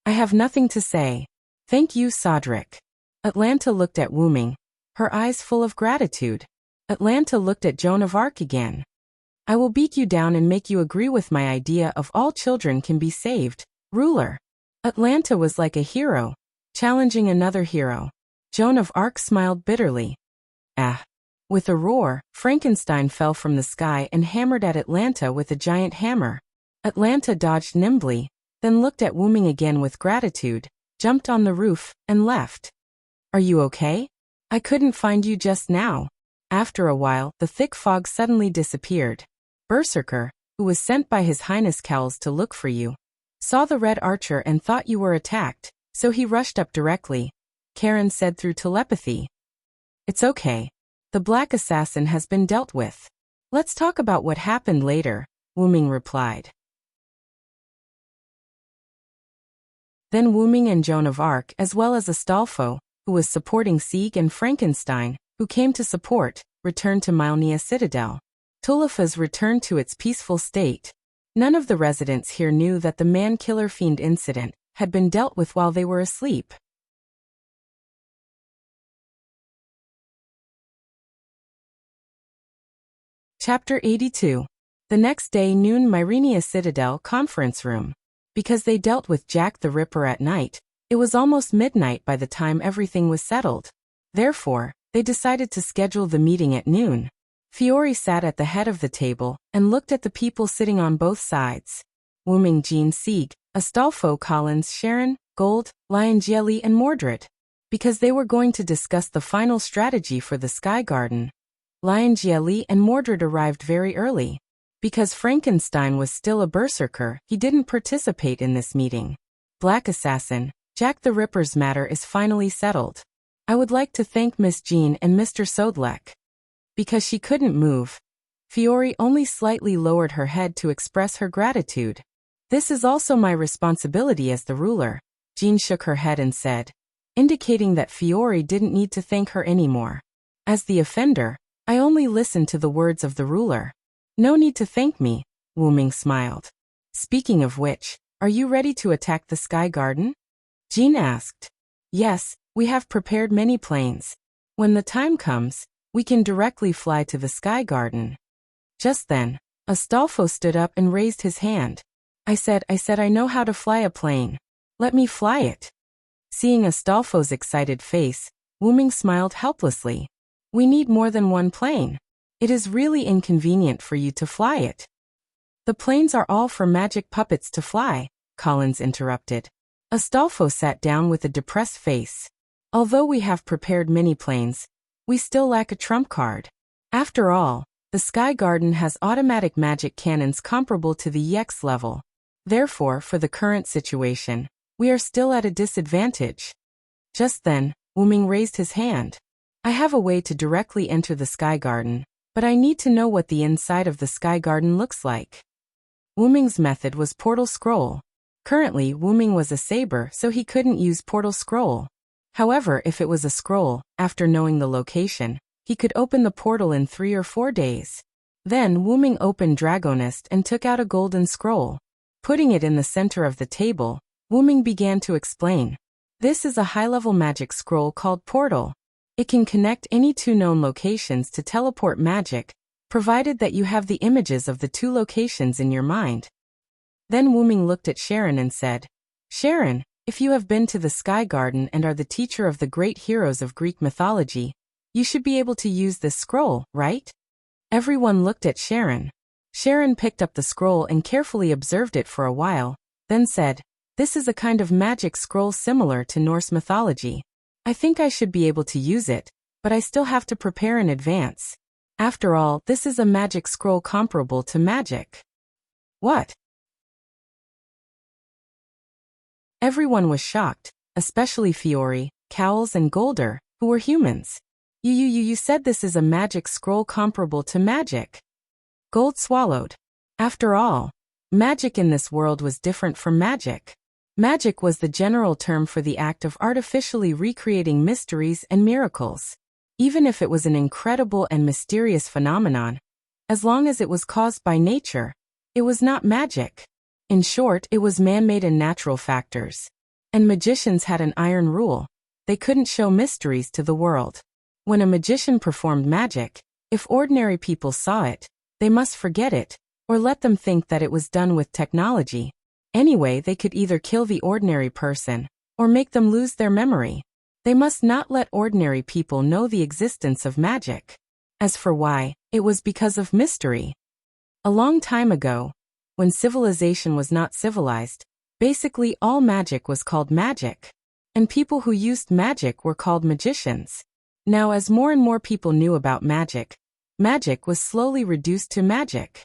S1: "I have nothing to say. Thank you, Sodric." Atlanta looked at Wu-Ming, her eyes full of gratitude. Atlanta looked at Joan of Arc again. "I will beat you down and make you agree with my idea of all children can be saved, ruler." Atlanta was like a hero, challenging another hero. Joan of Arc smiled bitterly. "Ah." With a roar, Frankenstein fell from the sky and hammered at Atlanta with a giant hammer. Atlanta dodged nimbly, then looked at Wu-Ming again with gratitude, jumped on the roof, and left. "Are you okay? I couldn't find you just now." After a while, the thick fog suddenly disappeared. Berserker, who was sent by His Highness Cowles to look for you, saw the red archer and thought you were attacked, so he rushed up directly, Karen said through telepathy. "It's okay. The black assassin has been dealt with. Let's talk about what happened later," Wu-Ming replied. Then Wu-Ming and Joan of Arc, as well as Astolfo, who was supporting Sieg, and Frankenstein, who came to support, returned to Mylnia Citadel. Tulifas returned to its peaceful state. None of the residents here knew that the man-killer fiend incident had been dealt with while they were asleep. Chapter 82. The next day, noon, Myrenia Citadel conference room. Because they dealt with Jack the Ripper at night, it was almost midnight by the time everything was settled. Therefore, they decided to schedule the meeting at noon. Fiore sat at the head of the table and looked at the people sitting on both sides. Wu-Ming, Jean, Sieg, Astolfo, Collins, Sharon, Gold, Lion, Jelly, and Mordred. Because they were going to discuss the final strategy for the Sky Garden. Lion, Jelly, and Mordred arrived very early. Because Frankenstein was still a berserker, he didn't participate in this meeting. Black Assassin, Jack the Ripper's matter is finally settled. I would like to thank Miss Jean and Mr. Sodlek. Because she couldn't move, Fiore only slightly lowered her head to express her gratitude. This is also my responsibility as the ruler. Jean shook her head and said, indicating that Fiore didn't need to thank her anymore. As the offender, I only listened to the words of the ruler. No need to thank me, Wu-Ming smiled. Speaking of which, are you ready to attack the Sky Garden? Jean asked. Yes, we have prepared many planes. When the time comes, we can directly fly to the Sky Garden. Just then, Astolfo stood up and raised his hand. I said I know how to fly a plane. Let me fly it. Seeing Astolfo's excited face, Wu-Ming smiled helplessly. We need more than one plane. It is really inconvenient for you to fly it. The planes are all for magic puppets to fly, Collins interrupted. Astolfo sat down with a depressed face. Although we have prepared many planes, we still lack a trump card. After all, the Sky Garden has automatic magic cannons comparable to the EX level. Therefore, for the current situation, we are still at a disadvantage. Just then, Wu-Ming raised his hand. I have a way to directly enter the Sky Garden, but I need to know what the inside of the Sky Garden looks like. Wu-Ming's method was Portal Scroll. Currently, Wu-Ming was a saber, so he couldn't use Portal Scroll. However, if it was a scroll, after knowing the location, he could open the portal in 3 or 4 days. Then Wu-Ming opened Dragonist and took out a golden scroll. Putting it in the center of the table, Wu-Ming began to explain. This is a high-level magic scroll called Portal. It can connect any 2 known locations to teleport magic, provided that you have the images of the 2 locations in your mind. Then Wu-Ming looked at Sharon and said, Sharon, if you have been to the Sky Garden and are the teacher of the great heroes of Greek mythology, you should be able to use this scroll, right? Everyone looked at Sharon. Sharon picked up the scroll and carefully observed it for a while, then said, This is a kind of magic scroll similar to Norse mythology. I think I should be able to use it, but I still have to prepare in advance. After all, this is a magic scroll comparable to magic. What? Everyone was shocked, especially Fiore, Cowles and Golder, who were humans. You said this is a magic scroll comparable to magic. Gold swallowed. After all, magic in this world was different from magic. Magic was the general term for the act of artificially recreating mysteries and miracles. Even if it was an incredible and mysterious phenomenon, as long as it was caused by nature, it was not magic. In short, it was man-made and natural factors. And magicians had an iron rule: they couldn't show mysteries to the world. When a magician performed magic, if ordinary people saw it, they must forget it, or let them think that it was done with technology. Anyway, they could either kill the ordinary person, or make them lose their memory. They must not let ordinary people know the existence of magic. As for why, it was because of mystery. A long time ago, when civilization was not civilized, basically all magic was called magic. And people who used magic were called magicians. Now, as more and more people knew about magic, magic was slowly reduced to magic.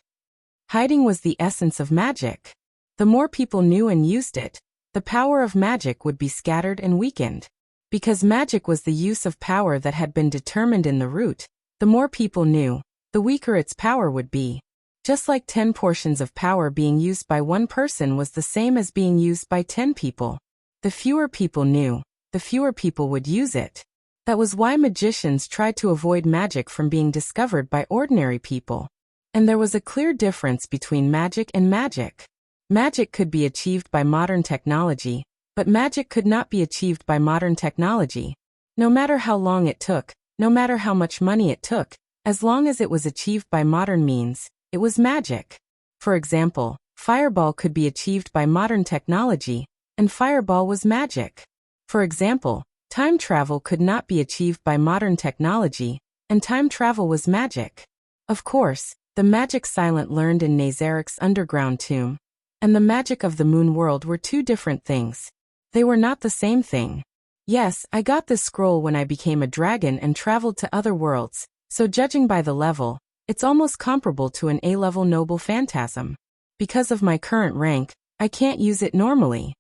S1: Hiding was the essence of magic. The more people knew and used it, the power of magic would be scattered and weakened. Because magic was the use of power that had been determined in the root, the more people knew, the weaker its power would be. Just like 10 portions of power being used by one person was the same as being used by 10 people. The fewer people knew, the fewer people would use it. That was why magicians tried to avoid magic from being discovered by ordinary people. And there was a clear difference between magic and magic. Magic could be achieved by modern technology, but magic could not be achieved by modern technology. No matter how long it took, no matter how much money it took, as long as it was achieved by modern means, it was magic. For example, fireball could be achieved by modern technology, and fireball was magic. For example, time travel could not be achieved by modern technology, and time travel was magic. Of course, the magic Silent learned in Nazarik's underground tomb, and the magic of the moon world were two different things. They were not the same thing. Yes, I got this scroll when I became a dragon and traveled to other worlds, so judging by the level, it's almost comparable to an A-level noble phantasm. Because of my current rank, I can't use it normally.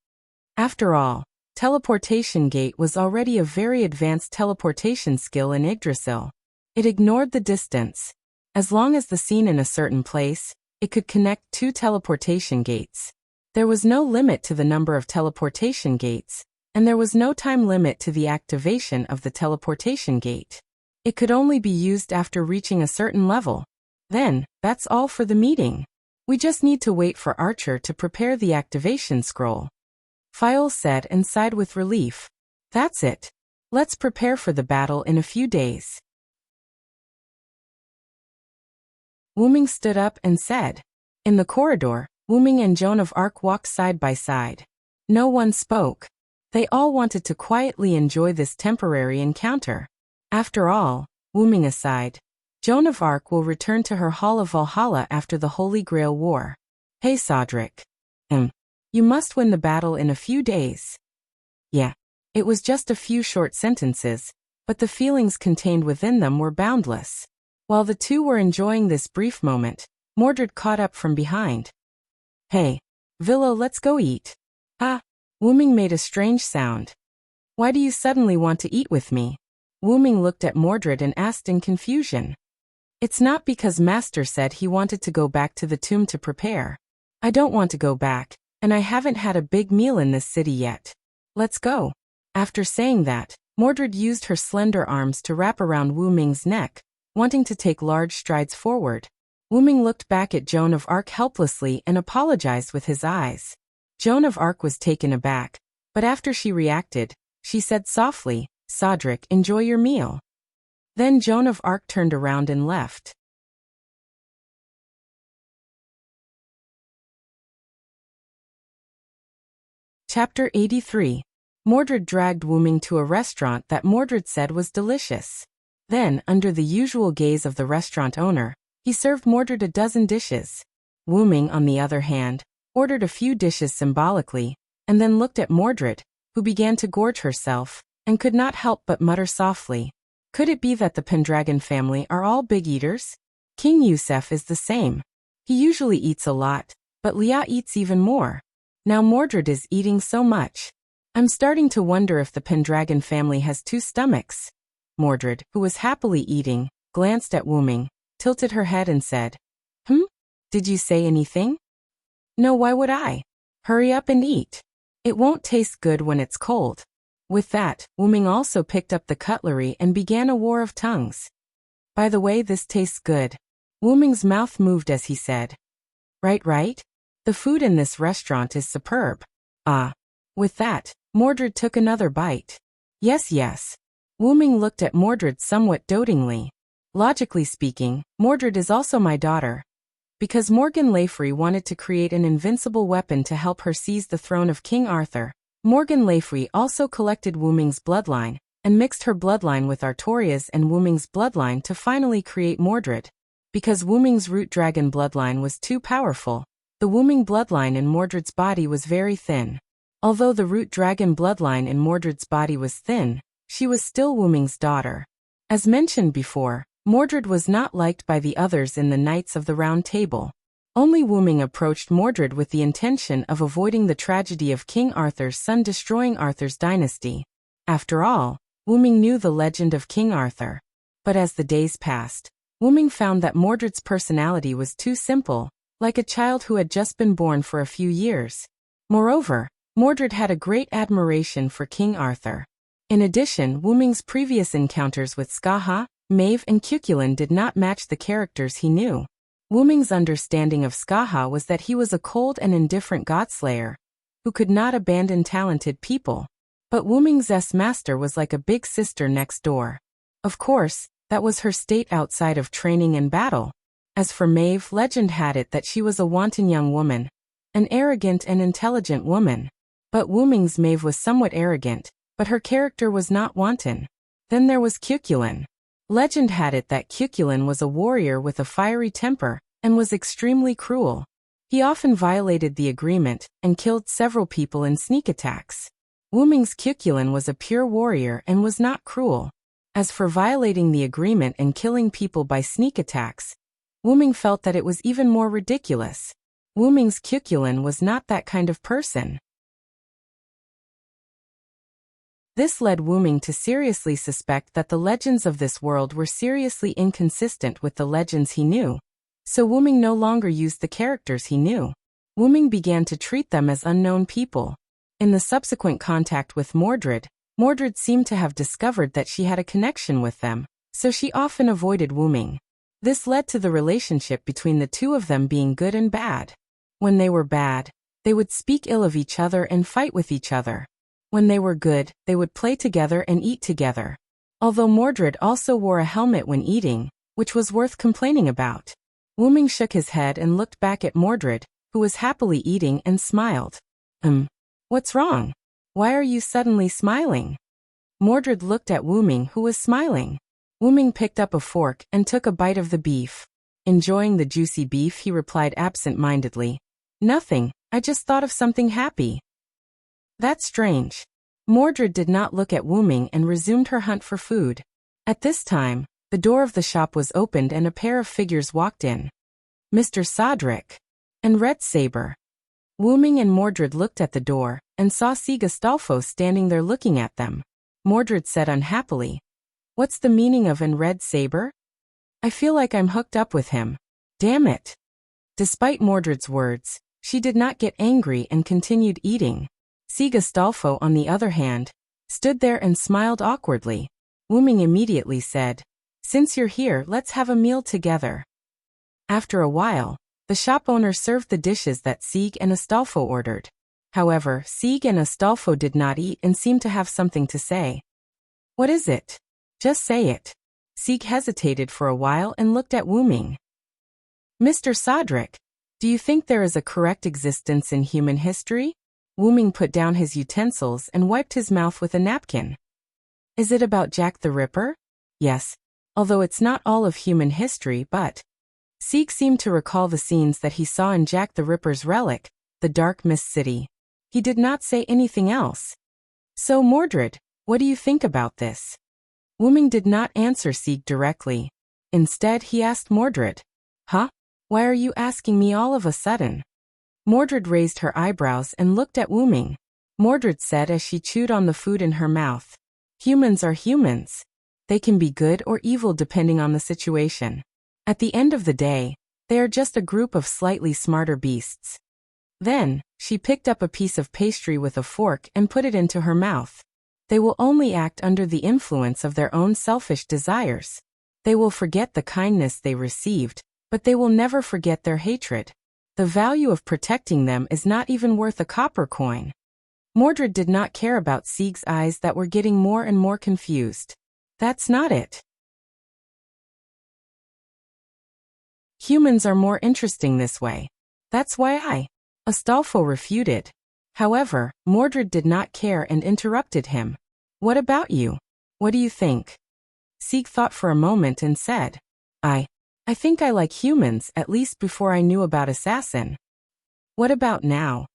S1: After all, Teleportation Gate was already a very advanced teleportation skill in Yggdrasil. It ignored the distance. As long as the scene in a certain place, it could connect 2 teleportation gates. There was no limit to the number of teleportation gates, and there was no time limit to the activation of the teleportation gate. It could only be used after reaching a certain level. Then, that's all for the meeting. We just need to wait for Archer to prepare the activation scroll. Fiol said and sighed with relief. That's it. Let's prepare for the battle in a few days. Wuming stood up and said. In the corridor, Wuming and Joan of Arc walked side by side. No one spoke. They all wanted to quietly enjoy this temporary encounter. After all, Wuming aside, Joan of Arc will return to her Hall of Valhalla after the Holy Grail War. Hey Sodric. You must win the battle in a few days. Yeah. It was just a few short sentences, but the feelings contained within them were boundless. While the two were enjoying this brief moment, Mordred caught up from behind. Hey, Villa, let's go eat. Ah, Wuming made a strange sound. Why do you suddenly want to eat with me? Wuming looked at Mordred and asked in confusion. It's not because Master said he wanted to go back to the tomb to prepare. I don't want to go back, and I haven't had a big meal in this city yet. Let's go. After saying that, Mordred used her slender arms to wrap around Wuming's neck, wanting to take large strides forward. Wuming looked back at Joan of Arc helplessly and apologized with his eyes. Joan of Arc was taken aback, but after she reacted, she said softly, Sodric, enjoy your meal. Then Joan of Arc turned around and left. Chapter 83. Mordred dragged Wuming to a restaurant that Mordred said was delicious. Then, under the usual gaze of the restaurant owner, he served Mordred a dozen dishes. Wuming, on the other hand, ordered a few dishes symbolically, and then looked at Mordred, who began to gorge herself, and could not help but mutter softly. Could it be that the Pendragon family are all big eaters? King Yusef is the same. He usually eats a lot, but Leah eats even more. Now Mordred is eating so much. I'm starting to wonder if the Pendragon family has two stomachs. Mordred, who was happily eating, glanced at Wuming, tilted her head and said, Did you say anything? No, why would I? Hurry up and eat. It won't taste good when it's cold. With that, Wuming also picked up the cutlery and began a war of tongues. By the way, this tastes good. Wuming's mouth moved as he said. Right. The food in this restaurant is superb. Ah. With that, Mordred took another bite. Yes. Wuming looked at Mordred somewhat dotingly. Logically speaking, Mordred is also my daughter. Because Morgan Lefrey wanted to create an invincible weapon to help her seize the throne of King Arthur, Morgan Lefrey also collected Wuming's bloodline, and mixed her bloodline with Artoria's and Wuming's bloodline to finally create Mordred. Because Wuming's root dragon bloodline was too powerful, the Wuming bloodline in Mordred's body was very thin. Although the root dragon bloodline in Mordred's body was thin, she was still Wuming's daughter. As mentioned before, Mordred was not liked by the others in the Knights of the Round Table. Only Wuming approached Mordred with the intention of avoiding the tragedy of King Arthur's son destroying Arthur's dynasty. After all, Wuming knew the legend of King Arthur. But as the days passed, Wuming found that Mordred's personality was too simple, like a child who had just been born for a few years. Moreover, Mordred had a great admiration for King Arthur. In addition, Wuming's previous encounters with Skaha, Maeve and Cuchulainn did not match the characters he knew. Wuming's understanding of Skaha was that he was a cold and indifferent godslayer, who could not abandon talented people. But Wuming's master was like a big sister next door. Of course, that was her state outside of training and battle. As for Maeve, legend had it that she was a wanton young woman, an arrogant and intelligent woman. But Wuming's Maeve was somewhat arrogant, but her character was not wanton. Then there was Cuchulainn. Legend had it that Cuchulainn was a warrior with a fiery temper, and was extremely cruel. He often violated the agreement, and killed several people in sneak attacks. Wuming's Cuchulainn was a pure warrior and was not cruel. As for violating the agreement and killing people by sneak attacks, Wuming felt that it was even more ridiculous. Wuming's Cuchulainn was not that kind of person. This led Wuming to seriously suspect that the legends of this world were seriously inconsistent with the legends he knew. So Wuming no longer used the characters he knew. Wuming began to treat them as unknown people. In the subsequent contact with Mordred, Mordred seemed to have discovered that she had a connection with them, so she often avoided Wuming. This led to the relationship between the two of them being good and bad. When they were bad, they would speak ill of each other and fight with each other. When they were good, they would play together and eat together. Although Mordred also wore a helmet when eating, which was worth complaining about. Wuming shook his head and looked back at Mordred, who was happily eating, and smiled. What's wrong? Why are you suddenly smiling? Mordred looked at Wuming, who was smiling. Wuming picked up a fork and took a bite of the beef. Enjoying the juicy beef, he replied absent-mindedly. Nothing, I just thought of something happy. That's strange. Mordred did not look at Wuming and resumed her hunt for food. At this time, the door of the shop was opened and a pair of figures walked in. Mr. Sodric and Red Saber. Wuming and Mordred looked at the door, and saw Sigastolfo standing there looking at them. Mordred said unhappily, What's the meaning of "and Red Saber"? I feel like I'm hooked up with him. Damn it. Despite Mordred's words, she did not get angry and continued eating. Sigastolfo, on the other hand, stood there and smiled awkwardly. Wuming immediately said, Since you're here, let's have a meal together. After a while, the shop owner served the dishes that Sig and Astolfo ordered. However, Sig and Astolfo did not eat and seemed to have something to say. What is it? Just say it. Sig hesitated for a while and looked at Wuming. Mr. Sodric, do you think there is a correct existence in human history? Wuming put down his utensils and wiped his mouth with a napkin. Is it about Jack the Ripper? Yes, although it's not all of human history, but... Sig seemed to recall the scenes that he saw in Jack the Ripper's relic, the Dark Mist City. He did not say anything else. So Mordred, what do you think about this? Wuming did not answer Sieg directly. Instead, he asked Mordred. Huh? Why are you asking me all of a sudden? Mordred raised her eyebrows and looked at Wuming. Mordred said as she chewed on the food in her mouth. Humans are humans. They can be good or evil depending on the situation. At the end of the day, they are just a group of slightly smarter beasts. Then, she picked up a piece of pastry with a fork and put it into her mouth. They will only act under the influence of their own selfish desires. They will forget the kindness they received, but they will never forget their hatred. The value of protecting them is not even worth a copper coin. Mordred did not care about Sieg's eyes that were getting more and more confused. That's not it. Humans are more interesting this way. That's why Astolfo refuted. However, Mordred did not care and interrupted him. What about you? What do you think? Sieg thought for a moment and said, I think I like humans, at least before I knew about assassin. What about now?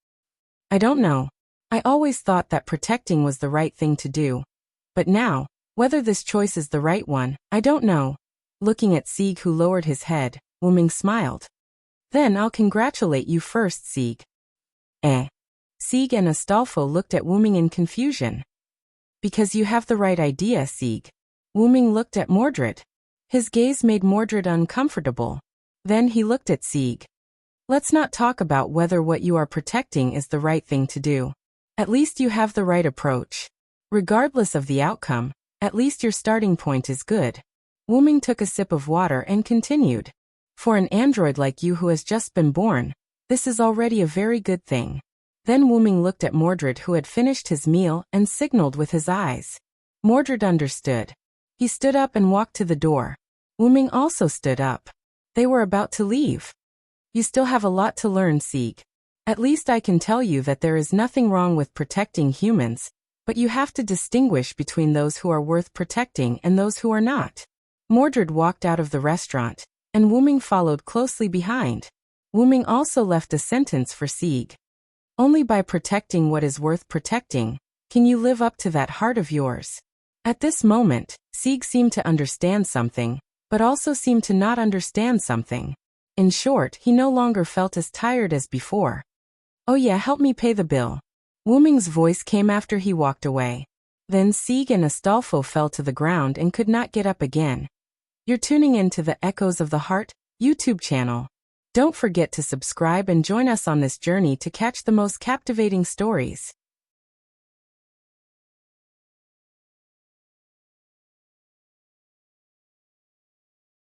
S1: I don't know. I always thought that protecting was the right thing to do. But now, whether this choice is the right one, I don't know. Looking at Sieg, who lowered his head, Wuming smiled. Then I'll congratulate you first, Sieg. Sieg and Astolfo looked at Wuming in confusion. Because you have the right idea, Sieg. Wuming looked at Mordred. His gaze made Mordred uncomfortable. Then he looked at Sieg. Let's not talk about whether what you are protecting is the right thing to do. At least you have the right approach. Regardless of the outcome, at least your starting point is good. Wuming took a sip of water and continued. For an android like you who has just been born, this is already a very good thing. Then Wuming looked at Mordred, who had finished his meal, and signaled with his eyes. Mordred understood. He stood up and walked to the door. Wuming also stood up. They were about to leave. You still have a lot to learn, Sieg. At least I can tell you that there is nothing wrong with protecting humans, but you have to distinguish between those who are worth protecting and those who are not. Mordred walked out of the restaurant, and Wuming followed closely behind. Wuming also left a sentence for Sieg. Only by protecting what is worth protecting can you live up to that heart of yours. At this moment, Sieg seemed to understand something, but also seemed to not understand something. In short, he no longer felt as tired as before. Oh yeah, help me pay the bill. Wuming's voice came after he walked away. Then Sieg and Astolfo fell to the ground and could not get up again. You're tuning in to the Echoes of the Heart YouTube channel. Don't forget to subscribe and join us on this journey to catch the most captivating stories.